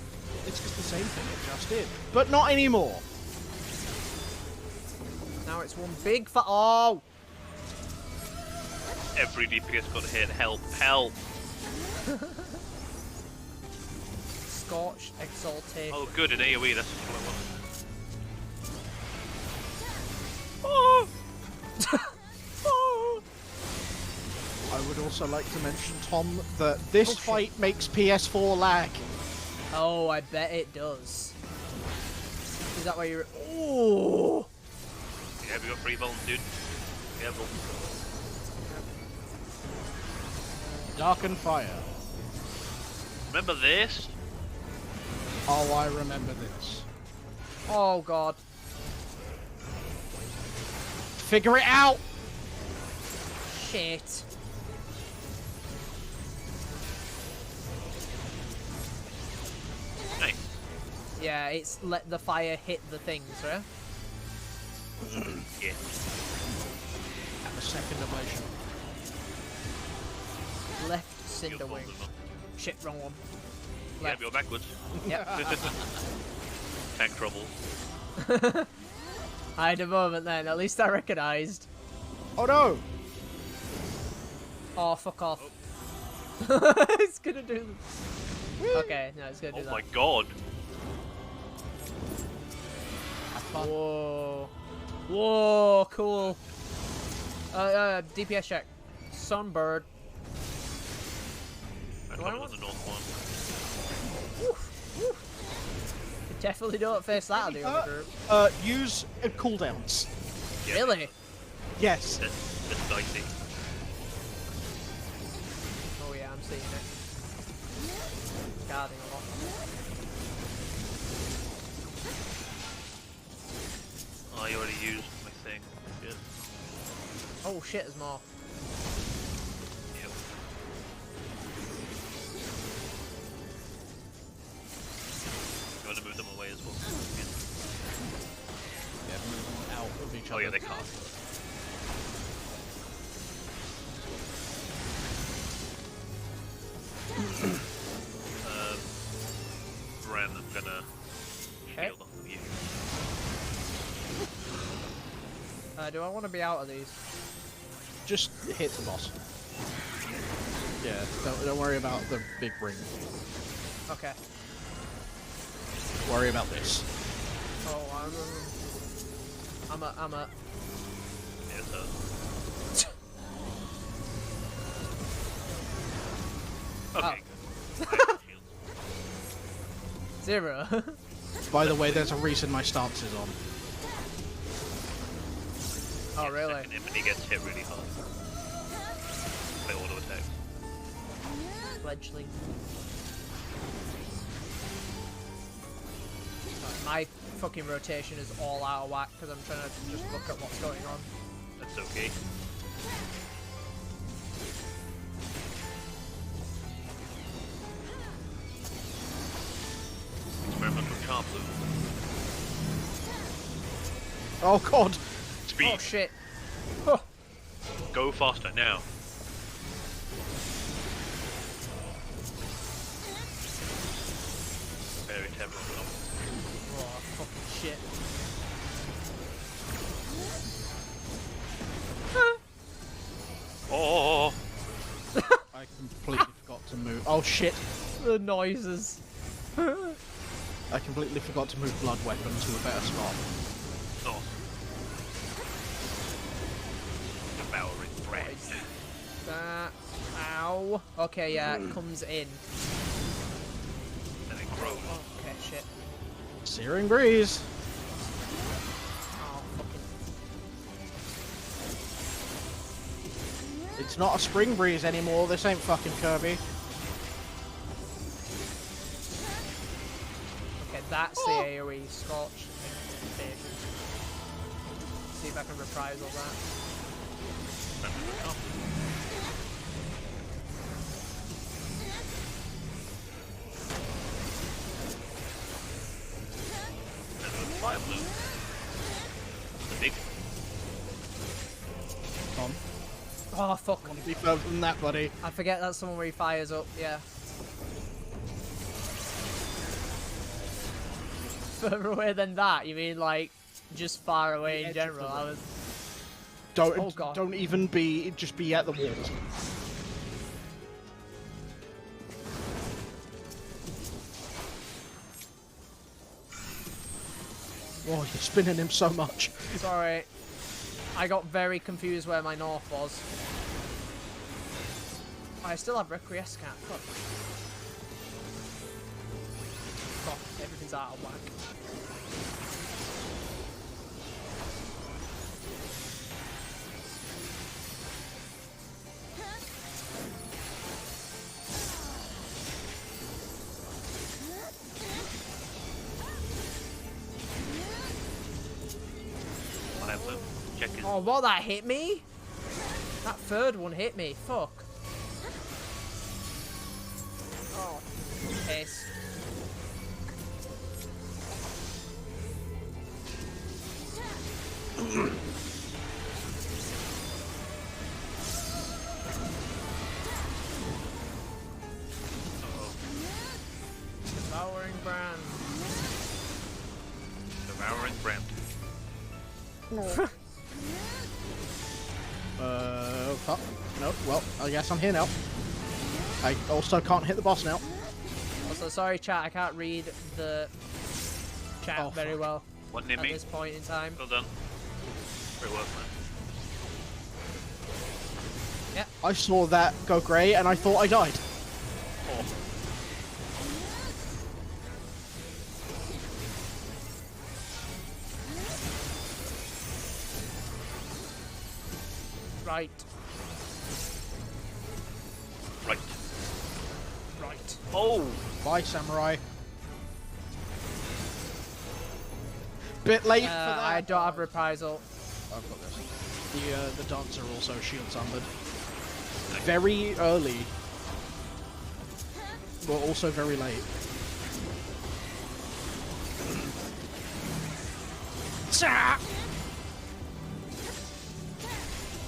It's just the same thing it just did, but not anymore. Now it's one big oh! Every DPS got hit. Help, help! Scorched, exalted. Oh, good, in AoE, that's what I want. Oh! Oh! I would also like to mention, Tom, that this fight makes PS4 lag. Oh, I bet it does. Is that why you're... Oh! Yeah, we got 3 bones, dude. Careful. Darken fire. Remember this? Oh, I remember this. Oh, God. Figure it out! Shit. Nice. Yeah, it's let the fire hit the things, right? Yeah. At the second ablation. Left cinder wing. Shit, wrong one. Yeah, Left. go backwards. Yep. Tank trouble. I had a moment then, at least I recognised. Oh no! Oh, fuck off. It's gonna do this. Okay, no, it's gonna do Oh that. my god. Have fun. Whoa. Whoa, cool. DPS check. Sunbird. I Do I come on want- the north one. Definitely don't face that on the other group. Use cooldowns. Yeah, Really? Yes. That's dicey. Oh yeah, I'm seeing it. Guarding a lot. Oh, you already used my thing. Shit. Oh shit, there's more. Yep. You want to move them away as well? Yeah, move them out of each Oh other. yeah, they can't. Bren, I'm gonna shield off of you. Do I want to be out of these? Just hit the boss. Yeah, don't worry about the big ring. Okay. Worry about this. Oh, I'm a. Yeah, so. Okay, good. I have shield. 0. By the way, there's a reason my stance is on. Oh, Yeah, really? second him and he gets hit really hard. Play auto attack. Fledgling. My fucking rotation is all out of whack because I'm trying to just look at what's going on. That's okay. Experimental charm loop. Oh god! Speed. Oh shit. Oh. Go faster now. Very temperamental. Oh, fucking shit. Oh! I completely forgot to move. Oh shit! The noises. I completely forgot to move blood weapon to a better spot. Oh. Devouring bread. That. Ow. Okay, yeah, it comes in. And it grows. Okay, shit. Searing breeze! Oh, fucking. It's not a spring breeze anymore, this ain't fucking Kirby. Okay, that's the AoE Scorch thing. See if I can reprisal that. Fire blue. The big Tom, Oh, fuck. want to be further than that, buddy. I forget that's someone where he fires up, yeah. Further away than that? You mean, like, just far away in edge of general? the I was... Don't Oh, God. don't even be just be at the wall. Oh, you're spinning him so much. Sorry. I got very confused where my north was. I still have Requiescat. Fuck. God, everything's out of whack. Check his... Oh, what? That hit me? That third one hit me. Fuck. Oh, piss. Devouring brand. Devouring brand. Fuck. No, well, I guess I'm here now. I also can't hit the boss now. Also, sorry chat, I can't read the chat very well One near at me. this point in time. Well done. Great work, man. Yeah. I saw that go grey and I thought I died. Oh. Right. Right. Right. Oh! Bye, samurai. Bit late for that. I don't have reprisal. I've got this. The dancer also shield summoned. Very early, but also very late.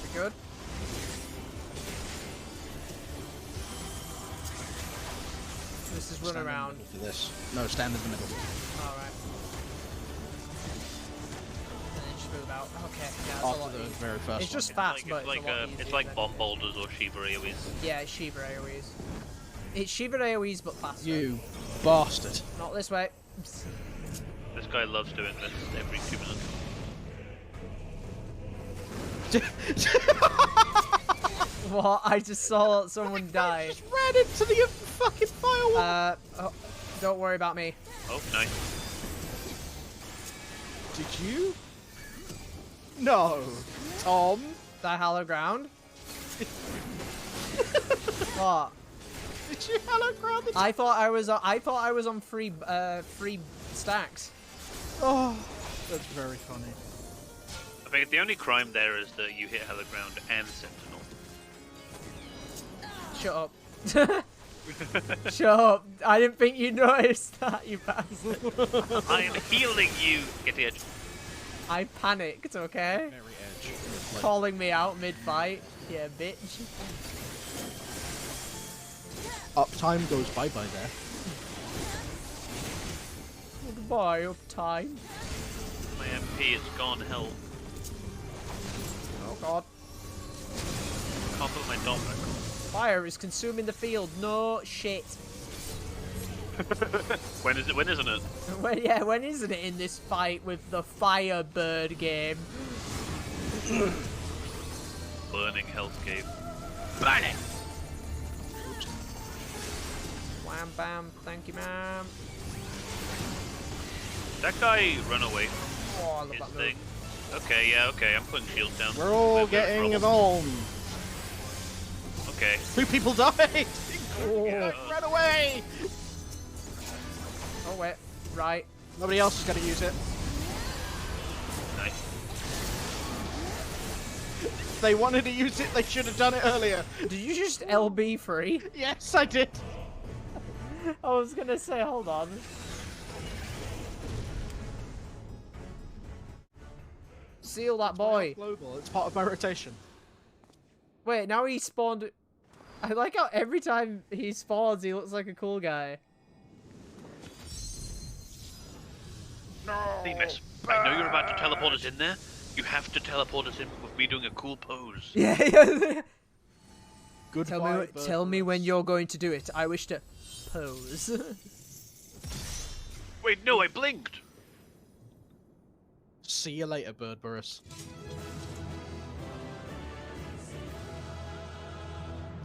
We good? This is run Stand in the around. middle for this. No, stand in the middle. Alright. And then just move out. Okay, yeah, that's a After lot the easier. very first It's just one. fast, but It's like, it's a lot easier. it's like then. bomb boulders or Shiva AoEs. Yeah, it's Shiva AoEs. It's Shiva AoEs, but faster. You bastard. Not this way. This guy loves doing this every 2 minutes. What? I just saw someone die. Just ran into the fucking firewall. Oh, don't worry about me. Oh, nice. Did you? No, Tom. Die hollow ground. What? Did you hello ground the I thought I was on free stacks. Oh, that's very funny. I think the only crime there is that you hit Hello Ground and Sentinel. Shut up. Shut up. I didn't think you noticed that, you bastard. I am healing you! Get the edge. I panicked, okay? Very edge. Calling me out mid-fight. Yeah, bitch. Uptime goes bye-bye there. Goodbye, uptime. My MP is gone hell. Oh god. Can't put my dot back on. Fire is consuming the field. No shit. When is it? When isn't it? When isn't it in this fight with the Firebird game? Burning Hellscape. Burn it! Wham bam, thank you ma'am. That guy run away Oh, I love from his that thing. move. Okay, yeah, okay, I'm putting shields down. We're all We're getting trouble. involved. Okay. 2 people died. Oh. Run away. Oh wait, right. Nobody else is gonna use it. Nice. If they wanted to use it, they should have done it earlier. Did you just LB free? Yes, I did. I was gonna say, hold on. Seal that boy. Global. It's part of my rotation. Wait, now he spawned. I like how every time he spawns, he looks like a cool guy. Themis, I know you're about to teleport us in there. You have to teleport us in with me doing a cool pose. Yeah, yeah. Goodbye. Tell me when you're going to do it. I wish to pose. Wait, no, I blinked. See you later, Birdburris.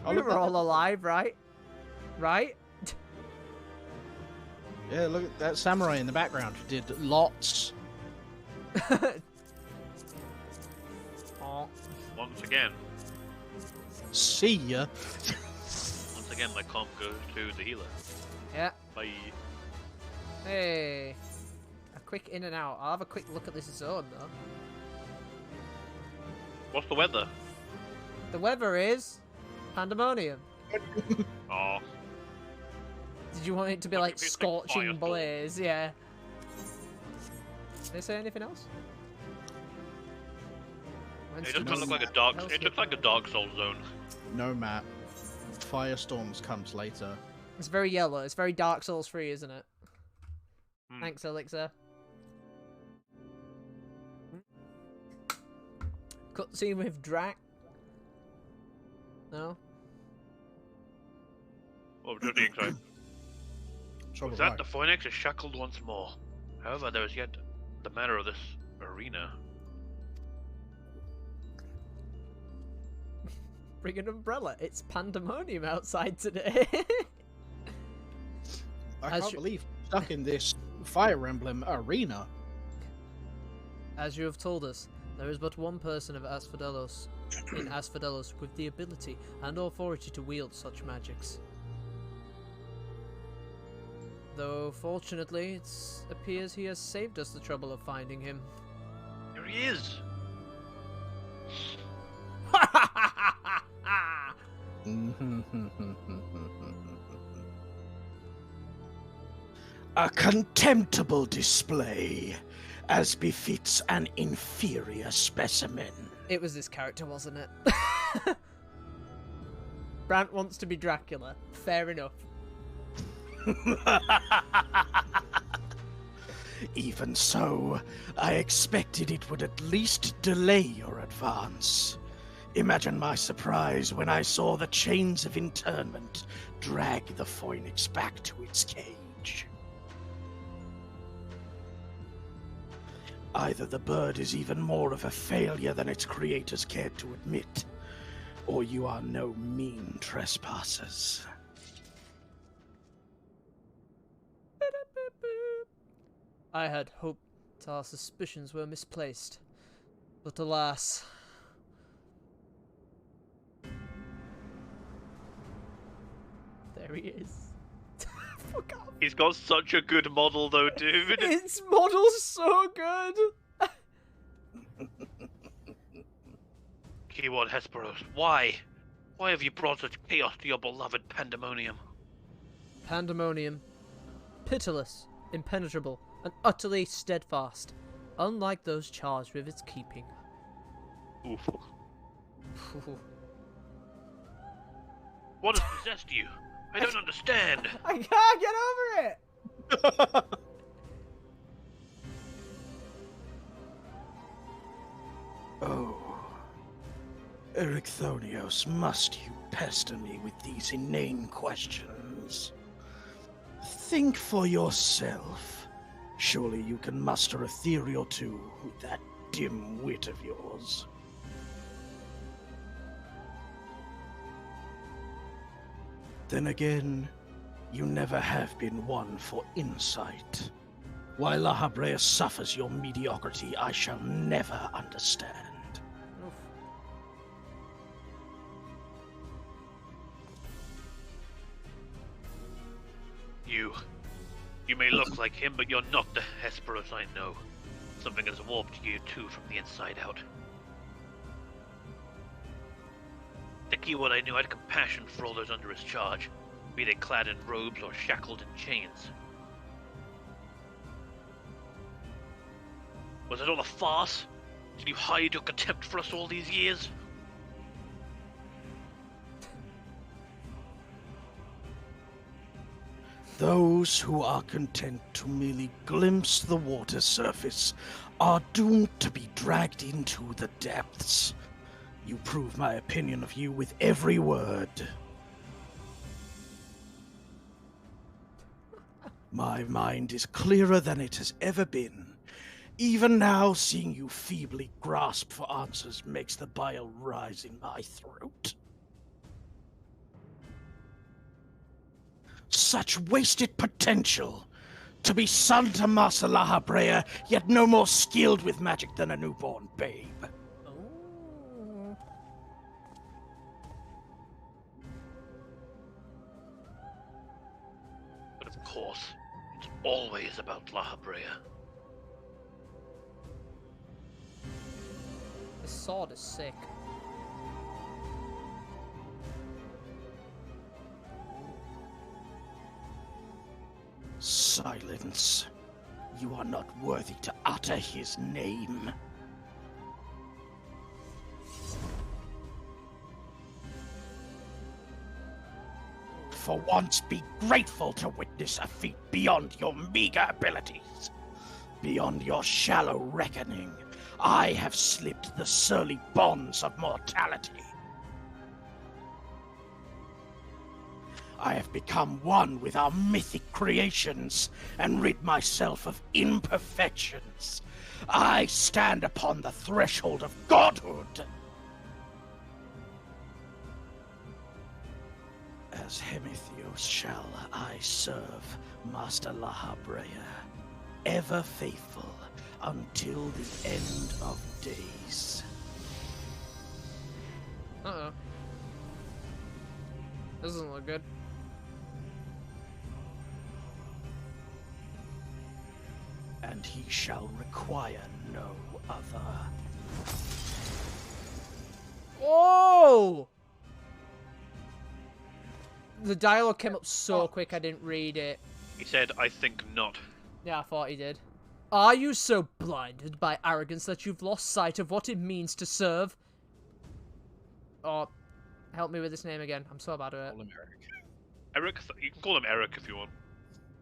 Oh, We look were at all that. alive, right? Right? Yeah, look at that samurai in the background who did lots. Oh. Once again, See ya. once again, my comp goes to the healer. Yeah. Bye. Hey. A quick in and out. I'll have a quick look at this zone, though. What's the weather? The weather is Pandemonium. Oh, Did you want it to be Like like if it's like scorching firestorm. blaze? Yeah. Did they say anything else? it just kind of Winston's look like a dark. else It hit looks like a Dark Souls zone. No, Matt. Firestorms comes later. It's very yellow. It's very Dark Souls 3, isn't it? Hmm. Thanks, Elixir. Cutscene with Drac. No. Oh, just being sorry. So With was I. that, the phoenix is shackled once more. However, there is yet the matter of this arena. Bring an umbrella. It's Pandemonium outside today. I As can't you- believe I'm stuck in this Fire Emblem arena. As you have told us, there is but one person of Asphodelos in Asphodelos with the ability and authority to wield such magics. Though, fortunately, it appears he has saved us the trouble of finding him. Here he is. A contemptible display, as befits an inferior specimen. It was this character, wasn't it? Brant wants to be Dracula. Fair enough. Even so, I expected it would at least delay your advance. Imagine my surprise when I saw the chains of internment drag the phoenix back to its cage. Either the bird is even more of a failure than its creators cared to admit, or you are no mean trespassers. I had hoped our suspicions were misplaced, but alas. There he is. Fuck off. He's got such a good model, though, dude. Its model's so good. Keyword Hesperos. Why? Why have you brought such chaos to your beloved Pandemonium? Pandemonium. Pitiless, impenetrable, and utterly steadfast, unlike those charged with its keeping. Oof. What has possessed you? I don't understand. I can't get over it! Oh. Ericthonios, must you pester me with these inane questions? Think for yourself. Surely you can muster a theory or two with that dim wit of yours. Then again, you never have been one for insight. While La Habrea suffers your mediocrity, I shall never understand. Oof. You may look like him, but you're not the Hesperos I know. Something has warped you too from the inside out. The keyword I knew had compassion for all those under his charge, be they clad in robes or shackled in chains. Was it all a farce? Did you hide your contempt for us all these years? Those who are content to merely glimpse the water surface are doomed to be dragged into the depths. You prove my opinion of you with every word. My mind is clearer than it has ever been. Even now, seeing you feebly grasp for answers makes the bile rise in my throat. Such wasted potential. To be son to Master Lahabrea, yet no more skilled with magic than a newborn babe. Oh. But of course, it's always about Lahabrea. This sword is sick. Silence. You are not worthy to utter his name. For once, be grateful to witness a feat beyond your meager abilities. Beyond your shallow reckoning, I have slipped the surly bonds of mortality. I have become one with our mythic creations and rid myself of imperfections. I stand upon the threshold of godhood. As Hemithios shall I serve Master Lahabrea, ever faithful until the end of days. Uh-oh. This doesn't look good. And he shall require no other. Whoa! The dialogue came up so quick I didn't read it. He said, I think not. Yeah, I thought he did. Are you so blinded by arrogance that you've lost sight of what it means to serve? Oh, help me with this name again. I'm so bad at it. Call him Eric. Eric, you can call him Eric if you want.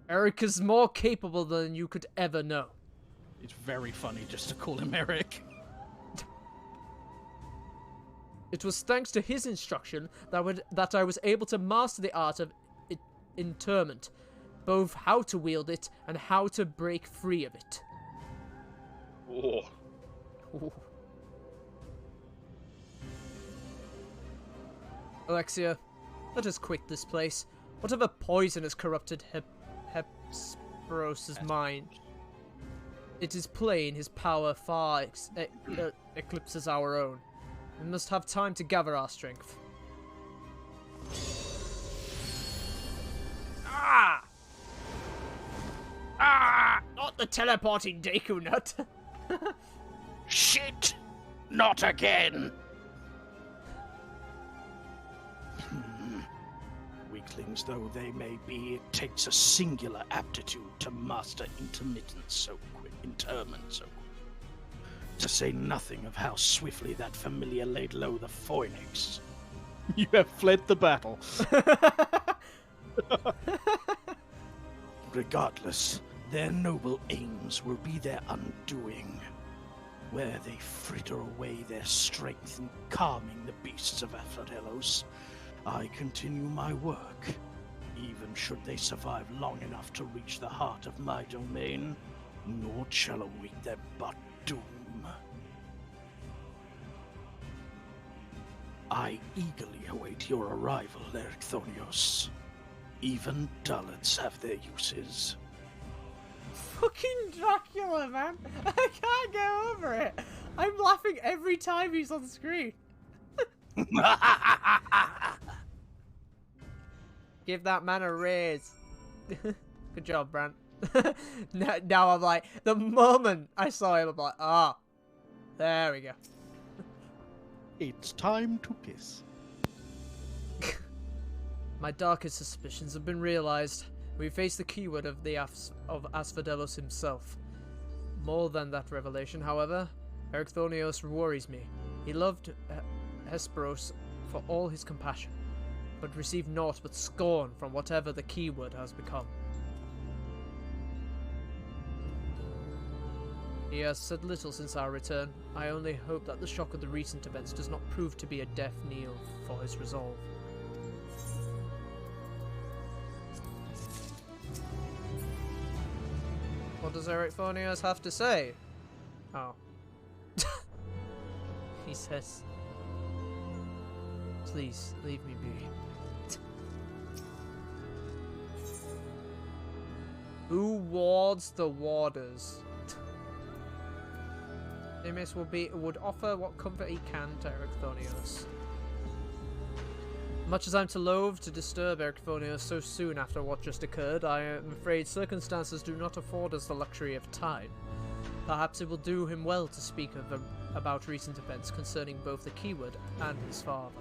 Eric is more capable than you could ever know. It's very funny just to call him Eric. It was thanks to his instruction that I was able to master the art of interment, both how to wield it and how to break free of it. Oh. Ooh. Alexia, let us quit this place. Whatever poison has corrupted Hesperos's mind, it is plain his power far eclipses our own. We must have time to gather our strength. Ah! Ah! Not the teleporting Deku Nut! Shit! Not again! Weaklings though they may be, it takes a singular aptitude to master interment so quick. To say nothing of how swiftly that familiar laid low the Phoenix. You have fled the battle. Regardless, their noble aims will be their undoing, where they fritter away their strength in calming the beasts of Aphrodite. I continue my work, even should they survive long enough to reach the heart of my domain, nor shall await them but doom. I eagerly await your arrival, Ericthonios. Even dullards have their uses. Fucking Dracula, man! I can't get over it! I'm laughing every time he's on screen. Give that man a raise. Good job, Brant. Now I'm like, the moment I saw him, I'm like, ah, there we go. It's time to piss. My darkest suspicions have been realized. We face the keyword of Asphodelos himself. More than that revelation, however, Ericthonios worries me. He loved Hesperos for all his compassion, but received naught but scorn from whatever the keyword has become. He has said little since our return. I only hope that the shock of the recent events does not prove to be a death knell for his resolve. What does Ericthonios have to say? Oh. He says, please, leave me be. Who wards the warders? Nimis would offer what comfort he can to Erechthonios. Much as I'm to loathe to disturb Erechthonios so soon after what just occurred, I am afraid circumstances do not afford us the luxury of time. Perhaps it will do him well to speak about recent events concerning both the keyword and his father.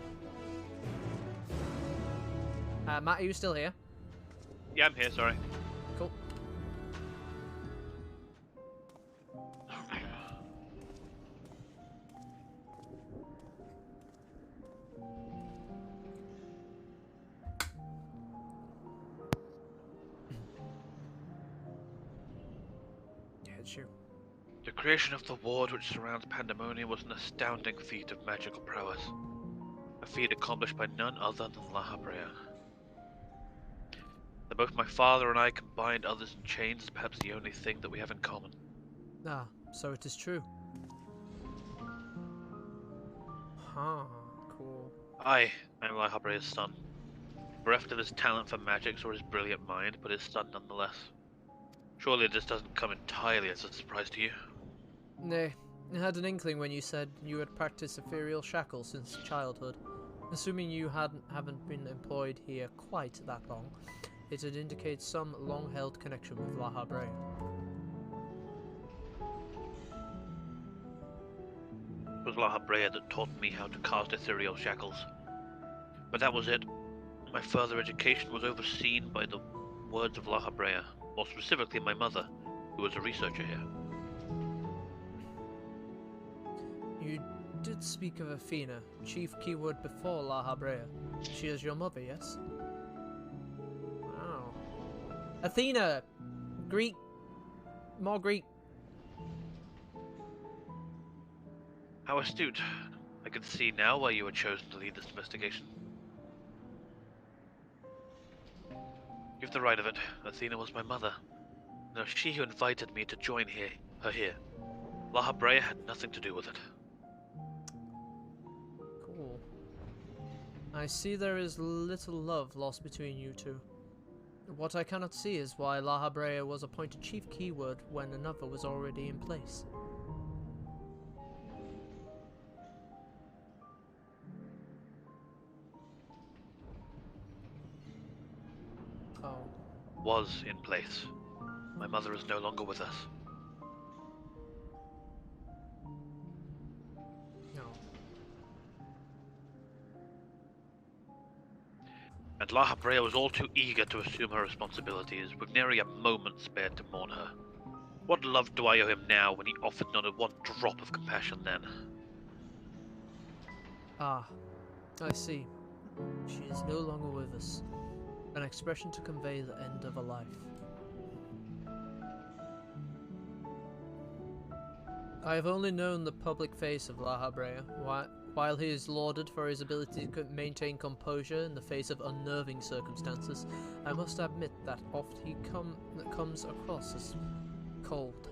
Matt, are you still here? Yeah, I'm here, sorry. Cool. Yeah, it's you. The creation of the ward which surrounds Pandemonium was an astounding feat of magical prowess. A feat accomplished by none other than La Habrea. That both my father and I combined others in chains is perhaps the only thing that we have in common. Ah, so it is true. Huh, cool. I am La Habrea's son. Bereft of his talent for magics or his brilliant mind, but his son nonetheless. Surely this doesn't come entirely as a surprise to you. Nay, I had an inkling when you said you had practiced ethereal shackles since childhood. Assuming you haven't been employed here quite that long, it'd indicate some long-held connection with La Habrea. It was La Habrea that taught me how to cast ethereal shackles. But that was it. My further education was overseen by the words of La Habrea, more specifically my mother, who was a researcher here. You did speak of Athena, chief keyword before La Habrea. She is your mother, yes? Wow. Athena! Greek. More Greek. How astute. I can see now why you were chosen to lead this investigation. You've the right of it. Athena was my mother. Now she who invited me to join her here. La Habrea had nothing to do with it. Cool. I see there is little love lost between you two. What I cannot see is why La Habrea was appointed chief keyword when another was already in place. Oh. Was in place. My mother is no longer with us. No. And La Habrea was all too eager to assume her responsibilities, with nary a moment spared to mourn her. What love do I owe him now when he offered not a one drop of compassion then? Ah, I see. She is no longer with us. An expression to convey the end of a life. I have only known the public face of La Habrea. While he is lauded for his ability to maintain composure in the face of unnerving circumstances, I must admit that oft he comes across as cold.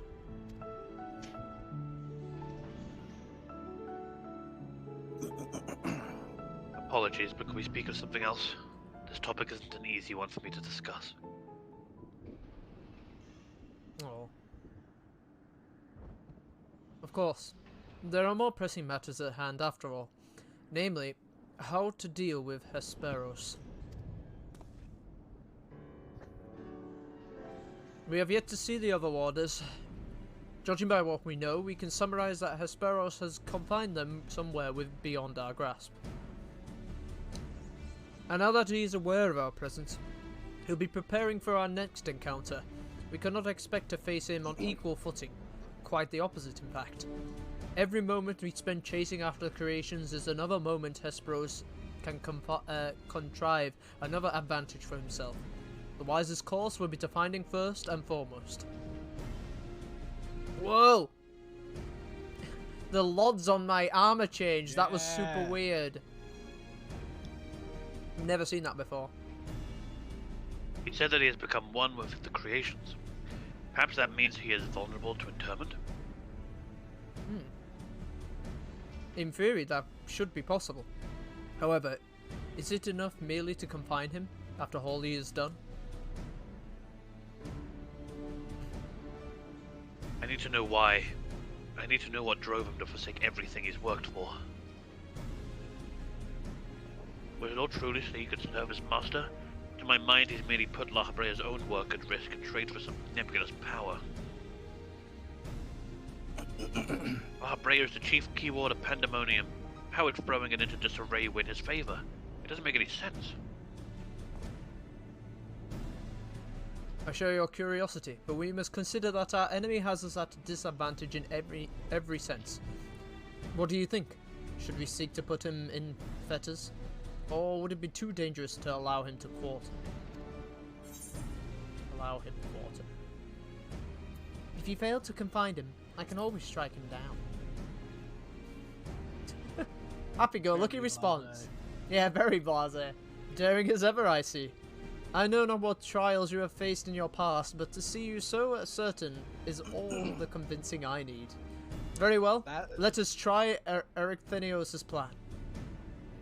Apologies, but can we speak of something else? This topic isn't an easy one for me to discuss. Oh. Of course. There are more pressing matters at hand after all. Namely, how to deal with Hesperos. We have yet to see the other warders. Judging by what we know, we can summarize that Hesperos has confined them somewhere beyond our grasp. And now that he is aware of our presence, he'll be preparing for our next encounter. We cannot expect to face him on equal footing. Quite the opposite, in fact. Every moment we spend chasing after the creations is another moment Hesperos can contrive another advantage for himself. The wisest course will be to find him first and foremost. Whoa! The LODs on my armor changed. That was super weird. Never seen that before. He said that he has become one with the creations. Perhaps that means he is vulnerable to interment? In theory, that should be possible. However, is it enough merely to confine him after all he has done? to know why. I need to know what drove him to forsake everything he's worked for. Was it all truly so he could serve his master? To my mind, he's merely put La Habrea's own work at risk in trade for some nebulous power. La Habrea is the chief keyword of Pandemonium. How would throwing it into disarray win his favor? It doesn't make any sense. I share your curiosity, but we must consider that our enemy has us at a disadvantage in every sense. What do you think? Should we seek to put him in fetters? Or would it be too dangerous to allow him to quarter? If you fail to confine him, I can always strike him down. Happy-go-lucky response. Yeah, very blasé. Daring as ever, I see. I know not what trials you have faced in your past, but to see you so certain is all the convincing I need. Very well, let us try Ericthenios' plan.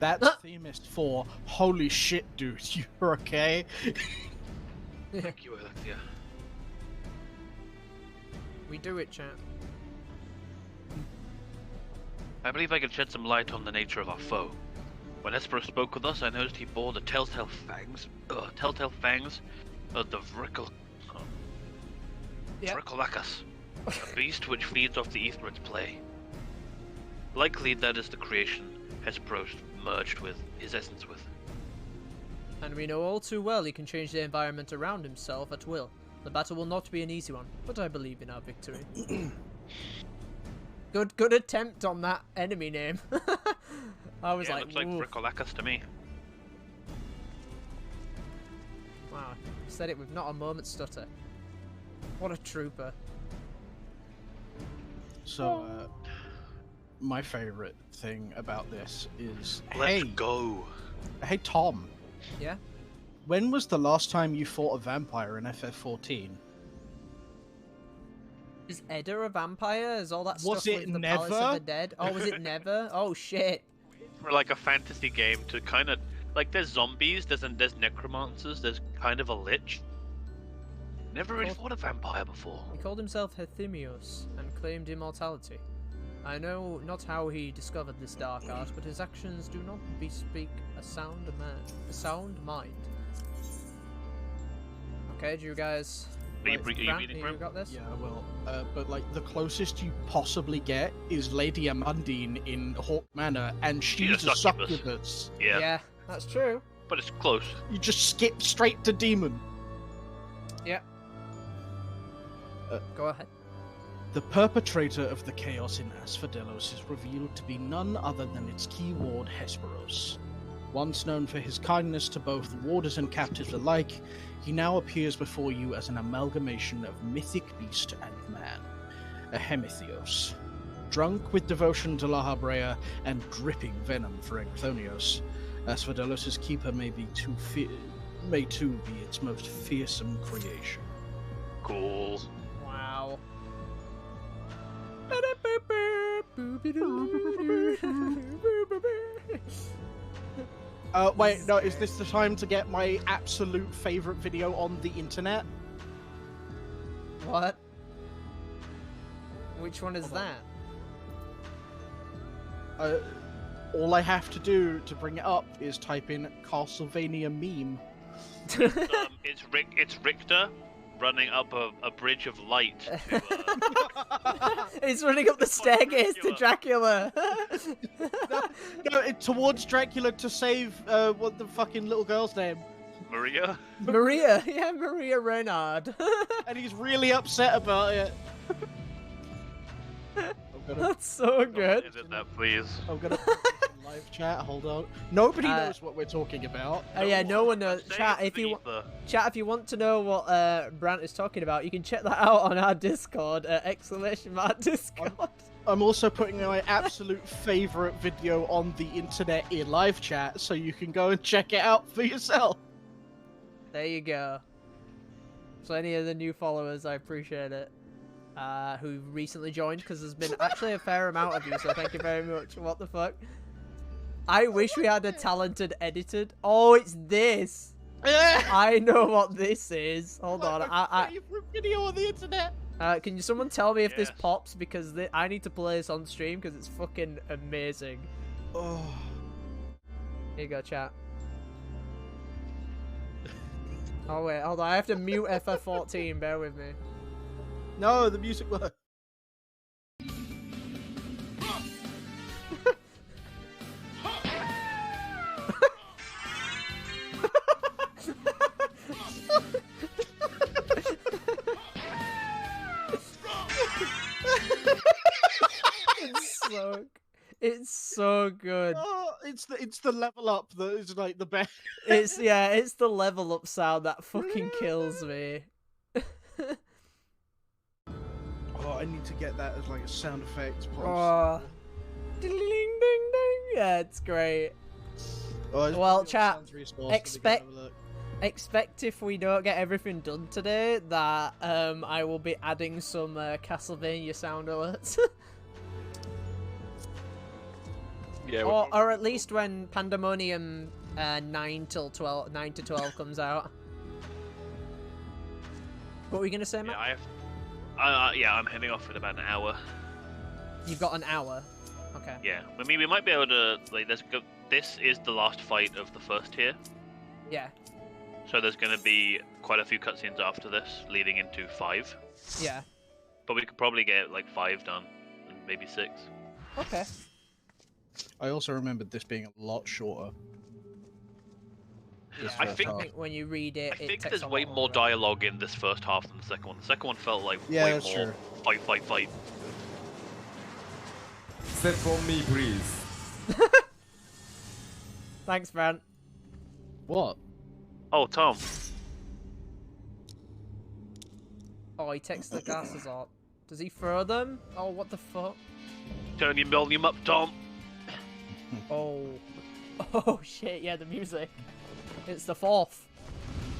That's Themis 4. Holy shit, dude, you're okay? Thank you, Alexia. We do it, chat. I believe I can shed some light on the nature of our foe. When Hesperos spoke with us, I noticed he bore the telltale fangs of the Vricolakas, a beast which feeds off the ether its play. Likely that is the creation Hesperos merged with his essence with. And we know all too well he can change the environment around himself at will. The battle will not be an easy one, but I believe in our victory. Good attempt on that enemy name. I was like, looks like Vricolakas to me. Wow, he said it with not a moment's stutter. What a trooper. So, my favorite thing about this is, Let's go. Hey Tom. Yeah? When was the last time you fought a vampire in FF14? Is Edda a vampire? Is all that Was stuff it with the never? Palace of the Dead? Oh, was it never? Oh shit. For like a fantasy game to kind of like there's zombies, there's necromancers, there's kind of a lich. Never really fought a vampire before. He called himself Hethimios and claimed immortality. I know not how he discovered this dark art, but his actions do not bespeak a sound mind. Okay, do you guys? Are you Grant, reading you from? got this? Yeah, well, but like the closest you possibly get is Lady Amundine in Hawk Manor, and she's a succubus. Yeah, that's true. but it's close. You just skip straight to demon. Yeah. Go ahead. The perpetrator of the chaos in Asphodelos is revealed to be none other than its key ward Hesperos. Once known for his kindness to both warders and captives alike, he now appears before you as an amalgamation of mythic beast and man, a Hemithios. Drunk with devotion to La Habrea and dripping venom for Ericthonios, Asphodelos' keeper may too be its most fearsome creation. Cool. Wow. Wait, no, is this the time to get my absolute favorite video on the internet? What? Which one is that? All I have to do to bring it up is type in Castlevania meme. It's Richter running up a bridge of light. He's running up the staircase to Dracula. No, towards Dracula to save what the fucking little girl's name? Maria. Maria, yeah, Maria Renard. And he's really upset about it. That's so good. Is it that, please? I'm gonna put it in live chat. Hold on. Nobody knows what we're talking about. Yeah, no one knows. Chat, if you want to know what Brant is talking about, you can check that out on our Discord. !Discord. I'm also putting my absolute favorite video on the internet in live chat, so you can go and check it out for yourself. There you go. So any of the new followers, I appreciate it. Who recently joined, because there's been actually a fair amount of you, so thank you very much. What the fuck? I wish we had a talented edited. Oh, it's this. I know what this is. Hold on. My favorite video on the internet. Can someone tell me if this pops? Because I need to play this on stream because it's fucking amazing. Oh. Here you go, chat. Oh wait, hold on. I have to mute FF14. Bear with me. No, the music works. It's so good. Oh, it's the level up that is like the best. It's the level up sound that fucking kills me. Oh, I need to get that as like a sound effect. Oh. Ding ding ding ding. Yeah, it's great. Oh, well, chat, expect if we don't get everything done today that I will be adding some Castlevania sound alerts. Yeah. Or at least when Pandemonium 9 to 12 comes out. What were you gonna say, Matt? Yeah, I'm heading off in about an hour. You've got an hour. Okay. Yeah, I mean we might be able to like let's go. This is the last fight of the first tier. Yeah. So there's going to be quite a few cutscenes after this, leading into 5. Yeah. But we could probably get like 5 done, and maybe 6. Okay. I also remembered this being a lot shorter. Yeah, I think when you read it, I think takes there's a way lot more longer. dialogue in this first half than the second one. The second one felt like way that's more true. fight. Set for me, please. Thanks, Brant. What? Oh, Tom. Oh, he takes the glasses off. Does he throw them? Oh, what the fuck? Turn your volume up, Tom. Oh. Oh, shit, yeah, the music. It's the 4th.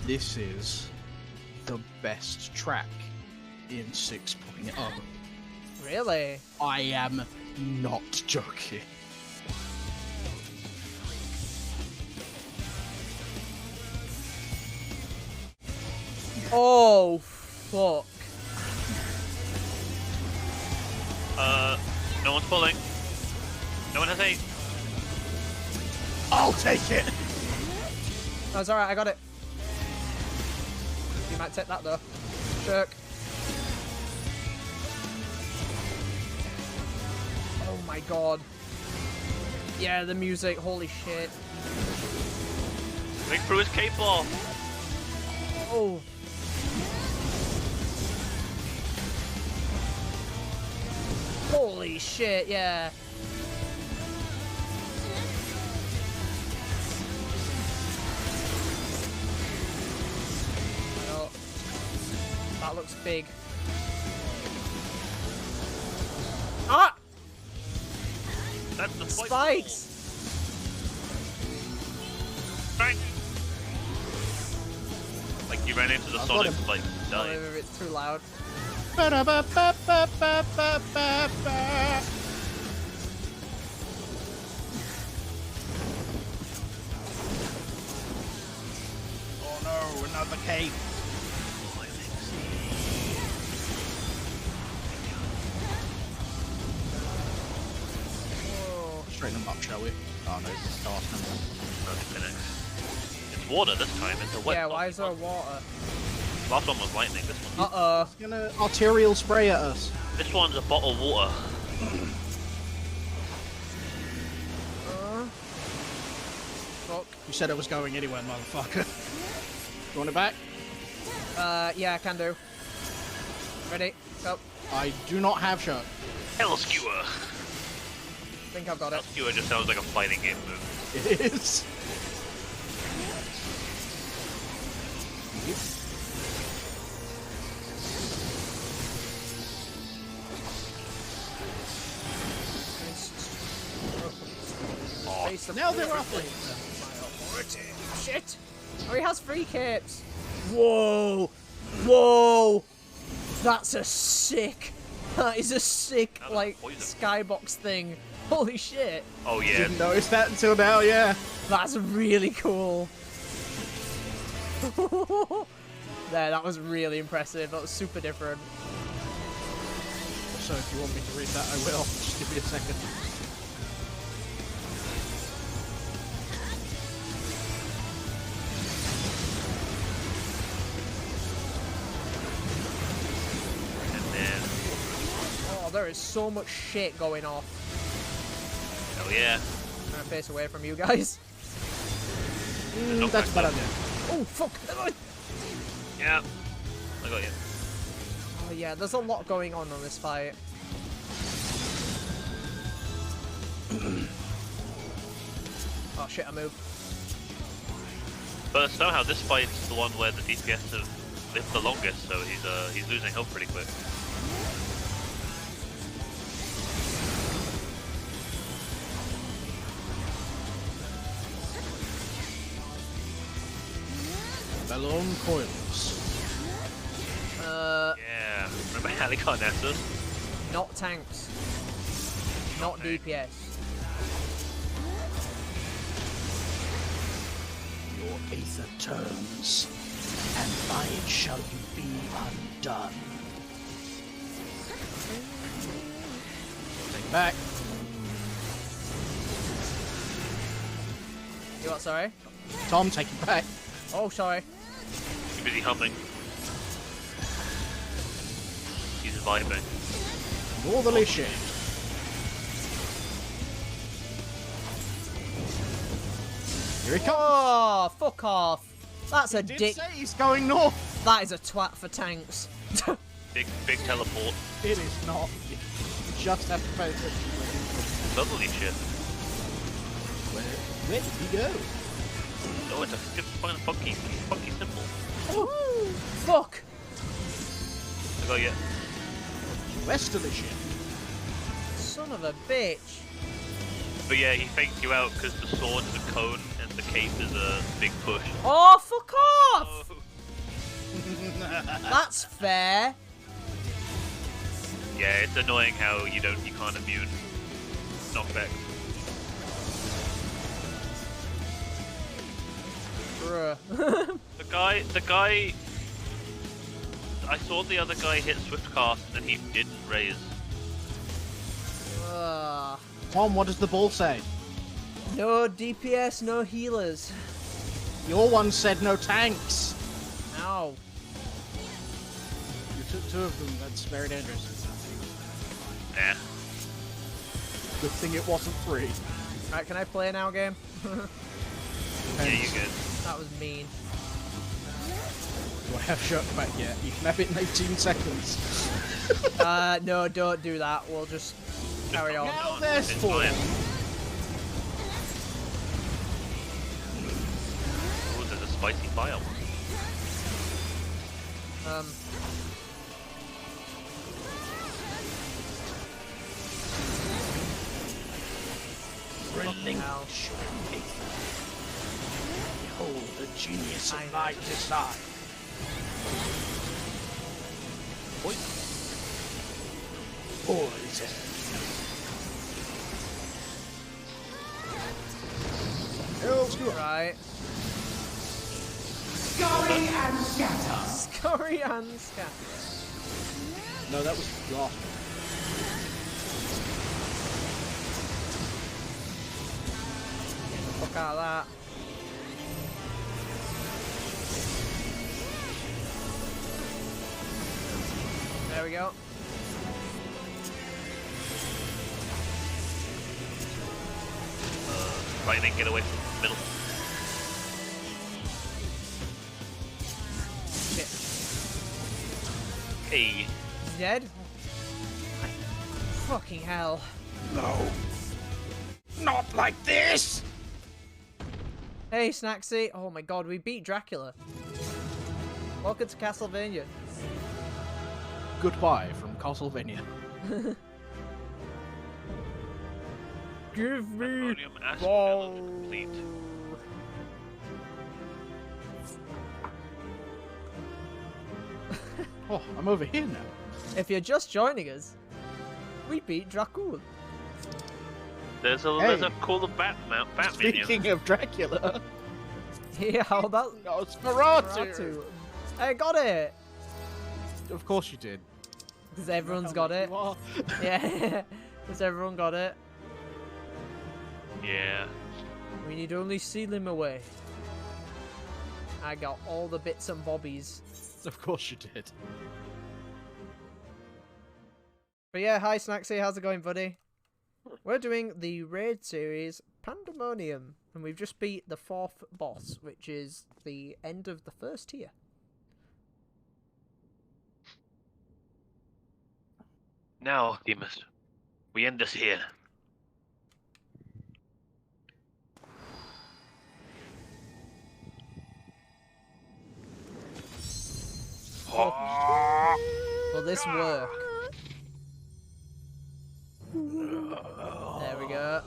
This is the best track in 6.0. Really? I am not joking. Oh, fuck. No one's pulling. No one has 8. I'll take it. That's alright, I got it. You might take that, though. Jerk. Oh my god. Yeah, the music, holy shit. Break through his cape off. Oh. Holy shit, yeah. Oh, that looks big. Ah! That's the fight. Spikes! Right. Like you ran into the Sonic, like Oh, dying. maybe it's too loud. Oh no, another cape. Oh. Straighten them up, shall we? Oh no, it's dark. It's water this time. It's a wet. Yeah, why is there water? Last one was lightning. This one. Uh-oh. It's gonna arterial spray at us. This one's a bottle of water. Fuck. You said it was going anywhere, motherfucker. You want it back? Yeah, I can do. Ready? Go. I do not have shock. Hell skewer. I think I've got it. Skewer just sounds like a fighting game move. It is. Face the Now they're off. Shit! Oh, he has 3 capes. Whoa! Whoa! That's a sick. That is a sick, That was like, poison. skybox thing. Holy shit! Oh yeah. Didn't notice that until now, yeah. That's really cool. There, that was really impressive. That was super different. so if you want me to read that, I will. Just give me a second. And then, Oh, there is so much shit going off. hell yeah. I'm gonna face away from you guys. That's a bad idea. Oh, fuck. Yeah. I got you. Oh, yeah, there's a lot going on this fight. Oh, shit, I moved. But somehow this fight's the one where the DPS have lived the longest, so he's losing health pretty quick. Bellone coils. Yeah. Remember Halicarnassus? Not tanks. Not DPS. Your aether turns, and by it shall you be undone. Take it back. You what, sorry? Tom, take it back. Oh, sorry. Too busy humming. He's vibing. Northerly shade. Here he comes. Oh, fuck off. That's a Did dick. say he's going north. That is a twat for tanks. Big teleport. It is not. You just have to pay attention. Suddenly shit. Where did he go? Oh, it's a funky symbol. Oh, fuck. I got you. Westerly shit. Son of a bitch. But yeah, he faked you out because the sword is a cone and the cape is a big push. Oh, fuck off. Oh. That's fair. Yeah, it's annoying how you can't immune knockback. Bruh. The guy, I saw the other guy hit swift cast and he didn't raise. Tom, what does the ball say? No DPS, no healers. Your one said no tanks. Ow. You took two of them. That's very dangerous. Yeah. Good thing it wasn't three. Alright, can I play now, game? Yeah, you good. That was mean. Do I have shirt back yet? You can have it in 18 seconds. No, don't do that. We'll just carry on. Now there's It's four. fine. Oh, there's a spicy fire one. Relinquish your aether. Behold the genius of my design. Poison. Right. Scurry and scatter. Scurry and scatter. No, that was last. Fuck out of that. There we go. Lightning, get away from the middle. Shit. Hey. He's dead? Fucking hell. No. Not like this! Hey, Snacksy. Oh my god, we beat Dracula. Welcome to Castlevania. Goodbye from Castlevania. Give me Pandemonium Aspen balls. complete. Oh, I'm over here now. If you're just joining us, we beat Dracula. There's a Hey. call of Bat minion. Speaking of Dracula, Yeah, how about Nosferatu. Nosferatu? I got it! Of course you did. Because everyone's got it. Yeah, because everyone got it. Yeah. We need only seal him away. I got all the bits and bobbies. Of course you did. But yeah, hi Snacksy, how's it going, buddy? We're doing the raid series Pandemonium, and we've just beat the 4th boss, which is the end of the 1st tier. Now, Demas, we end this here. Will this work? There we go.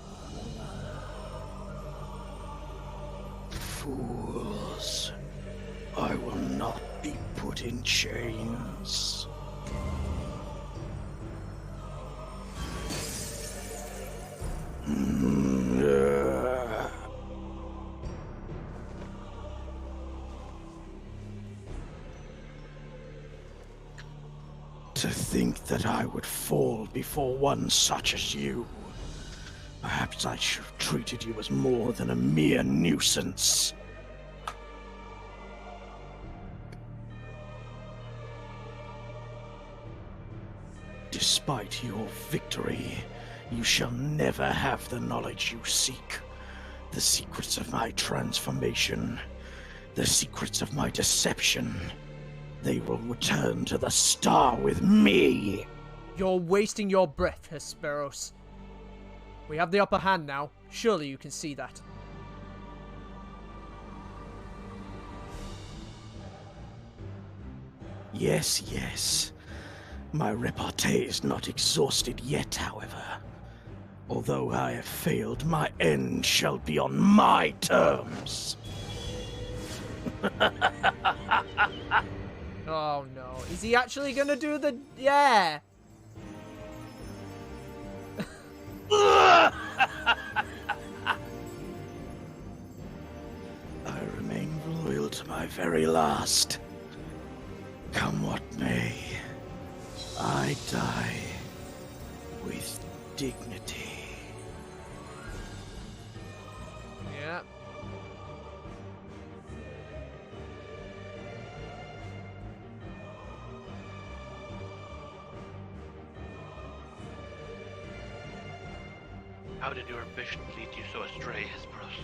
Fools. I will not be put in chains. To think that I would fall before one such as you. Perhaps I should have treated you as more than a mere nuisance. Despite your victory, you shall never have the knowledge you seek. The secrets of my transformation, the secrets of my deception. They will return to the star with me. You're wasting your breath, Hesperos. We have the upper hand now. Surely you can see that. Yes, yes. My repartee is not exhausted yet, however. Although I have failed, my end shall be on my terms. Oh no. Is he actually gonna do the... Yeah! I remain loyal to my very last. Come what may, I die with dignity. Yeah. How did your ambition lead you so astray, Hesperos?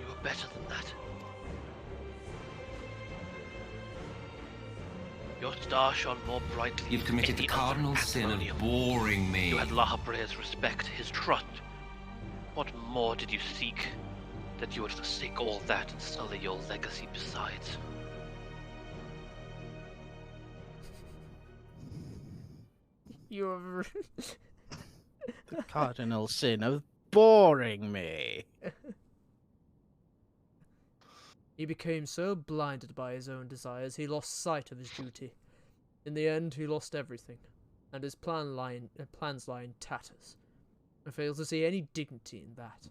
You were better than that. Your star shone more brightly. You've committed the cardinal sin of boring me. You had La Habrea's respect, his trust. What more did you seek? That you would forsake all that and sully your legacy besides. You're... The cardinal sin of boring me. He became so blinded by his own desires, he lost sight of his duty. In the end, he lost everything, and his plans lie in tatters. I fail to see any dignity in that.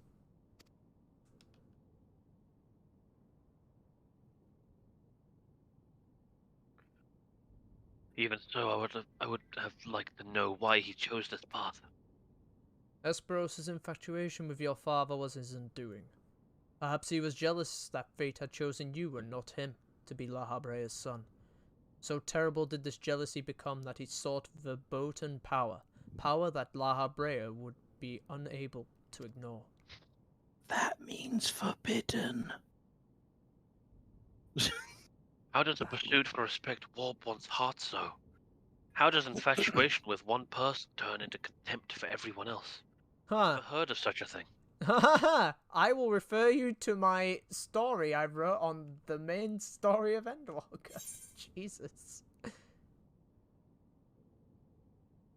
Even so, I would have liked to know why he chose this path. Hesperos' infatuation with your father was his undoing. Perhaps he was jealous that fate had chosen you and not him to be La Habrea's son. So terrible did this jealousy become that he sought verboten power, power that La Habrea would be unable to ignore. That means forbidden. How does a pursuit for respect warp one's heart so? How does infatuation with one person turn into contempt for everyone else? Huh. Never heard of such a thing. I will refer you to my story I wrote on the main story of Endwalker. Jesus.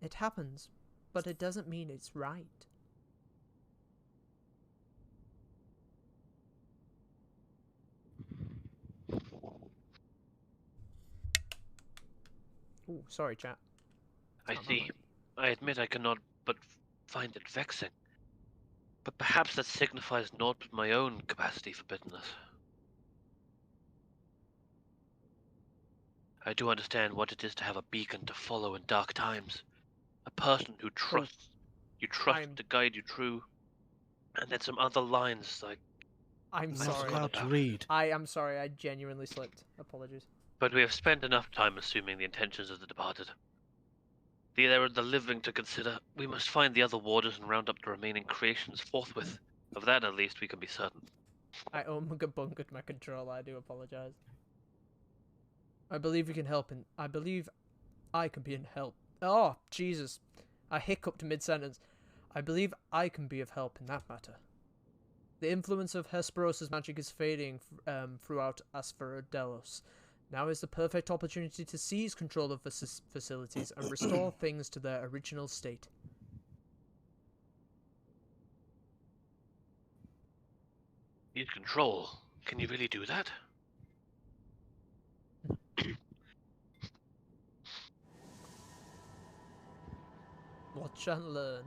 It happens, but it doesn't mean it's right. Ooh, sorry, chat. I see. I admit I cannot but find it vexing. But perhaps that signifies naught but my own capacity for bitterness. I do understand what it is to have a beacon to follow in dark times. A person who trusts you to guide you through. And then some other lines like I'm Not sorry. allowed to read. I am sorry, I genuinely slipped. Apologies. but we have spent enough time assuming the intentions of the departed. There are the living to consider. We must find the other warders and round up the remaining creations forthwith. Of that, at least, we can be certain. I bunkered my controller, I do apologize. I believe we can help, and I believe I can be in help. Oh, Jesus. I hiccuped mid-sentence. I believe I can be of help in that matter. The influence of Hesperos' magic is fading throughout Asphodelos. Now is the perfect opportunity to seize control of the facilities and restore things to their original state. Need control. Can you really do that? Watch and learn.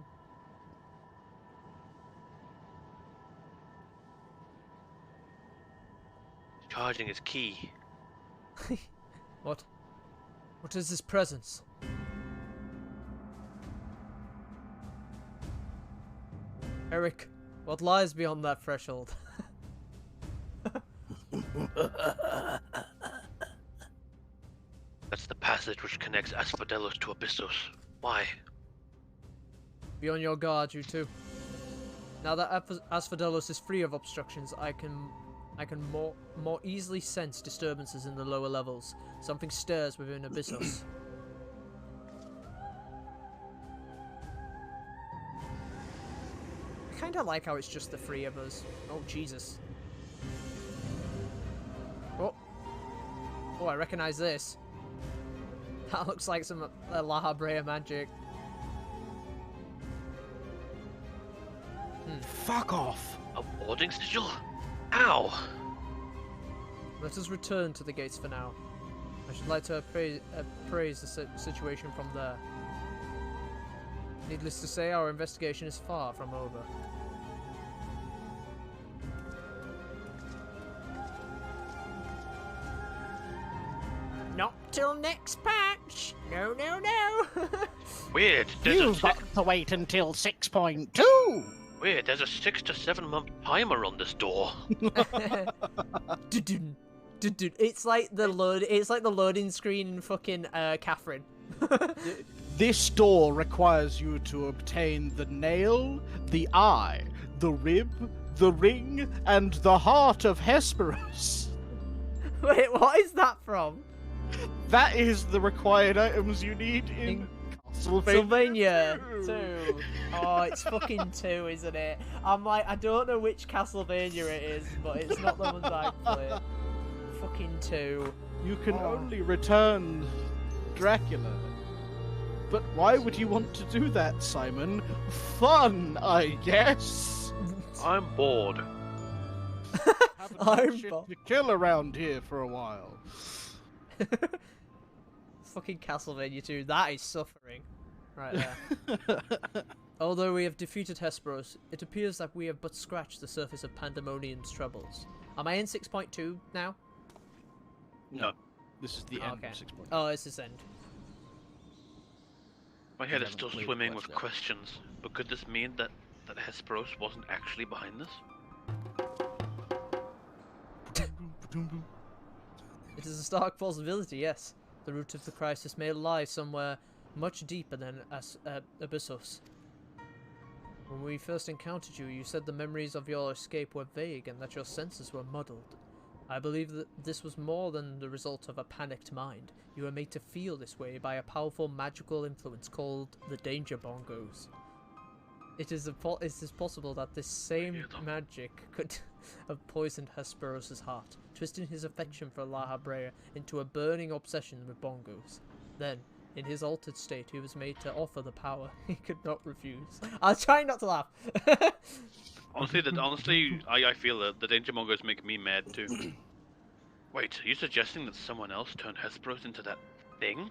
Charging is key. What? What is this presence? Eric, what lies beyond that threshold? That's the passage which connects Asphodelos to Abyssos. Why? Be on your guard, you two. Now that Asphodelos is free of obstructions, I can more easily sense disturbances in the lower levels. Something stirs within Abyssos. I kinda like how it's just the three of us. Oh, Jesus. Oh. Oh, I recognize this. That looks like some La Habrea magic. Fuck off! A warding sigil? Ow! Let us return to the gates for now. I should like to appraise the situation from there. Needless to say, our investigation is far from over. Not till next patch! No, no, no! Weird. You've got to wait until 6.2! Weird, there's a 6 to 7 month timer on this door. Dun-dun, dun-dun. It's like the loading screen in fucking Catherine. This door requires you to obtain the nail, the eye, the rib, the ring, and the heart of Hesperos. Wait, what is that from? That is the required items you need in Castlevania 2. Oh, it's fucking 2, isn't it? I'm like, I don't know which Castlevania it is, but it's not the ones I play. Fucking 2. You can only return Dracula. But why would you want to do that, Simon? Fun, I guess. I'm bored. I'm shit bored. to kill around here for a while. Fucking Castlevania 2, that is suffering. Right there. Although we have defeated Hesperos, it appears that we have but scratched the surface of Pandemonium's troubles. Am I in 6.2 now? No. This is the end Okay. of 6.2. Oh, it's this end. My head is haven't still played swimming much with yet. questions. But could this mean that Hesperos wasn't actually behind this? It is a stark possibility, yes. The root of the crisis may lie somewhere much deeper than Abyssos. When we first encountered you, you said the memories of your escape were vague and that your senses were muddled. I believe that this was more than the result of a panicked mind. You were made to feel this way by a powerful magical influence called the Danger Bongos. It is possible that this same magic could have poisoned Hesperos' heart, twisting his affection for La Habrea into a burning obsession with bongos. Then, in his altered state, he was made to offer the power he could not refuse. I'll try not to laugh. Honestly, I feel that the danger mongers make me mad too. Wait, are you suggesting that someone else turned Hesperos into that thing?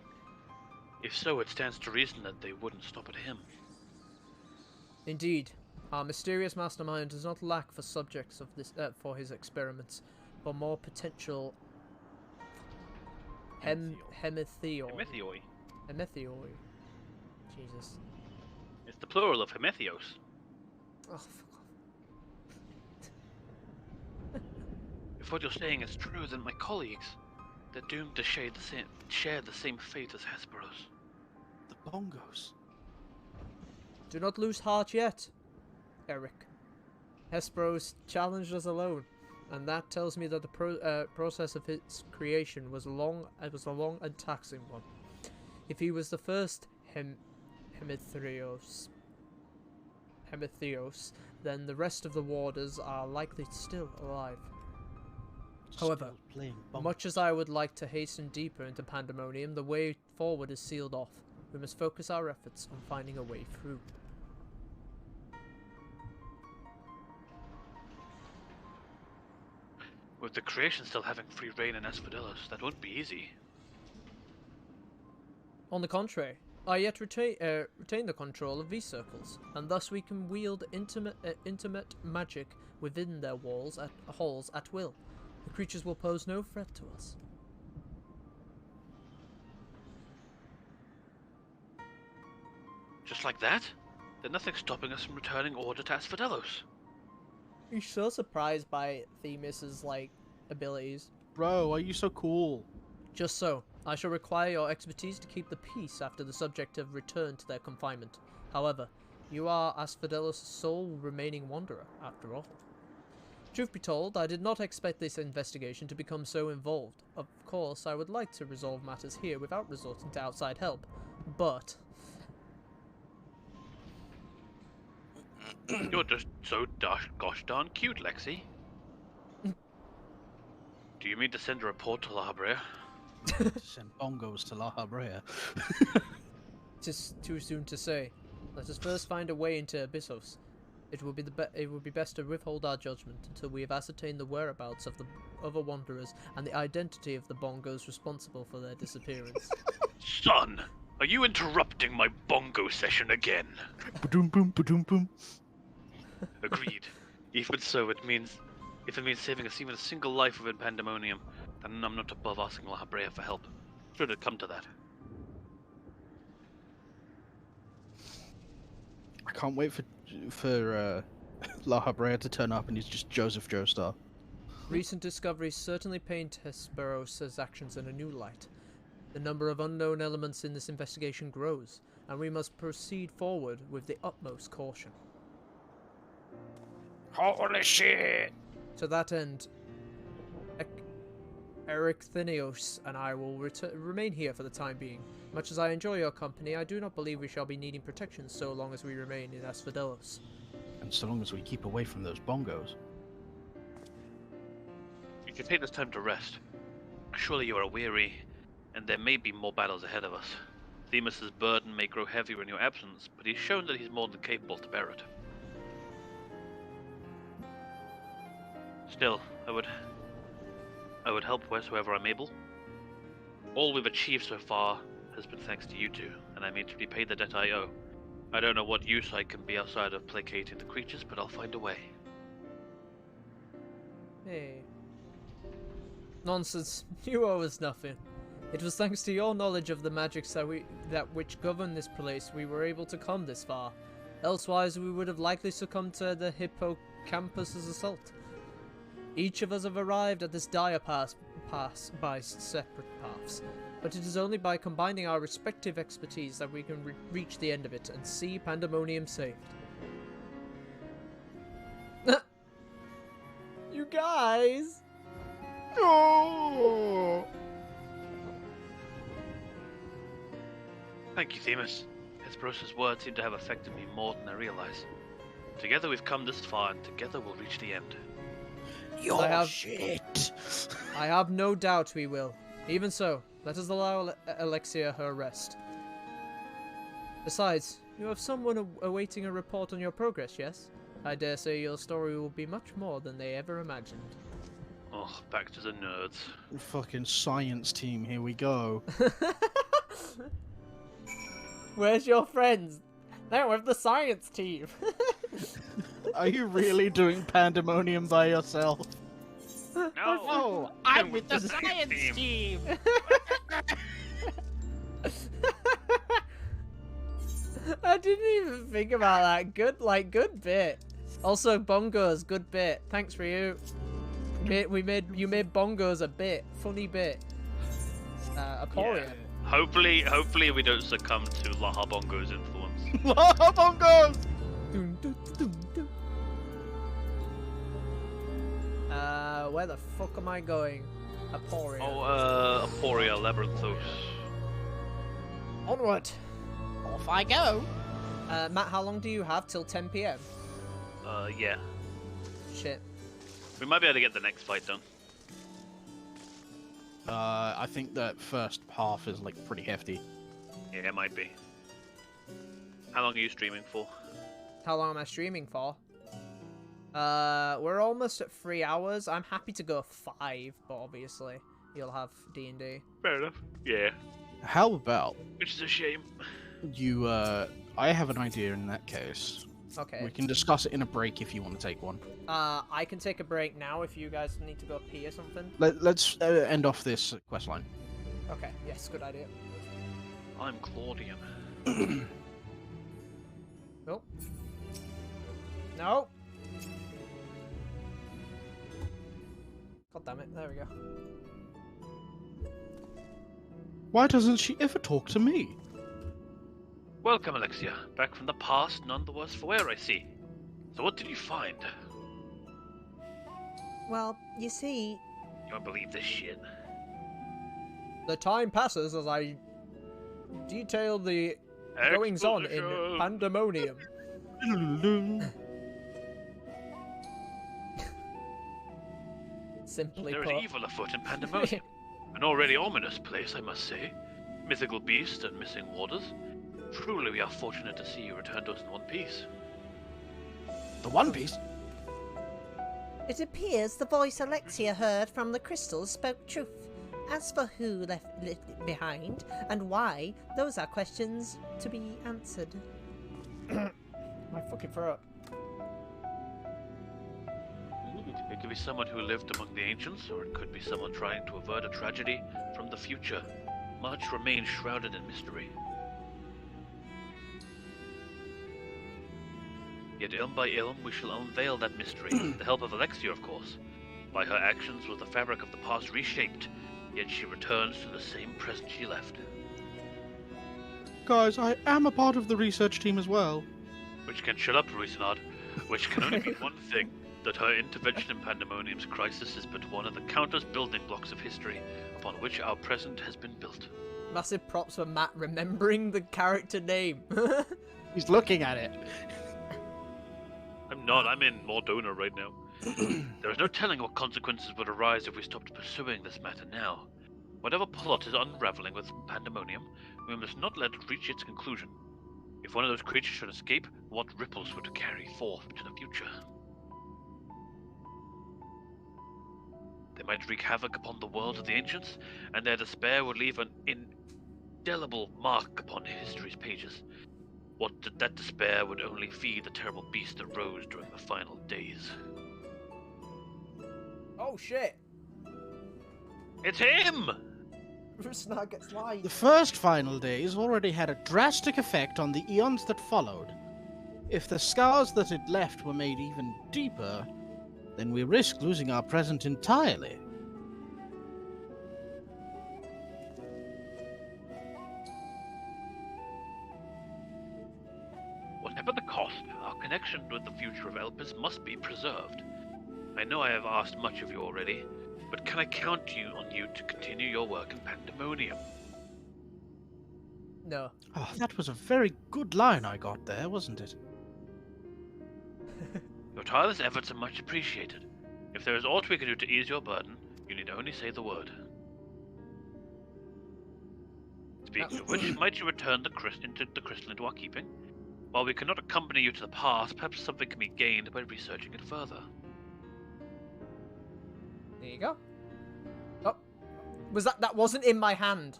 If so, it stands to reason that they wouldn't stop at him. Indeed, our mysterious mastermind does not lack for subjects of this for his experiments, but more potential. Hemethioi. Hemethioi. Hemethioi. Jesus. It's the plural of Hemethios. Oh, fuck off. If what you're saying is true, then my colleagues, they're doomed to share the same fate as Hesperos. The bongos. Do not lose heart yet, Eric. Hesperos challenged us alone, and that tells me that the process of its creation was a long and taxing one. If he was the first Hemethios, then the rest of the warders are likely still alive. However, much as I would like to hasten deeper into Pandemonium, the way forward is sealed off. We must focus our efforts on finding a way through. With the creation still having free reign in Asphodelos, that won't be easy. On the contrary, I yet retain the control of V-circles, and thus we can wield intimate magic within their halls at will. The creatures will pose no threat to us. Just like that? Then nothing's stopping us from returning order to Asphodelos. You're so surprised by Themis's, abilities. Bro, why are you so cool? Just so. I shall require your expertise to keep the peace after the subject have returned to their confinement. However, you are Asphodelos' sole remaining wanderer, after all. Truth be told, I did not expect this investigation to become so involved. Of course, I would like to resolve matters here without resorting to outside help, but... You're just so gosh darn cute, Lexi. Do you mean to send a report to La Habrea? Send bongos to La Habrea. Tis too soon to say. Let us first find a way into Abyssos. It would be best to withhold our judgment until we have ascertained the whereabouts of the other wanderers and the identity of the bongos responsible for their disappearance. Son, are you interrupting my bongo session again? Ba-doom boom, ba-doom boom. Agreed. If it means saving us even a single life within Pandemonium, then I'm not above asking La Habrea for help. Should it come to that. I can't wait for La Habrea to turn up and he's just Joseph Joestar. Recent discoveries certainly paint Hesperos' actions in a new light. The number of unknown elements in this investigation grows, and we must proceed forward with the utmost caution. Holy shit! To that end, Eric Thinios and I will remain here for the time being. Much as I enjoy your company, I do not believe we shall be needing protection so long as we remain in Asphodelos. And so long as we keep away from those bongos. You should take this time to rest. Surely you are weary, and there may be more battles ahead of us. Themis' burden may grow heavier in your absence, but he's shown that he's more than capable to bear it. Still, I would help wheresoever I'm able. All we've achieved so far has been thanks to you two, and I mean to repay the debt I owe. I don't know what use I can be outside of placating the creatures, but I'll find a way. Hey. Nonsense. You owe us nothing. It was thanks to your knowledge of the magics which govern this place we were able to come this far. Elsewise we would have likely succumbed to the hippocampus's assault. Each of us have arrived at this dire pass by separate paths, but it is only by combining our respective expertise that we can reach the end of it and see Pandemonium saved. You guys! No! Thank you, Themis. Hesperos' words seem to have affected me more than I realize. Together we've come this far, and together we'll reach the end. Shit! I have no doubt we will. Even so, let us allow Alexia her rest. Besides, you have someone awaiting a report on your progress, yes? I dare say your story will be much more than they ever imagined. Oh, back to the nerds. Fucking science team, here we go. Where's your friends? They're with the science team. Are you really doing Pandemonium by yourself? No! Oh, I'm with the science team! I didn't even think about that. Good bit. Also, bongos, good bit. Thanks, Ryu. You made bongos a bit. Funny bit. Aporia. Hopefully we don't succumb to Laha Bongo's influence. Laha Bongos! Dun, dun, dun, dun. Where the fuck am I going? Aporia. Oh, Aporia Labyrinthos. Onward. Off I go. Matt, how long do you have till 10 p.m.? Yeah. Shit. We might be able to get the next fight done. I think that first half is like pretty hefty. Yeah, it might be. How long are you streaming for? How long am I streaming for? We're almost at 3 hours. I'm happy to go 5, but obviously you'll have D&D. Fair enough. Yeah. How about Which is a shame. you, I have an idea in that case. Okay. We can discuss it in a break if you want to take one. I can take a break now if you guys need to go pee or something. Let's end off this quest line. Okay, yes, good idea. I'm Claudian. Nope. No! God damn it, there we go. Why doesn't she ever talk to me? Welcome, Alexia. Back from the past, none the worse for wear, I see. So what did you find? Well, you see, You won't believe this shit. The time passes as I detail the goings on in Exposition. Pandemonium. Simply There is put. evil afoot in Pandemonium. An already ominous place, I must say. Mythical beasts and missing warders. Truly, we are fortunate to see you return to us in one piece. The One Piece? it appears the voice Alexia heard from the crystals spoke truth. As for who left it behind and why, those are questions to be answered. My fucking throat. It could be someone who lived among the ancients, or it could be someone trying to avert a tragedy from the future. Much remains shrouded in mystery. Yet ilm by ilm, we shall unveil that mystery, with the help of Alexia, of course. By her actions was the fabric of the past reshaped, yet she returns to the same present she left. Guys, I am a part of the research team as well. Which can shut up, Ruisenard, which can only be one thing, that her intervention in Pandemonium's crisis is but one of the countless building blocks of history upon which our present has been built. Massive props for Matt remembering the character name. He's looking at it. I'm not, I'm in Mordona right now. There is no telling what consequences would arise if we stopped pursuing this matter now. Whatever plot is unraveling with Pandemonium, we must not let it reach its conclusion. If one of those creatures should escape, what ripples would it carry forth into the future? They might wreak havoc upon the world of the ancients, and their despair would leave an indelible mark upon history's pages. That despair would only feed the terrible beast that rose during the final days. Oh shit! It's him! Rusnar gets light. The first final days already had a drastic effect on the eons that followed. If the scars that it left were made even deeper, then we risk losing our present entirely. Whatever the cost, our connection with the future of Elpis must be preserved. I know I have asked much of you already, but can I count on you to continue your work in Pandemonium? No. Oh, that was a very good line I got there, wasn't it? Your tireless efforts are much appreciated. If there is aught we can do to ease your burden, you need only say the word. Speaking of which, might you return the crystal into our keeping? While we cannot accompany you to the past, perhaps something can be gained by researching it further. There you go. Oh, that wasn't in my hand?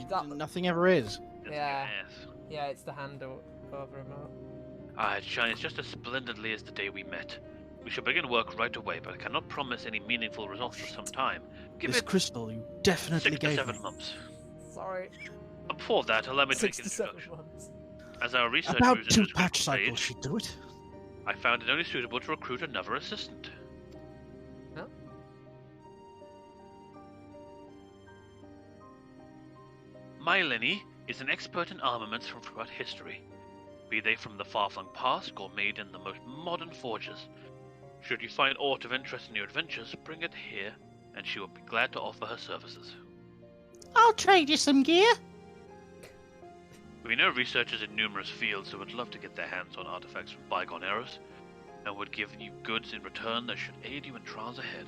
That- Nothing ever is. Yeah. Yes. Yeah, it's the hand over remote. Ah, it shines just as splendidly as the day we met. We shall begin work right away, but I cannot promise any meaningful results for some time. Give This it crystal you definitely 6 to gave 7 me. months. Sorry. But before that, allow me to make 6 an to 7 introduction. months. As our research About moves into 2 its critical patch cycles stage, should do it. I found it only suitable to recruit another assistant. Huh? Mylene is an expert in armaments from throughout history, be they from the far-flung past or made in the most modern forges. Should you find aught of interest in your adventures, bring it here, and she will be glad to offer her services. I'll trade you some gear. We know researchers in numerous fields who would love to get their hands on artifacts from bygone eras, and would give you goods in return that should aid you in trials ahead.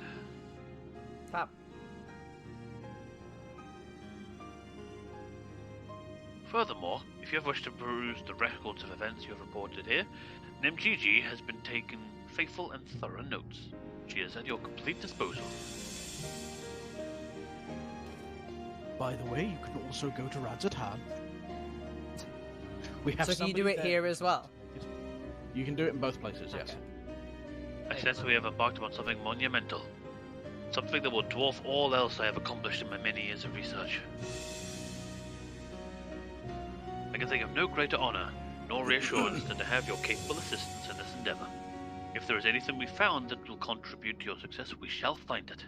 Fab. Furthermore, if you ever wish to peruse the records of events you have reported here, Nimgigi has been taking faithful and thorough notes. She is at your complete disposal. By the way, you can also go to Radzatan. We have So can you do somebody it there. here as well? You can do it in both places, yes. Okay. I sense we have embarked upon something monumental. Something that will dwarf all else I have accomplished in my many years of research. I can think of no greater honor, nor reassurance than to have your capable assistance in this endeavor. If there is anything we found that will contribute to your success, we shall find it.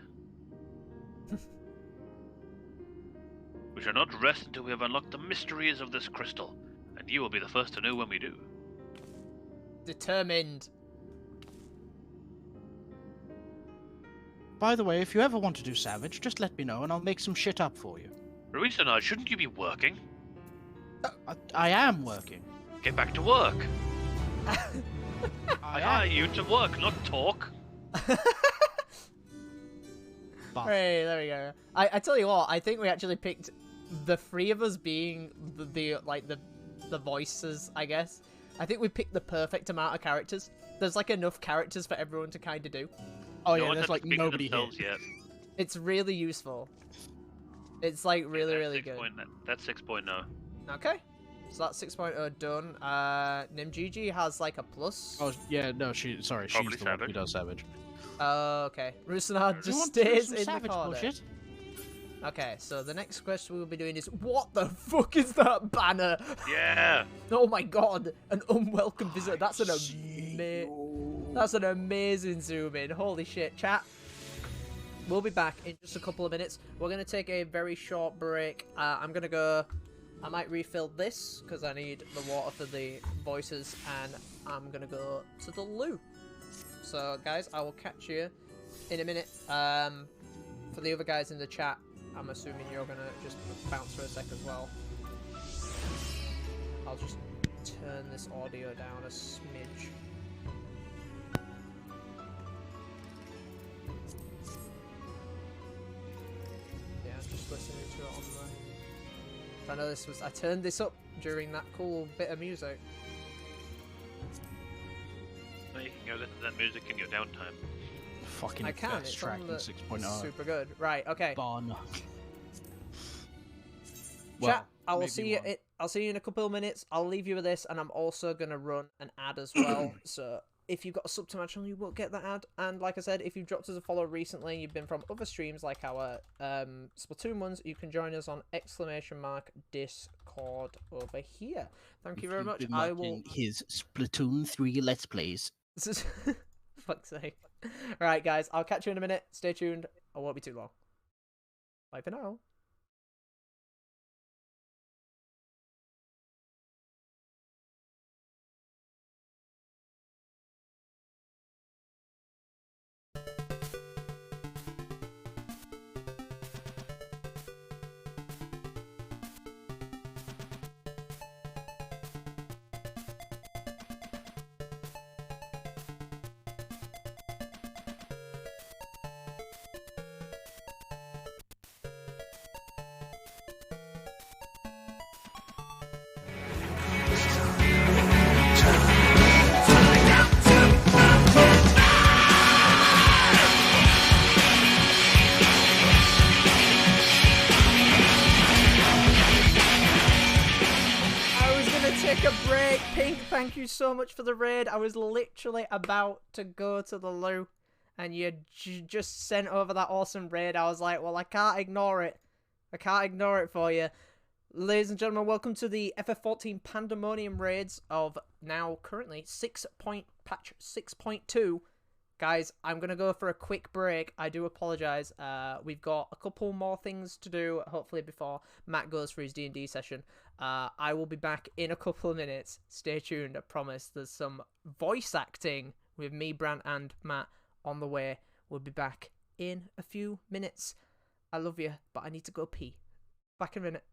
We shall not rest until we have unlocked the mysteries of this crystal, and you will be the first to know when we do. Determined. By the way, if you ever want to do Savage, just let me know and I'll make some shit up for you. Ruisanard, shouldn't you be working? I am working. Get back to work! I hire you to work, not talk! But Hey, there we go. I tell you what, I think we actually picked the three of us being the voices, I guess. I think we picked the perfect amount of characters. There's like enough characters for everyone to kind of do. oh No yeah, one's there's had to like speak for nobody here. themselves yet. It's really useful. It's like really, That's really 6. good. That's 6.0. Okay. So that's 6.0 done. Nimgigi has like a plus. Oh yeah, no, she's the Probably one who Savage. does Savage. Okay. Rusanard You just want to do stays some in Savage the corner. bullshit? Okay, so the next question we'll be doing is, what the fuck is that banner? Yeah! Oh my god, an unwelcome visitor. That's an amazing zoom in. Holy shit, chat. We'll be back in just a couple of minutes. We're gonna take a very short break. I'm gonna go. I might refill this because I need the water for the voices, and I'm gonna go to the loo. So, guys, I will catch you in a minute. For the other guys in the chat, I'm assuming you're gonna just bounce for a sec as well. I'll just turn this audio down a smidge. Yeah, I'm just listening to it on the... I know this was... I turned this up during that cool bit of music. Now you can go listen to that music in your downtime. Fucking I can, fast it's track on in the 6.0. super good. Right, okay. Bon. Chat, I will maybe see you. one. I'll see you in a couple of minutes. I'll leave you with this, and I'm also gonna run an ad as well. So if you've got a sub to my channel, you won't get that ad. And like I said, if you've dropped us a follow recently, you've been from other streams like our Splatoon ones, you can join us on !Discord over here. Thank you very much. I will. His Splatoon 3 Let's Plays. Fuck's sake. Alright, guys, I'll catch you in a minute. Stay tuned. I won't be too long. Bye for now. thank you so much for the raid. I was literally about to go to the loo, and you just sent over that awesome raid. I was like, well, I can't ignore it. I can't ignore it for you. Ladies and gentlemen, welcome to the FF14 Pandemonium raids of now currently patch 6.2. Guys, I'm going to go for a quick break. I do apologise. We've got a couple more things to do, hopefully before Matt goes for his D&D session. I will be back in a couple of minutes. Stay tuned, I promise. There's some voice acting with me, Brant, and Matt on the way. We'll be back in a few minutes. I love you, but I need to go pee. Back in a minute.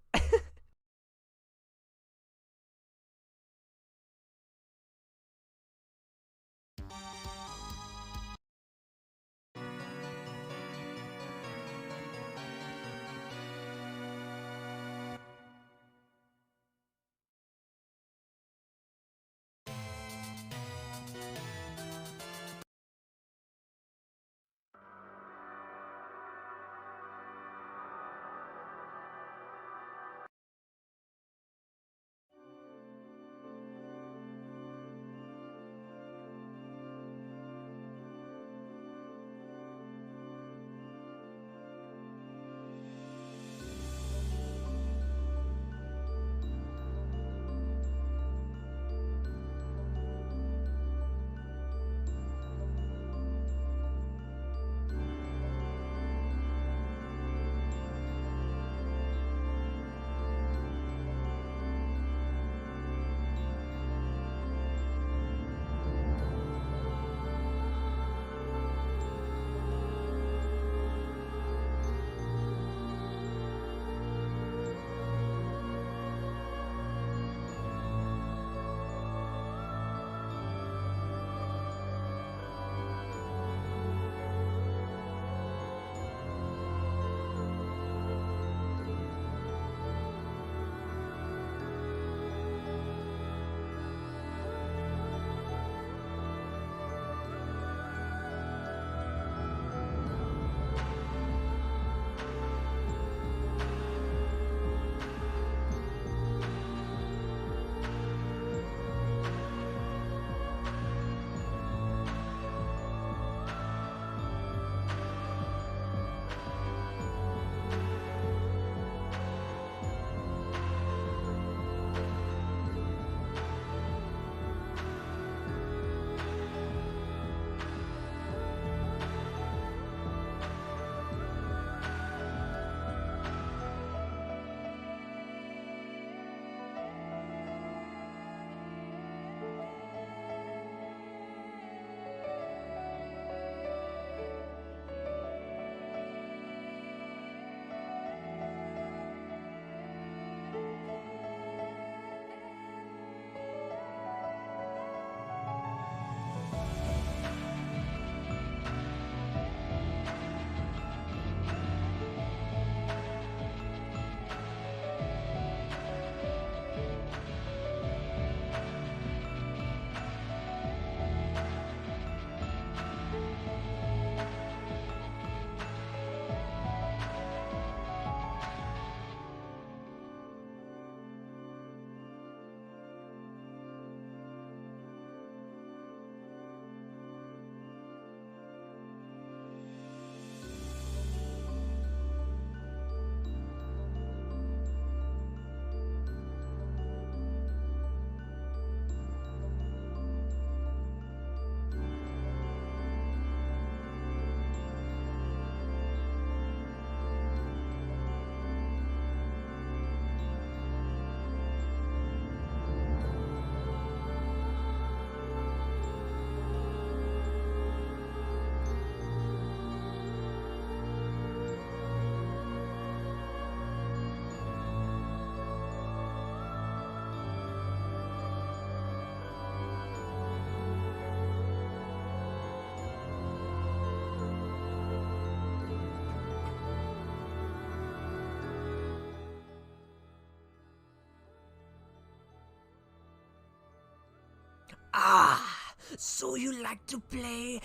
Ah, so you like to play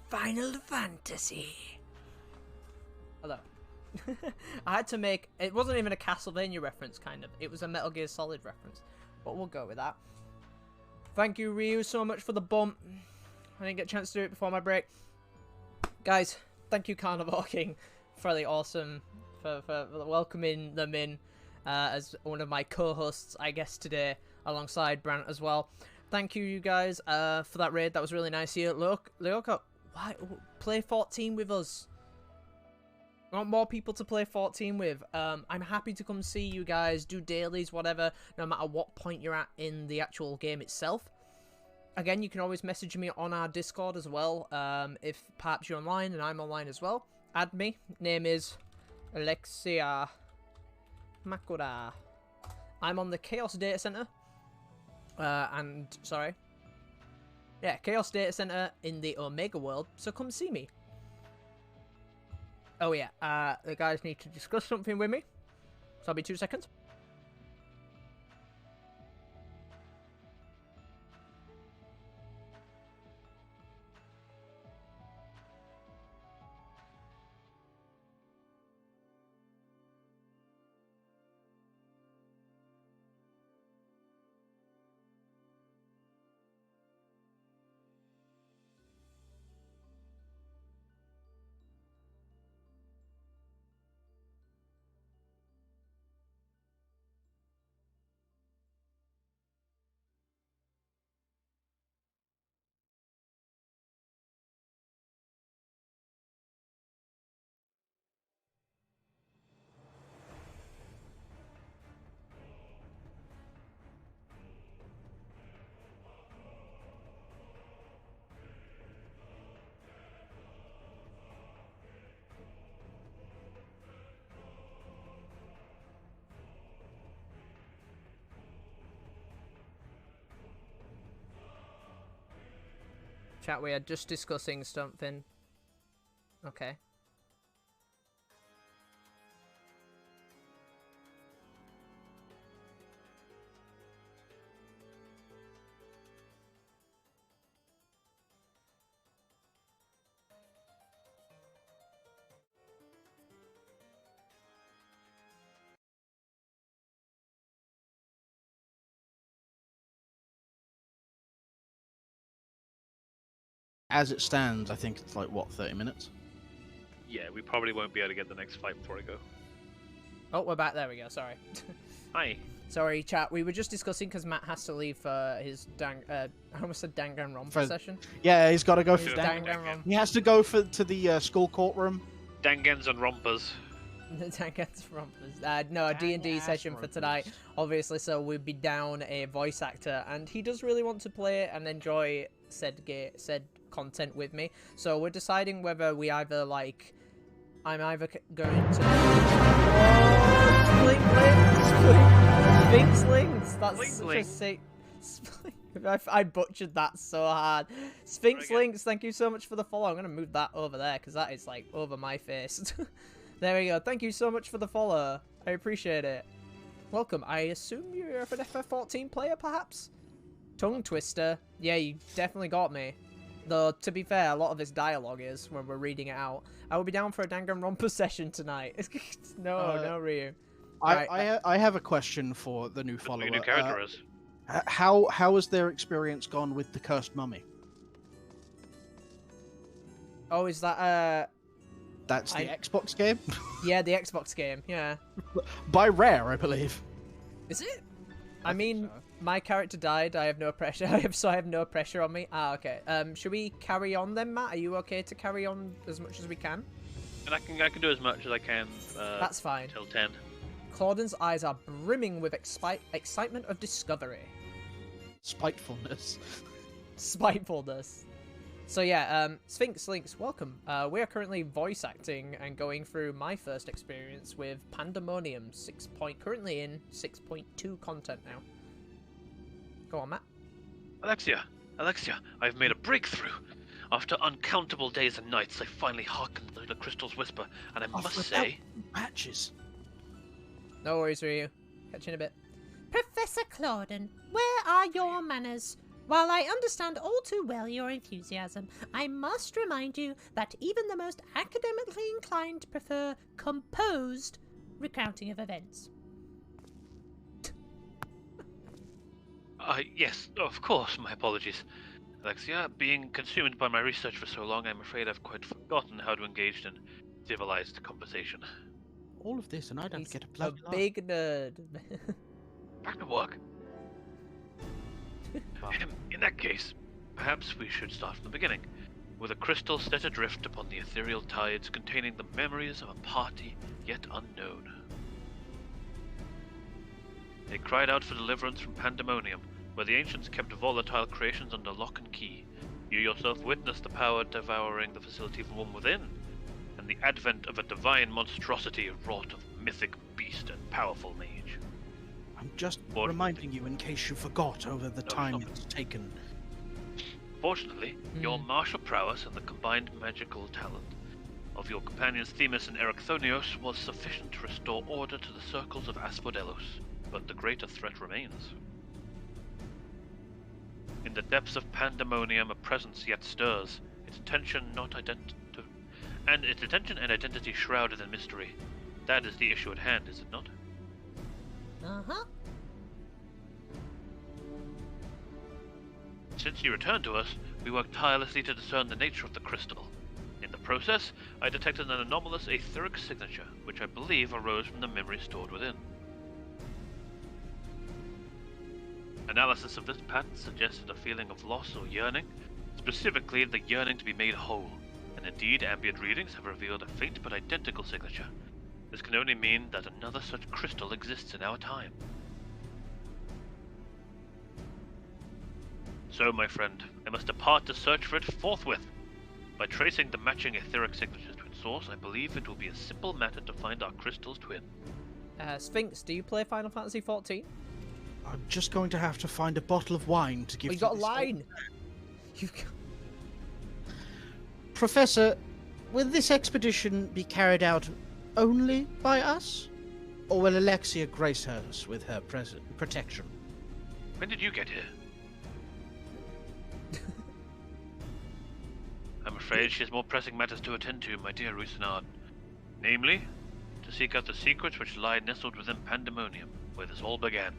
Final Fantasy? Hello. I had to make... It wasn't even a Castlevania reference, kind of. It was a Metal Gear Solid reference. But we'll go with that. Thank you, Ryu, so much for the bump. I didn't get a chance to do it before my break. Guys, thank you, Carnivore King, for the awesome, for welcoming them in as one of my co-hosts, I guess, today, alongside Brant as well. Thank you, you guys, for that raid. That was really nice here. Look, why play 14 with us? I want more people to play 14 with. I'm happy to come see you guys, do dailies, whatever, no matter what point you're at in the actual game itself. Again, you can always message me on our Discord as well, if perhaps you're online and I'm online as well. Add me. Name is Alexia Makura. I'm on the Chaos Data Center. Chaos Data Center in the Omega world, so come see me. Oh yeah, the guys need to discuss something with me, so I'll be 2 seconds. Chat, we are just discussing something. Okay. As it stands, I think it's like, what, 30 minutes? Yeah, we probably won't be able to get the next fight before I go. Oh, we're back. There we go. Sorry. Hi. Sorry, chat. We were just discussing because Matt has to leave for his I almost said Danganronpa session. Yeah, he's got to go His for Danganronpa. He has to go to the school courtroom. Dangens and rompers. No, a D&D session for tonight, obviously, so we'll be down a voice actor, and he does really want to play and enjoy said content with me, so we're deciding whether we either, like, I'm either going to... Sphinx-lings! That's such a sick... I butchered that so hard. Sphinx Links, thank you so much for the follow. I'm going to move that over there, because that is, like, over my face. There we go. Thank you so much for the follow. I appreciate it. Welcome. I assume you're an FF14 player, perhaps? Tongue twister. Yeah, you definitely got me. Though, to be fair, a lot of this dialogue is when we're reading it out. I will be down for a Danganronpa session tonight. No, Ryu. I have a question for the new follower. New character is. How has their experience gone with the Cursed Mummy? Oh, is that That's the Xbox game? Yeah, the Xbox game, yeah. By Rare, I believe. Is it? I mean, so. My character died. I have no pressure. I have no pressure on me. Ah, okay. Should we carry on then, Matt? Are you okay to carry on as much as we can? And I can do as much as I can. That's fine. Till 10. Clauden's eyes are brimming with excitement of discovery. Spitefulness. Spitefulness. So yeah, Sphinx Links, welcome. We are currently voice acting and going through my first experience with Pandemonium, currently in 6.2 content now. Go on, Matt. Alexia, I've made a breakthrough. After uncountable days and nights, I finally hearkened to the crystal's whisper, and I must say... Patches. No worries, Ryu. Catch you in a bit. Professor Clauden, where are your manners? While I understand all too well your enthusiasm, I must remind you that even the most academically inclined prefer composed recounting of events. Yes, of course, my apologies. Alexia, being consumed by my research for so long, I'm afraid I've quite forgotten how to engage in civilized conversation. All of this, and I don't He's get a a bloody laugh. big nerd. Back to work. In that case, perhaps we should start from the beginning, with a crystal set adrift upon the ethereal tides containing the memories of a party yet unknown. They cried out for deliverance from Pandemonium, where the ancients kept volatile creations under lock and key. You yourself witnessed the power devouring the facility from within, and the advent of a divine monstrosity wrought of mythic beast and powerful mage. I'm just reminding you in case you forgot over the time it's taken. Fortunately, your martial prowess and the combined magical talent of your companions Themis and Erechthonios was sufficient to restore order to the circles of Asphodelos, but the greater threat remains. In the depths of Pandemonium, a presence yet stirs, its attention and identity shrouded in mystery. That is the issue at hand, is it not? Uh-huh. Since you returned to us, we worked tirelessly to discern the nature of the crystal. In the process, I detected an anomalous etheric signature, which I believe arose from the memory stored within. Analysis of this pattern suggested a feeling of loss or yearning, specifically the yearning to be made whole, and indeed ambient readings have revealed a faint but identical signature. This can only mean that another such crystal exists in our time. So, my friend, I must depart to search for it forthwith. By tracing the matching etheric signatures to its source, I believe it will be a simple matter to find our crystal's twin. Sphinx, do you play Final Fantasy XIV? I'm just going to have to find a bottle of wine to give Oh, you you got a this line! You've got... Professor, will this expedition be carried out only by us? Or will Alexia grace us with her protection? When did you get here? I'm afraid she has more pressing matters to attend to, my dear Rusinard. Namely, to seek out the secrets which lie nestled within Pandemonium, where this all began.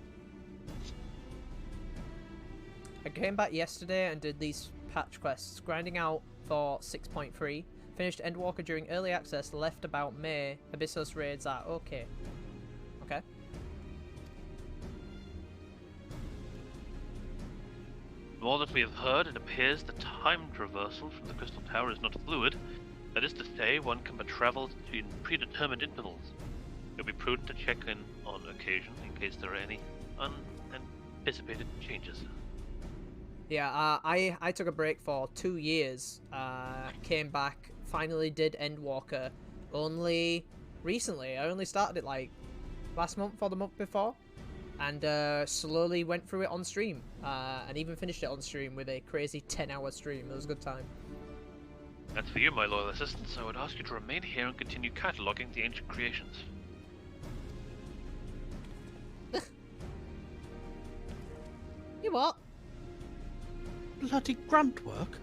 I came back yesterday and did these patch quests, grinding out for 6.3, finished Endwalker during early access, left about May, Abyssos raids are okay. Okay. From all that we have heard, it appears the time traversal from the Crystal Tower is not fluid. That is to say, one can but travel in predetermined intervals. It would be prudent to check in on occasion in case there are any unanticipated changes. Yeah, I took a break for 2 years, came back, finally did Endwalker, only recently. I only started it like last month or the month before, and slowly went through it on stream, and even finished it on stream with a crazy 10-hour stream. It was a good time. As for you, my loyal assistants, I would ask you to remain here and continue cataloguing the ancient creations. You what? Bloody grunt work?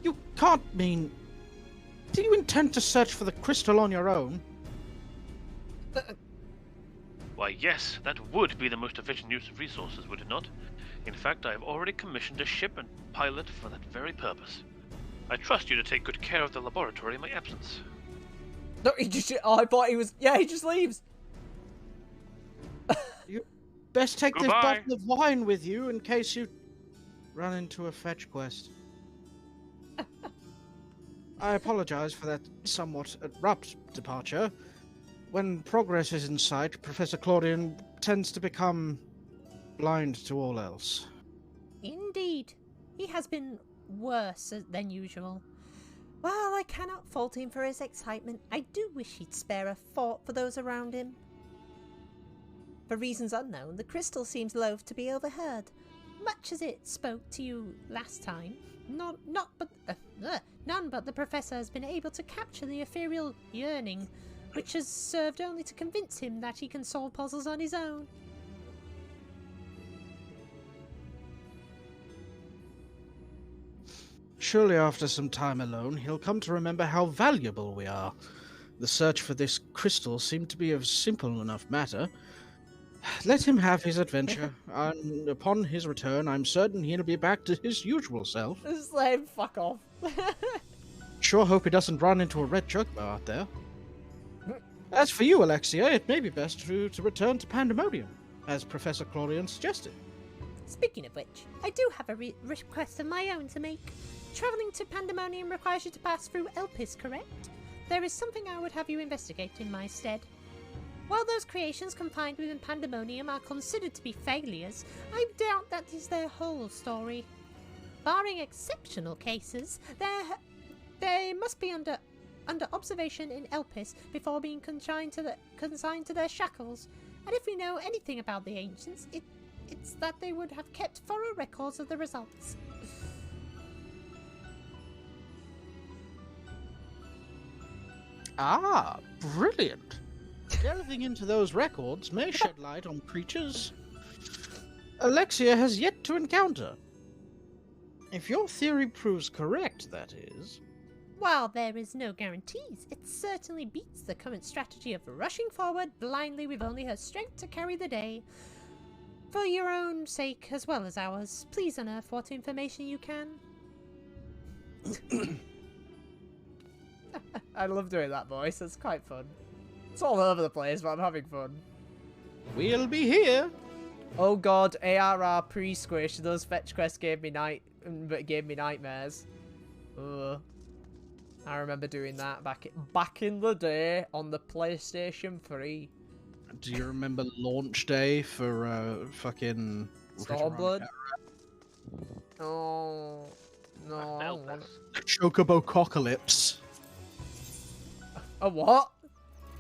You can't mean... Do you intend to search for the crystal on your own? Why, yes, that would be the most efficient use of resources, would it not? In fact, I have already commissioned a ship and pilot for that very purpose. I trust you to take good care of the laboratory in my absence. No, he just... Oh, I thought he was... Yeah, he just leaves! You best take Goodbye. this bottle of wine with you in case you run into a fetch quest. I apologize for that somewhat abrupt departure. When progress is in sight, Professor Claudian tends to become blind to all else. Indeed. He has been worse than usual. While I cannot fault him for his excitement, I do wish he'd spare a thought for those around him. For reasons unknown, the crystal seems loath to be overheard. Much as it spoke to you last time, none but the Professor has been able to capture the ethereal yearning, which has served only to convince him that he can solve puzzles on his own. Surely after some time alone, he'll come to remember how valuable we are. The search for this crystal seemed to be a simple enough matter. Let him have his adventure, and upon his return, I'm certain he'll be back to his usual self. Just let him fuck off. Sure hope he doesn't run into a red juggler out there. As for you, Alexia, it may be best to return to Pandemonium, as Professor Clorian suggested. Speaking of which, I do have a request of my own to make. Travelling to Pandemonium requires you to pass through Elpis, correct? There is something I would have you investigate in my stead. While those creations confined within Pandemonium are considered to be failures, I doubt that is their whole story. Barring exceptional cases, they must be under observation in Elpis before being consigned to their shackles. And if we know anything about the ancients, it's that they would have kept thorough records of the results. Ah, brilliant! Delving into those records may shed light on creatures Alexia has yet to encounter. If your theory proves correct, that is. While there is no guarantees, it certainly beats the current strategy of rushing forward blindly with only her strength to carry the day. For your own sake as well as ours, please unearth what information you can. I love doing that voice, it's quite fun. It's all over the place, but I'm having fun. We'll be here. Oh god, ARR pre-squish, those fetch quests gave me nightmares. Ugh. I remember doing that back in the day on the PlayStation 3. Do you remember launch day for fucking Stormblood? Oh no, I don't want it. Chocobo Cocalypse. A what?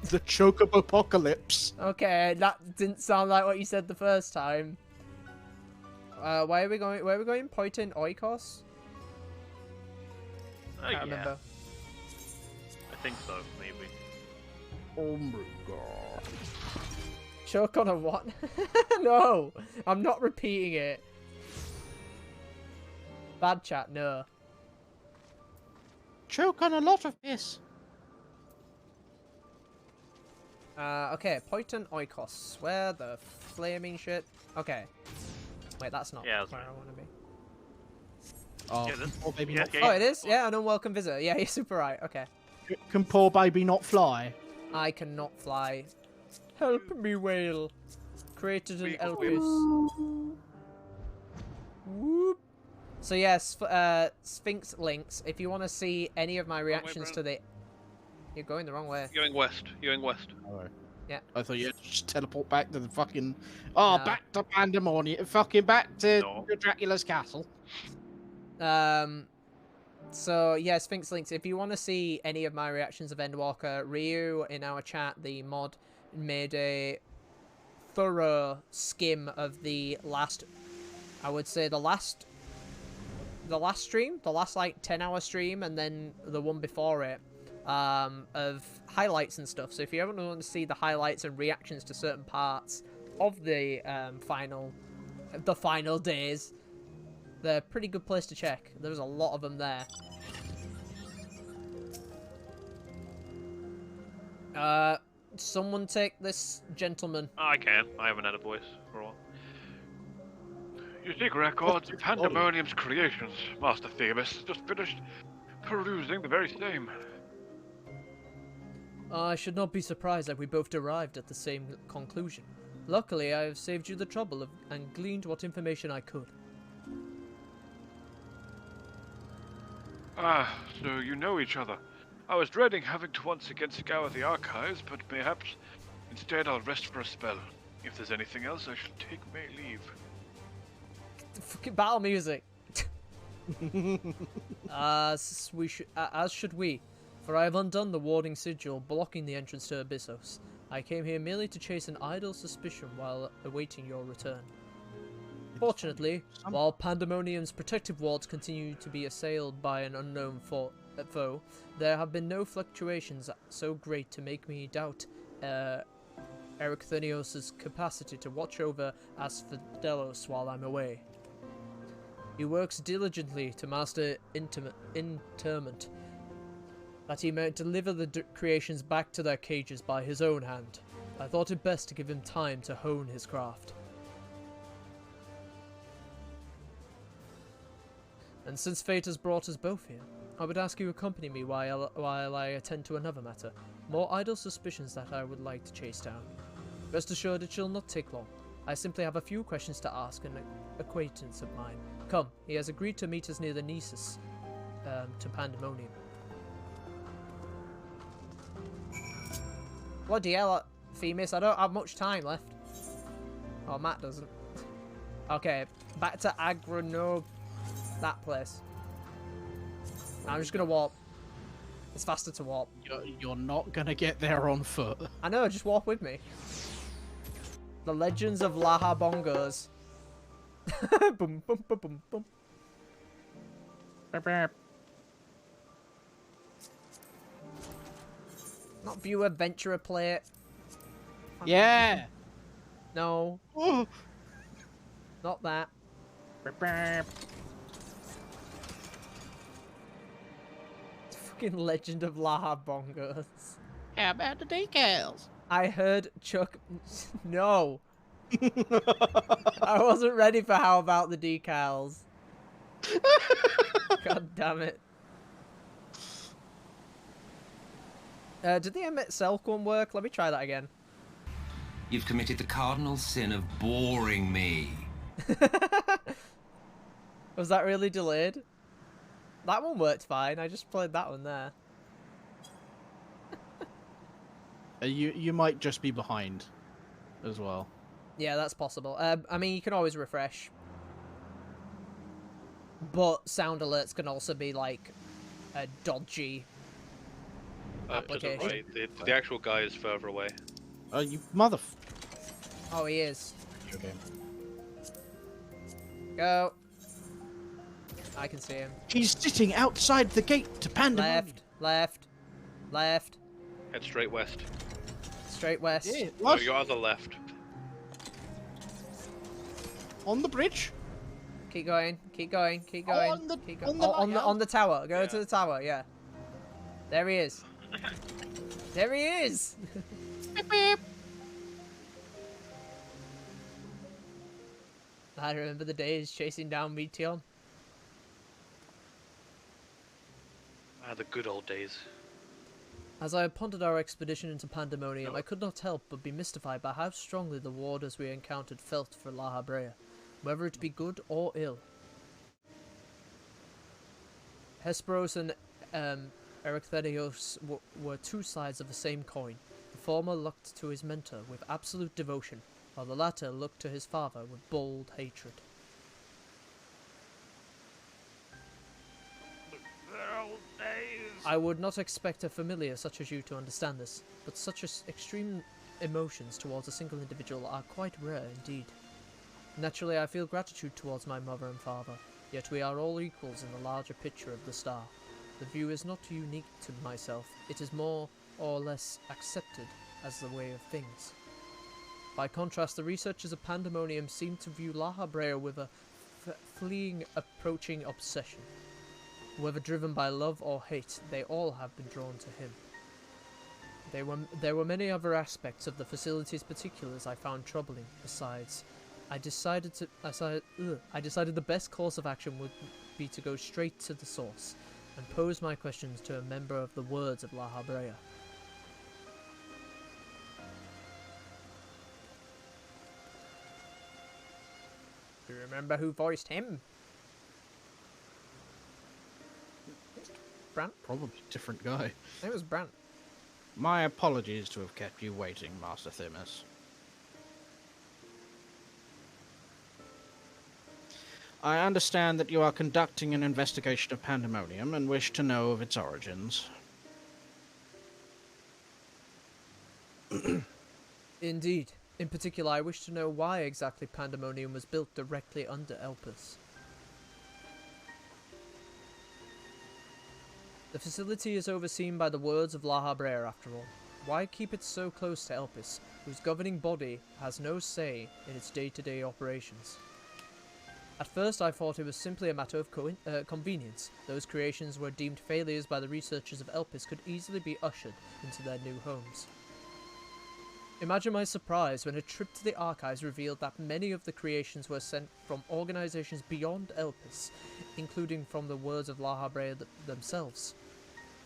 The Chocobo Apocalypse. Okay, that didn't sound like what you said the first time. Where are we going? Poitin Oikos? I can't remember. I think so, maybe. Oh my god. Choke on a what? No! I'm not repeating it. Bad chat, no. Choke on a lot of piss. Okay, Poitin Oikos. Where the flaming shit? Okay. Wait, that's not where I want to be. Oh, Yeah, this- poor baby yeah, not yeah, Oh, it is? Yeah, an unwelcome visitor. Yeah, you're super right. Okay. Can poor baby not fly? I cannot fly. Help me, whale. Created an Elpis. Whoop. So yes, Sphinx links. If you want to see any of my reactions to the... You're going the wrong way. You're going west. You're going west. Oh. Yeah. I thought you had to just teleport back to the fucking... Oh, No. back to Pandemonium. Fucking back to No. Dracula's castle. So yeah, Sphinx links. If you want to see any of my reactions of Endwalker, Ryu in our chat, the mod, made a thorough skim of the last, I would say the last stream, the last like 10-hour stream, and then the one before it, of highlights and stuff. So if you ever want to see the highlights and reactions to certain parts of the final days, they're a pretty good place to check. There's a lot of them there. Someone take this gentleman. I can. I haven't had a voice for a while. You seek records of Pandemonium's creations. Master Phoebus has just finished perusing the very same. I should not be surprised that we both arrived at the same conclusion. Luckily, I have saved you the trouble and gleaned what information I could. Ah, so you know each other. I was dreading having to once again scour the archives, but perhaps instead I'll rest for a spell. If there's anything else, I shall take my leave. The fucking battle music. As should we, for I have undone the warding sigil blocking the entrance to Abyssos. I came here merely to chase an idle suspicion while awaiting your return. Fortunately, while Pandemonium's protective wards continue to be assailed by an unknown foe, there have been no fluctuations so great to make me doubt Erechthonios' capacity to watch over Asphodelos while I'm away. He works diligently to master interment, that he may deliver the creations back to their cages by his own hand. I thought it best to give him time to hone his craft. And since fate has brought us both here, I would ask you to accompany me while I attend to another matter. More idle suspicions that I would like to chase down. Rest assured it shall not take long. I simply have a few questions to ask an acquaintance of mine. Come, he has agreed to meet us near the Nesis, to Pandemonium. Bloody hell, Themis, I don't have much time left. Oh, Matt doesn't. Okay, back to Agrono, that place. I'm just gonna warp. It's faster to warp. You're not gonna get there on foot. I know, just warp with me. The Legends of Laha Bongos. Boom, boom, boom, boom, boom. Burp, burp. Not view adventurer plate. Yeah. No, Ooh. not that. Burp, burp. Fucking Legend of Laha Bongos. How about the decals? I heard Chuck. No. I wasn't ready for how about the decals. God damn it. Did the Emmet Selk one work? Let me try that again. You've committed the cardinal sin of boring me. Was that really delayed? That one worked fine. I just played that one there. You might just be behind as well. Yeah, that's possible. I mean, you can always refresh. But sound alerts can also be like a dodgy To the application. right. The actual guy is further away. You mother. Oh, he is. Okay. Go. I can see him. He's sitting outside the gate to Pandemonium. Left, left, left. Head straight west. Straight west. Yeah, No, what? your other left. On the bridge? Keep going, keep going, keep going. On the- keep on going. the Oh, lighthouse? on the tower. Go Yeah. to the tower, yeah. There he is. There he is! I remember the days chasing down Meteon. Ah, the good old days. As I pondered our expedition into Pandemonium, I could not help but be mystified by how strongly the warders we encountered felt for La Habrea, whether it be good or ill. Hesperos and Erechthenios were two sides of the same coin. The former looked to his mentor with absolute devotion, while the latter looked to his father with bold hatred. I would not expect a familiar such as you to understand this, but such extreme emotions towards a single individual are quite rare indeed. Naturally, I feel gratitude towards my mother and father, yet we are all equals in the larger picture of the star. The view is not unique to myself, it is more or less accepted as the way of things. By contrast, the researchers of Pandemonium seem to view La Habrea with a fleeing, approaching obsession. Whether driven by love or hate, they all have been drawn to him. There were many other aspects of the facility's particulars I found troubling. Besides, I decided the best course of action would be to go straight to the source and pose my questions to a member of the Words of La Habrea. Do you remember who voiced him? Brant? Probably a different guy. It was Brant. My apologies to have kept you waiting, Master Themis. I understand that you are conducting an investigation of Pandemonium and wish to know of its origins. Indeed. In particular, I wish to know why exactly Pandemonium was built directly under Elpis. The facility is overseen by the Words of La Habrea, after all. Why keep it so close to Elpis, whose governing body has no say in its day-to-day operations? At first I thought it was simply a matter of convenience. Those creations were deemed failures by the researchers of Elpis could easily be ushered into their new homes. Imagine my surprise when a trip to the archives revealed that many of the creations were sent from organizations beyond Elpis, including from the words of La Habrea themselves.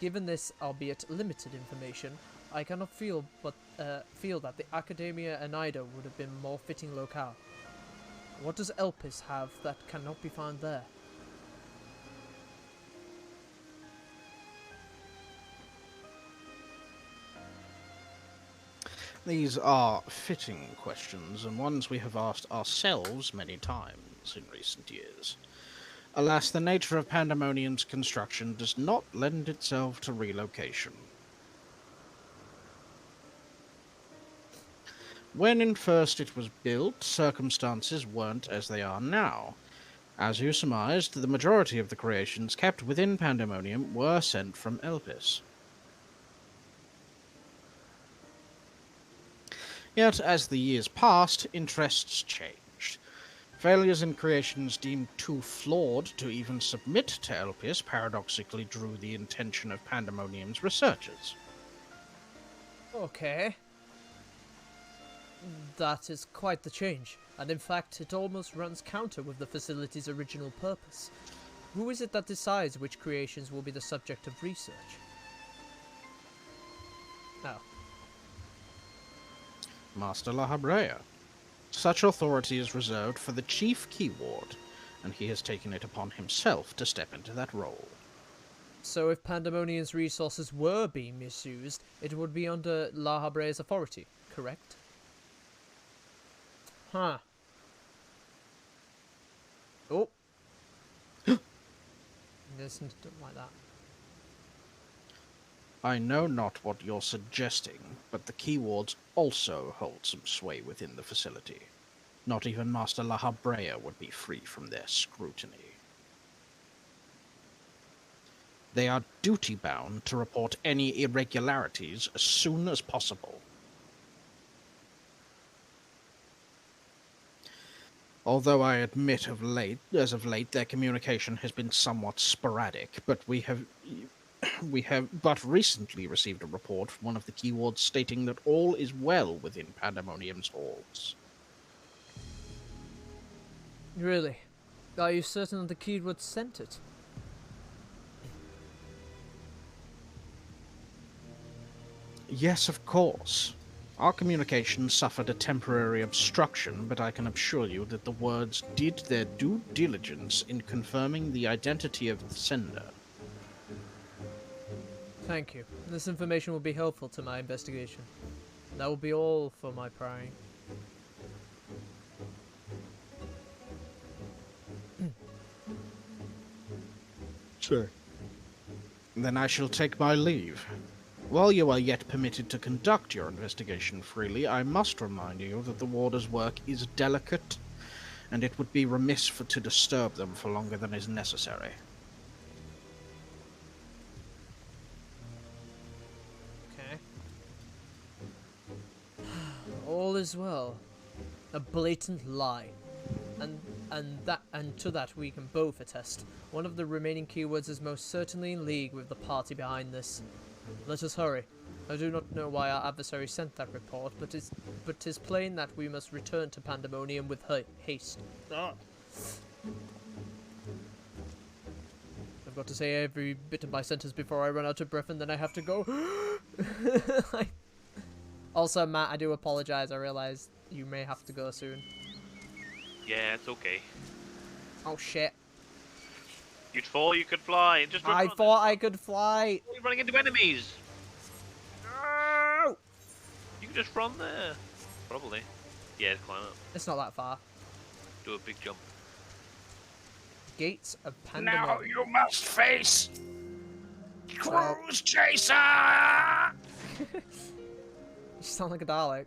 Given this, albeit limited information, I cannot feel that the Academia Anida would have been more fitting locale. What does Elpis have that cannot be found there? These are fitting questions, and ones we have asked ourselves many times in recent years. Alas, the nature of Pandemonium's construction does not lend itself to relocation. When in first it was built, circumstances weren't as they are now. As you surmised, the majority of the creations kept within Pandemonium were sent from Elpis. Yet, as the years passed, interests changed. Failures in creations deemed too flawed to even submit to Elpis paradoxically drew the attention of Pandemonium's researchers. Okay. That is quite the change, and in fact it almost runs counter with the facility's original purpose. Who is it that decides which creations will be the subject of research? Oh. Master La Habrea. Such authority is reserved for the Chief Keyward, and he has taken it upon himself to step into that role. So if Pandemonium's resources were being misused, it would be under La Habrea's authority, correct? Huh. Oh. Listen, don't like that. I know not what you're suggesting, but the Keywards also hold some sway within the facility. Not even Master La Habrea would be free from their scrutiny. They are duty-bound to report any irregularities as soon as possible. Although I admit as of late, their communication has been somewhat sporadic, but we have but recently received a report from one of the Keywards stating that all is well within Pandemonium's halls. Really? Are you certain that the Keywards sent it? Yes, of course. Our communication suffered a temporary obstruction, but I can assure you that the words did their due diligence in confirming the identity of the sender. Thank you. This information will be helpful to my investigation. That will be all for my prying. Sure. Then I shall take my leave. While you are yet permitted to conduct your investigation freely, I must remind you that the warder's work is delicate, and it would be remiss to disturb them for longer than is necessary. Okay. All is well. A blatant lie. And to that we can both attest. One of the remaining Keywords is most certainly in league with the party behind this. Let us hurry. I do not know why our adversary sent that report, but 'tis plain that we must return to Pandemonium with haste. I've got to say every bit of my sentence before I run out of breath, and then I have to go. Also, Matt, I do apologize. I realize you may have to go soon. Yeah, it's okay. Oh shit! You'd fall, you could fly. And just I thought I could fly. You're running into enemies. No! You can just run there. Probably. Yeah, climb up. It's not that far. Do a big jump. Gates of Pandemonium. Now you must face Cruise Chaser! You sound like a Dalek.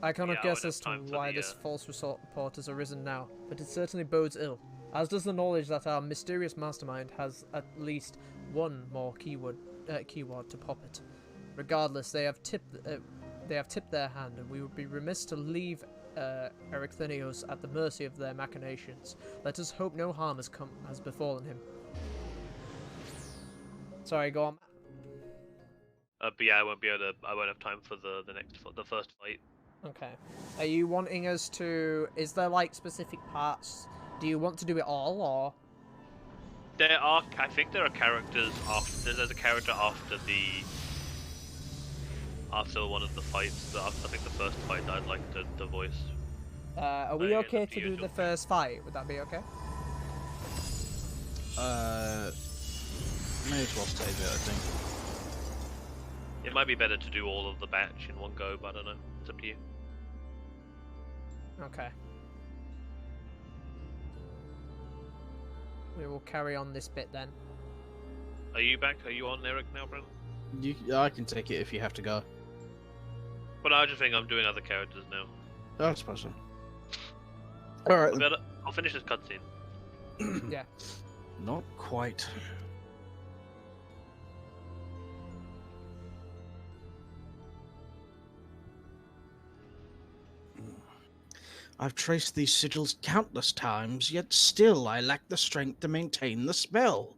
I cannot Yeah, I guess would as to have time for why the, this false report has arisen now, but it certainly bodes ill, as does the knowledge that our mysterious mastermind has at least one more keyword to pop it. Regardless, they have tipped their hand, and we would be remiss to leave Ericthenios at the mercy of their machinations. Let us hope no harm has befallen him. Sorry, go on. But yeah, I won't be able to. I won't have time for the first fight. Okay. Are you wanting us to... Is there, like, specific parts? Do you want to do it all, or... There are. I think there are characters after. There's a character after one of the fights. I think the first fight that I'd like to voice. Are we okay to do the first fight? Would that be okay? May as well save it, I think. It might be better to do all of the batch in one go, but I don't know. It's up to you. Okay. We will carry on this bit then. Are you back? Are you on, Eric, now, Brent? I can take it if you have to go. But I just think I'm doing other characters now. Oh, I suppose so. Alright. I'll finish this cutscene. Yeah. Not quite. I've traced these sigils countless times, yet still I lack the strength to maintain the spell.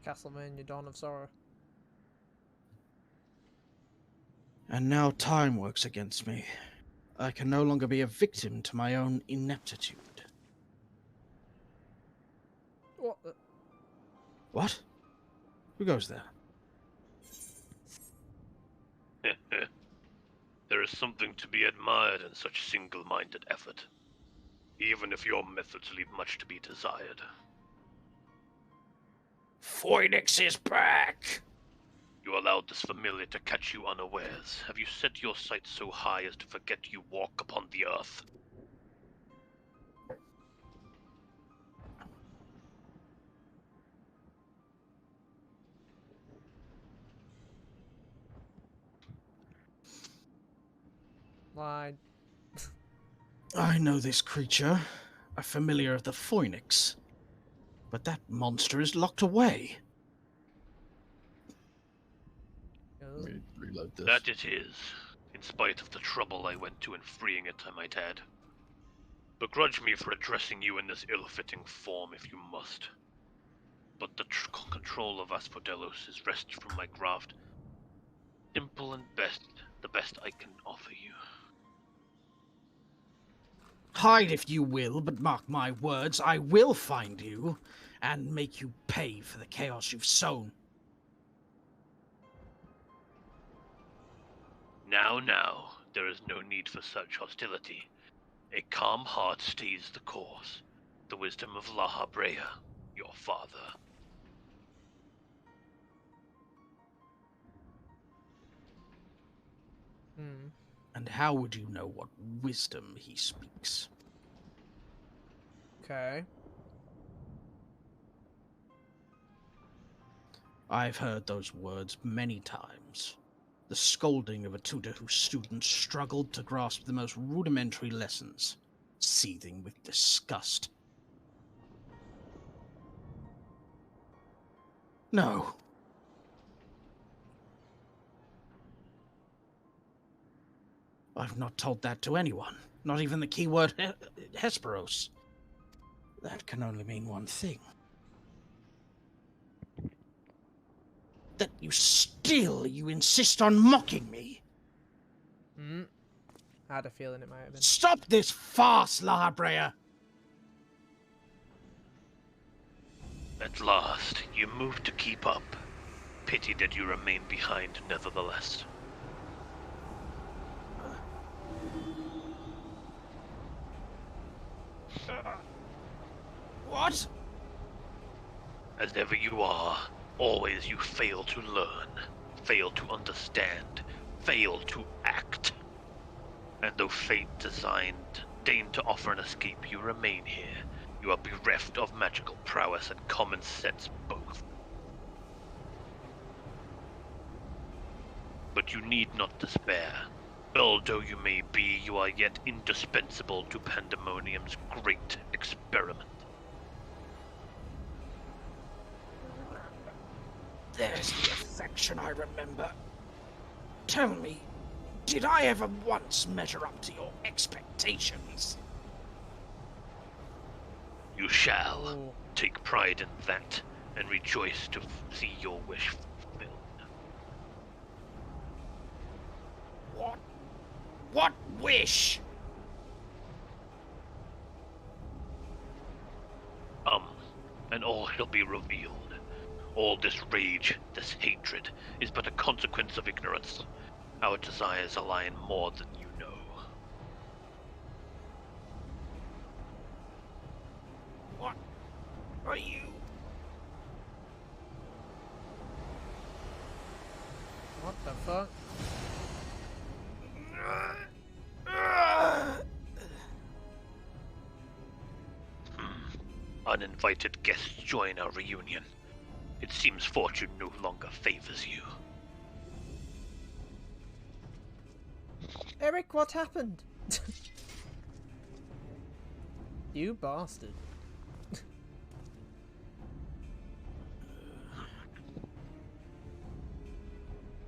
Castlevania Dawn of Sorrow. And now time works against me. I can no longer be a victim to my own ineptitude. What? What? Who goes there? There is something to be admired in such single-minded effort, even if your methods leave much to be desired. Phoenix is back! You allowed this familiar to catch you unawares. Have you set your sights so high as to forget you walk upon the earth? Why? I know this creature, a familiar of the Phoenix, but that monster is locked away. Oh. Reload this. That it is, in spite of the trouble I went to in freeing it, I might add. Begrudge me for addressing you in this ill-fitting form if you must. But the control of Asphodelos is wrested from my graft. Simple and the best I can offer you. Hide if you will, but mark my words, I will find you, and make you pay for the chaos you've sown. Now, there is no need for such hostility. A calm heart stays the course. The wisdom of La Habrea, your father. Hmm. And how would you know what wisdom he speaks? Okay. I've heard those words many times. The scolding of a tutor whose students struggled to grasp the most rudimentary lessons, seething with disgust. No. I've not told that to anyone, not even the keyword Hesperos. That can only mean one thing. That you insist on mocking me. Hmm. I had a feeling it might have been. Stop this farce, La Habrea! At last, you moved to keep up. Pity that you remain behind nevertheless. What? As ever you are, always you fail to learn, fail to understand, fail to act. And though fate deigned to offer an escape, you remain here. You are bereft of magical prowess and common sense both. But you need not despair. Dull though you may be, you are yet indispensable to Pandemonium's great experiment. There's the affection I remember. Tell me, did I ever once measure up to your expectations? You shall. Take pride in that. and rejoice to see your wish fulfilled. What wish? And all shall be revealed. All this rage, this hatred, is but a consequence of ignorance. Our desires align more than you know. What are you? What the fuck? Uninvited guests join our reunion. It seems fortune no longer favors you. Eric, what happened? You bastard.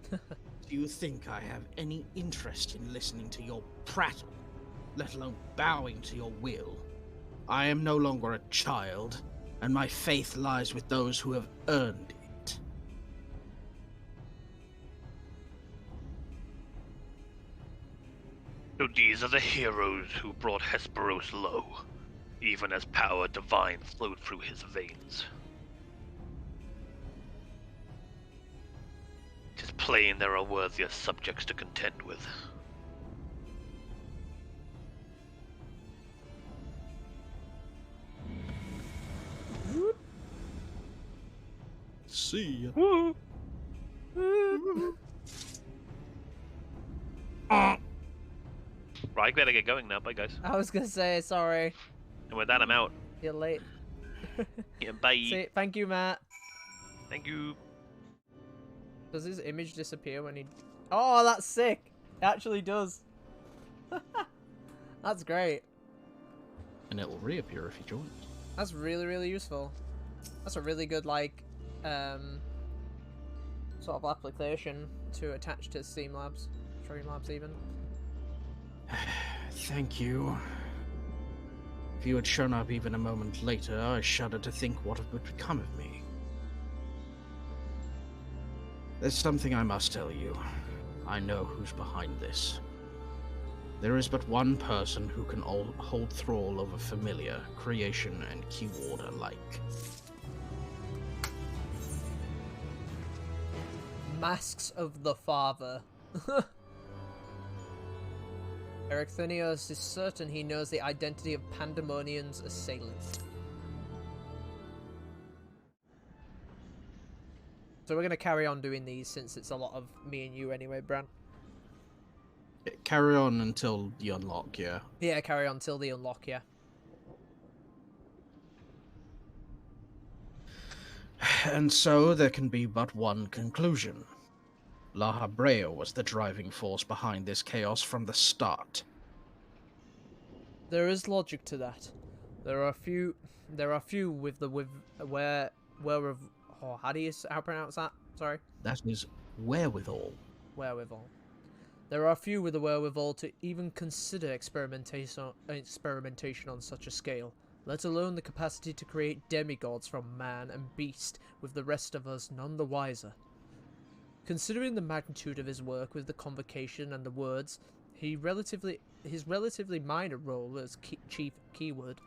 Do you think I have any interest in listening to your prattle, let alone bowing to your will? I am no longer a child, and my faith lies with those who have earned it. So these are the heroes who brought Hesperos low, even as power divine flowed through his veins. Tis plain there are worthier subjects to contend with. See ya. Right, I better get going now. Bye, guys. I was gonna say sorry. And with that, I'm out. You're late. Yeah, bye. See, thank you, Matt. Thank you. Does his image disappear when he... Oh, that's sick. It actually does. That's great. And it will reappear if he joins. That's really, really useful. That's a really good, like, sort of application to attach to Streamlabs even. Thank you. If you had shown up even a moment later, I shudder to think what would become of me. There's something I must tell you. I know who's behind this. There is but one person who can hold thrall over familiar, creation, and keyword alike. Masks of the Father. Ericthenios is certain he knows the identity of Pandemonium's assailant. So we're going to carry on doing these since it's a lot of me and you anyway, Bran. Carry on until the unlock, yeah. Yeah, carry on till the unlock, yeah. And so there can be but one conclusion. La Habrea was the driving force behind this chaos from the start. There is logic to that. There are few with the oh, how pronounce that? Sorry. That is wherewithal. Wherewithal. There are few with the wherewithal to even consider experimentation on such a scale, let alone the capacity to create demigods from man and beast, with the rest of us none the wiser. Considering the magnitude of his work with the Convocation and the words, his relatively minor role as chief keyword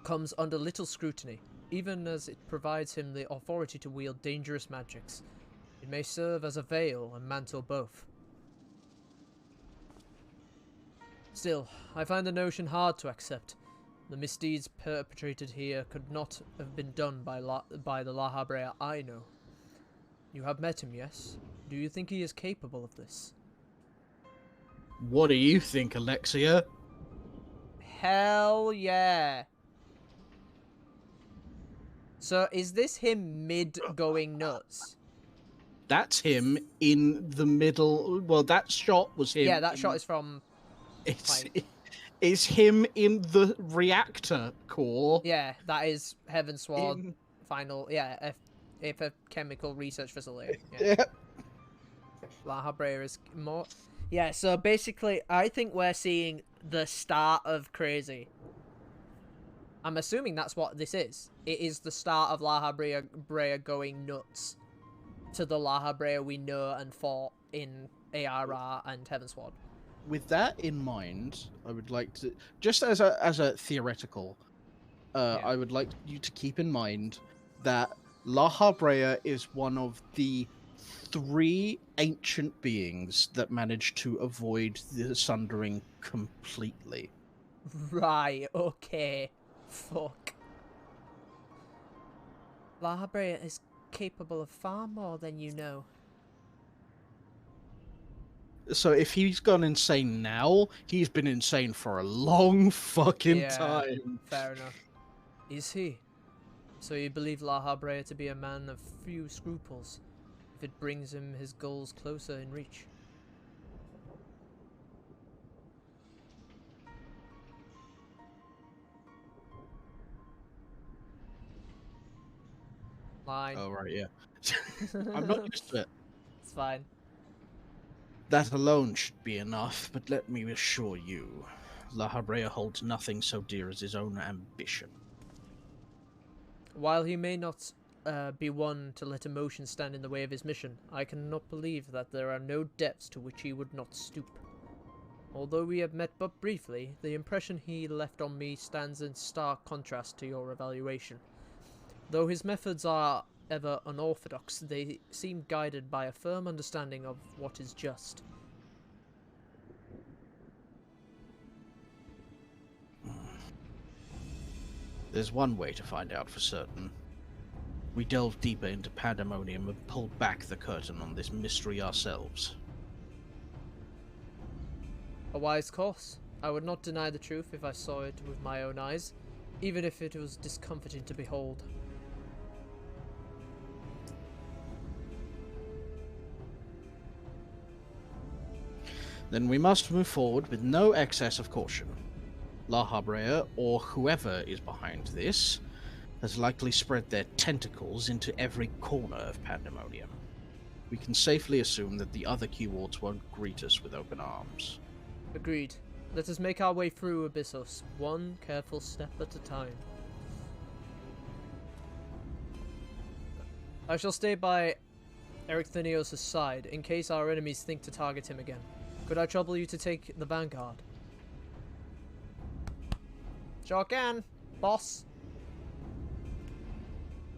comes under little scrutiny, even as it provides him the authority to wield dangerous magics. It may serve as a veil and mantle both. Still, I find the notion hard to accept. The misdeeds perpetrated here could not have been done by the La Habrea I know. You have met him, yes? Do you think he is capable of this? What do you think, Alexia? Hell yeah. So, is this him mid-going nuts? That's him in the middle. Well, that shot was him. Yeah, that shot is from... It's him in the reactor core. Yeah, that is Heaven Sword final... Yeah, if a chemical research facility. Yeah. La Habrea is more... Yeah, so basically, I think we're seeing the start of crazy. I'm assuming that's what this is. It is the start of La Brea going nuts to the La Brea we know and fought in ARR and Heavensward. With that in mind, I would like to, just as a theoretical, I would like you to keep in mind that La Brea is one of the 3 ancient beings that managed to avoid the Sundering completely. Right, okay. Fuck. La Brea is capable of far more than you know. So if he's gone insane now, he's been insane for a long fucking time. Fair enough. Is he? So you believe La Brea to be a man of few scruples, if it brings him his goals closer in reach? Line. Oh, right, yeah. I'm not used to it. It's fine. That alone should be enough, but let me assure you, La Brea holds nothing so dear as his own ambition. While he may not be one to let emotion stand in the way of his mission, I cannot believe that there are no depths to which he would not stoop. Although we have met but briefly, the impression he left on me stands in stark contrast to your evaluation. Though his methods are ever unorthodox, they seem guided by a firm understanding of what is just. There's one way to find out for certain. We delve deeper into Pandemonium and pull back the curtain on this mystery ourselves. A wise course. I would not deny the truth if I saw it with my own eyes, even if it was discomforting to behold. Then we must move forward with no excess of caution. La Brea, or whoever is behind this, has likely spread their tentacles into every corner of Pandemonium. We can safely assume that the other keywards won't greet us with open arms. Agreed. Let us make our way through Abyssos, one careful step at a time. I shall stay by Ericthenios' side in case our enemies think to target him again. Could I trouble you to take the vanguard? Sure can, boss.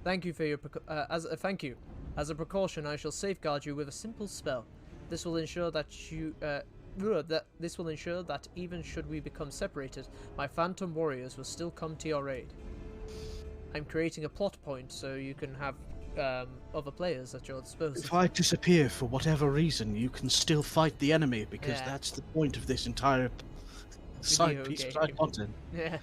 Thank you for your thank you. As a precaution, I shall safeguard you with a simple spell. This will ensure that even should we become separated, my phantom warriors will still come to your aid. I'm creating a plot point so you can have other players at your disposal. If I disappear for whatever reason, you can still fight the enemy, because that's the point of this entire side piece of side content. Yeah.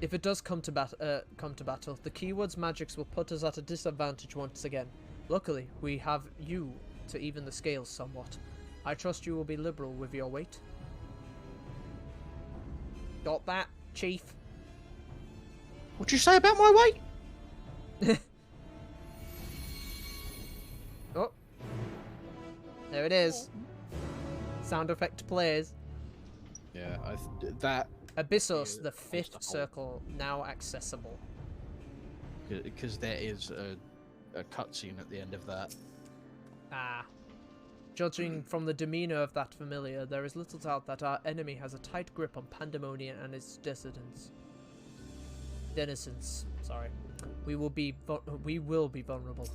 If it does come to battle, the keyword's magics will put us at a disadvantage once again. Luckily, we have you to even the scales somewhat. I trust you will be liberal with your weight. Got that, Chief? What'd you say about my weight? Oh. There it is. Sound effect plays. Yeah, that... Abyssos, the 5th circle, now accessible. Because there is a cutscene at the end of that. Ah. Judging from the demeanor of that familiar, there is little doubt that our enemy has a tight grip on Pandemonium and its denizens. Sorry. We will be vulnerable.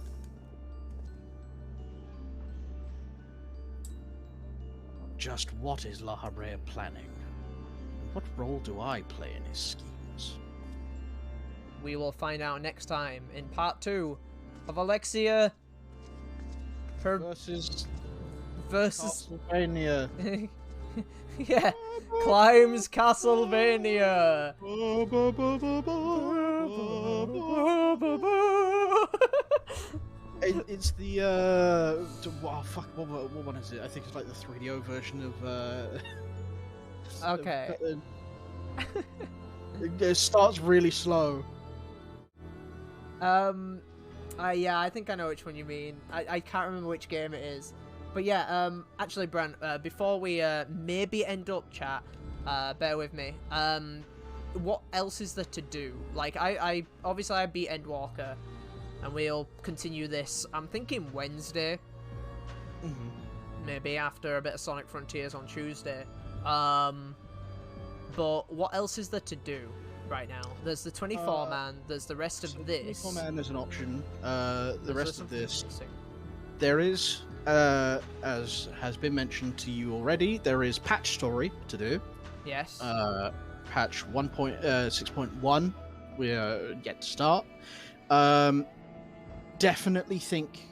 Just what is La Brea planning? What role do I play in his schemes? We will find out next time in part 2 of Alexia versus Castlevania. Yeah, climbs Castlevania. It's the fuck, what one is it? I think it's like the 3DO version of Okay. It starts really slow. Yeah, I think I know which one you mean. I can't remember which game it is. But yeah, actually, Brant, before we maybe end up chat, bear with me. what else is there to do? Like, I obviously I beat Endwalker, and we'll continue this. I'm thinking Wednesday. Maybe after a bit of Sonic Frontiers on Tuesday. But what else is there to do right now? There's the 24-man, there's the rest of this. 24-man is an option. The rest of this, interesting. there is, as has been mentioned to you already, there is patch story to do. Yes. Patch 1.6.1, we're yet to start. Definitely think,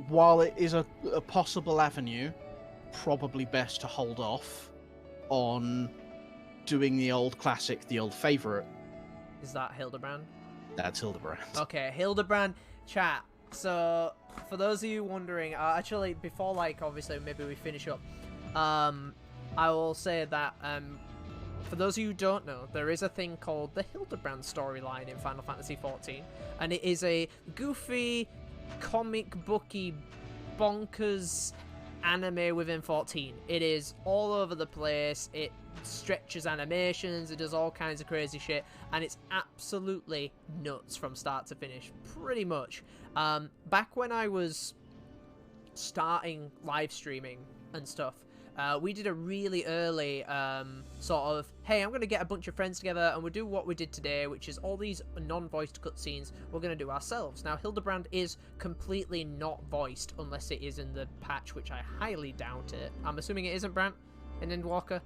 while it is a possible avenue, probably best to hold off on doing the old classic, the old favourite. Is that Hildebrand? That's Hildebrand. Okay, Hildebrand, chat. So, for those of you wondering, actually, before, like, obviously, maybe we finish up, I will say that, for those of you who don't know, there is a thing called the Hildebrand storyline in Final Fantasy XIV, and it is a goofy, comic booky, bonkers anime within 14. It is all over the place, it stretches animations, it does all kinds of crazy shit, and it's absolutely nuts from start to finish, pretty much. Back when I was starting live streaming and stuff, we did a really early sort of, hey, I'm going to get a bunch of friends together and we'll do what we did today, which is all these non-voiced cutscenes we're going to do ourselves. Now, Hildebrand is completely not voiced unless it is in the patch, which I highly doubt it. I'm assuming it isn't, Brant, in Endwalker?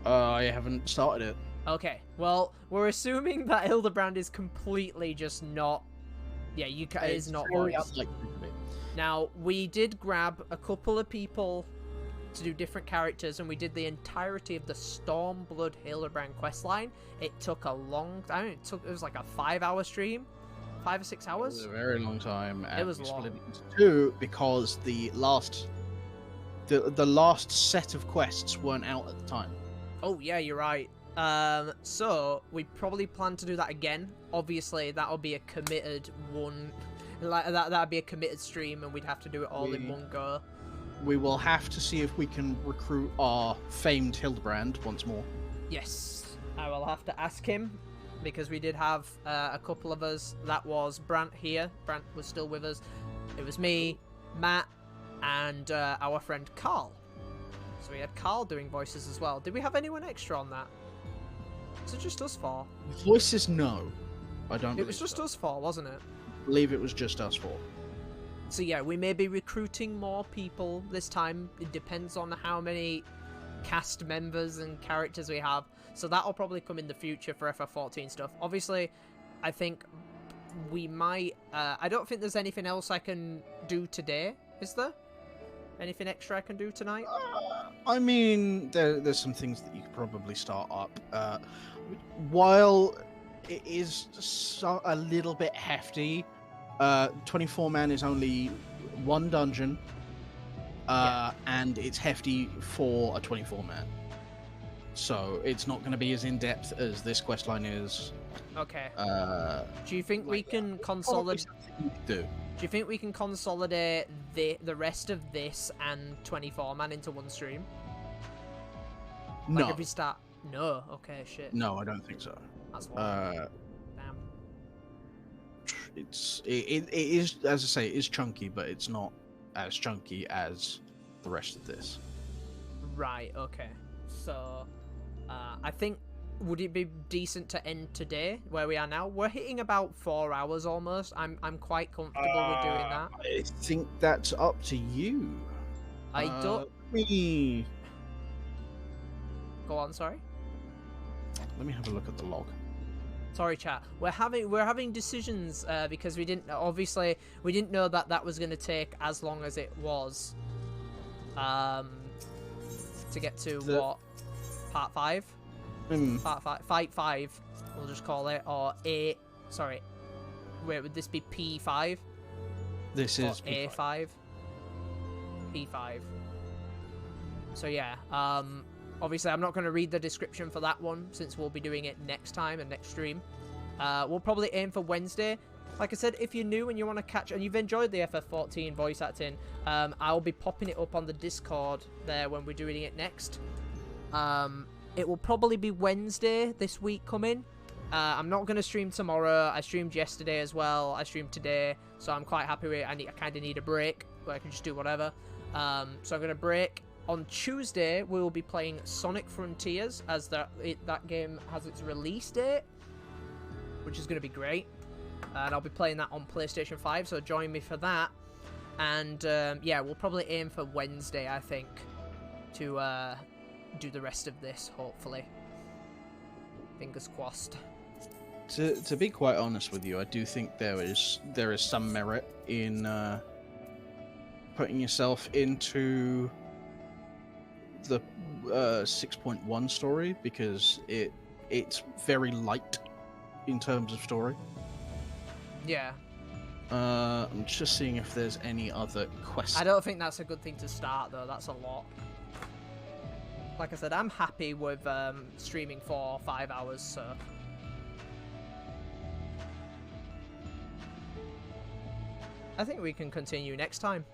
I haven't started it. Okay, well, we're assuming that Hildebrand is completely just not... Yeah, it is not voiced. Now, we did grab a couple of people to do different characters, and we did the entirety of the Stormblood Hildebrand questline. It took a long time. It was like a 5-hour stream, 5 or 6 hours. It was a very long time. And it was we long. split it into two because the last set of quests weren't out at the time. Oh yeah, you're right. So we probably plan to do that again. Obviously, that'll be a committed one. Like that'd be a committed stream, and we'd have to do it all in one go. We will have to see if we can recruit our famed Hildebrand once more. Yes, I will have to ask him, because we did have a couple of us. That was Brant here. Brant was still with us. It was me, Matt, and our friend Carl. So we had Carl doing voices as well. Did we have anyone extra on that? Was it just us four? Voices, no. I don't It was just us four, wasn't it? I believe it was just us four. So yeah, we may be recruiting more people this time. It depends on how many cast members and characters we have. So that'll probably come in the future for FF14 stuff. Obviously, I think we might... I don't think there's anything else I can do today, is there? Anything extra I can do tonight? I mean, there's some things that you could probably start up. While it is a little bit hefty, 24-man is only one dungeon, and it's hefty for a 24-man. So it's not going to be as in-depth as this questline is. Okay. Do you think we can consolidate? Do you think we can consolidate the rest of this and 24-man into one stream? Like no. If we start... No. Okay. Shit. No, I don't think so. That's Damn. It is, as I say, it is chunky, but it's not as chunky as the rest of this. Right. Okay. So, I think, would it be decent to end today where we are now? We're hitting about 4 hours almost. I'm quite comfortable with doing that. I think that's up to you. I don't. Me. Go on. Sorry. Let me have a look at the log. Sorry, chat. We're having decisions because we didn't know that was going to take as long as it was. To get to what? Part 5? Part 5. Fight 5, we'll just call it. Or A... Sorry. Wait, would this be P5? This or is A5? P5. So yeah, obviously I'm not going to read the description for that one, since we'll be doing it next time and next stream. We'll probably aim for Wednesday. Like I said, if you're new and you want to catch, and you've enjoyed the FF14 voice acting, I'll be popping it up on the Discord there when we're doing it next. it will probably be Wednesday this week coming. I'm not going to stream tomorrow. I streamed yesterday as well. I streamed today, so I'm quite happy with it. I kind of need a break where I can just do whatever. So I'm going to break. On Tuesday, we will be playing Sonic Frontiers, as that game has its release date, which is going to be great. And I'll be playing that on PlayStation 5, so join me for that. And yeah, we'll probably aim for Wednesday, I think, to do the rest of this, hopefully. Fingers crossed. To be quite honest with you, I do think there is some merit in putting yourself into the 6.1 story, because it's very light in terms of story. Yeah. I'm just seeing if there's any other quests. I don't think that's a good thing to start, though. That's a lot. Like I said, I'm happy with streaming for 5 hours, so... I think we can continue next time.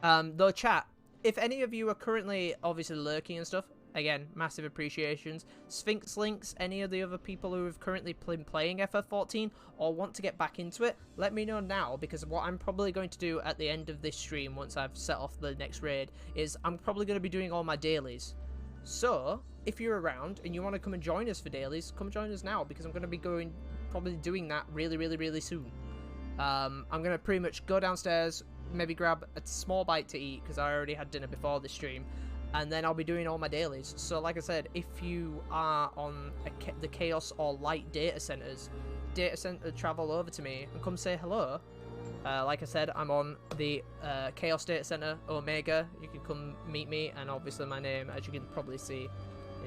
Though, chat, if any of you are currently obviously lurking and stuff, again, massive appreciations. Sphinx Links, any of the other people who have currently been playing FF14 or want to get back into it, let me know now, because what I'm probably going to do at the end of this stream, once I've set off the next raid, is I'm probably going to be doing all my dailies. So, if you're around and you want to come and join us for dailies, come join us now, because I'm going to be probably doing that really soon. I'm going to pretty much go downstairs, maybe grab a small bite to eat, because I already had dinner before this stream, and then I'll be doing all my dailies. So like I said, if you are on the Chaos or Light data centers, travel over to me and come say hello. Like I said, I'm on the Chaos data center, Omega. You can come meet me, and obviously my name, as you can probably see,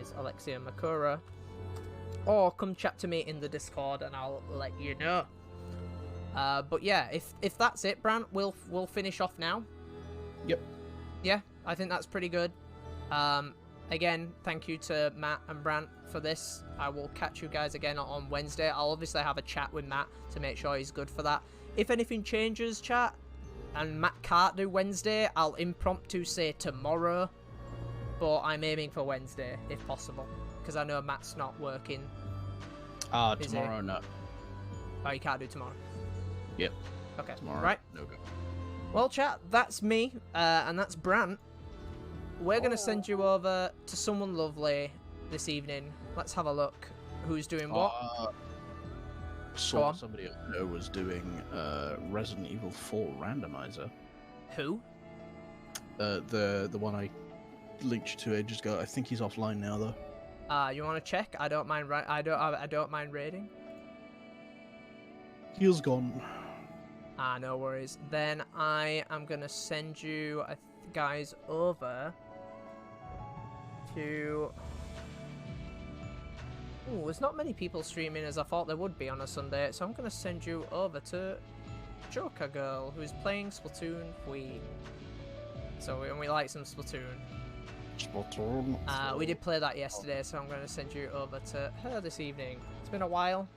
is Alexia Makura. Or come chat to me in the Discord and I'll let you know. But yeah, if that's it, Brant, we'll finish off now. Yep. Yeah, I think that's pretty good. Again, thank you to Matt and Brant for this. I will catch you guys again on Wednesday. I'll obviously have a chat with Matt to make sure he's good for that. If anything changes, chat, and Matt can't do Wednesday, I'll impromptu say tomorrow. But I'm aiming for Wednesday, if possible. Because I know Matt's not working. Tomorrow, no. Oh, you can't do tomorrow? Yep. Okay, Tomorrow, right. no go. Well, chat, that's me, and that's Brant. We're going to send you over to someone lovely this evening. Let's have a look. Who's doing what? Somebody I know was doing Resident Evil 4 randomizer. Who? The one I linked you to ages ago. I think he's offline now, though. You want to check? I don't mind. I don't mind raiding. He's gone. No worries. Then I am gonna send you guys over to... Ooh, there's not many people streaming as I thought there would be on a Sunday, so I'm gonna send you over to Joker Girl, who's playing Splatoon 3. So we like some Splatoon. We did play that yesterday, so I'm going to send you over to her this evening. It's been a while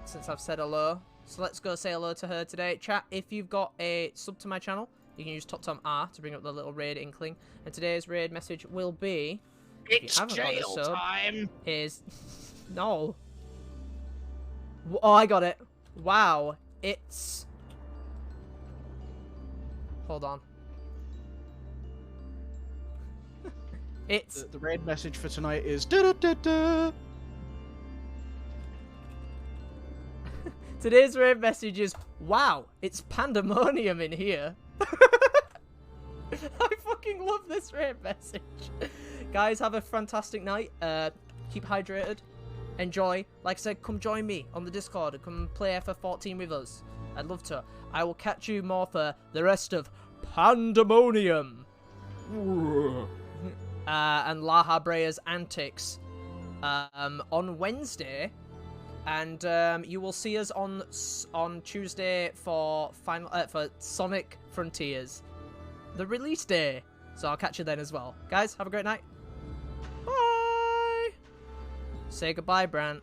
since I've said hello, so let's go say hello to her today. Chat, if you've got a sub to my channel, you can use R to bring up the little raid inkling. And today's raid message will be... It's jail time! Is... No. Oh, I got it. Wow. It's... Hold on. It's... The raid message for tonight is... Da-da-da-da! Today's raid message is... Wow, it's Pandemonium in here. I fucking love this raid message. Guys, have a fantastic night. Keep hydrated. Enjoy. Like I said, come join me on the Discord and come play FF14 with us. I'd love to. I will catch you more for the rest of Pandemonium. And La Habrea's antics on Wednesday. And you will see us on Tuesday for Sonic Frontiers, the release day. So I'll catch you then as well. Guys, have a great night. Bye. Say goodbye, Brant.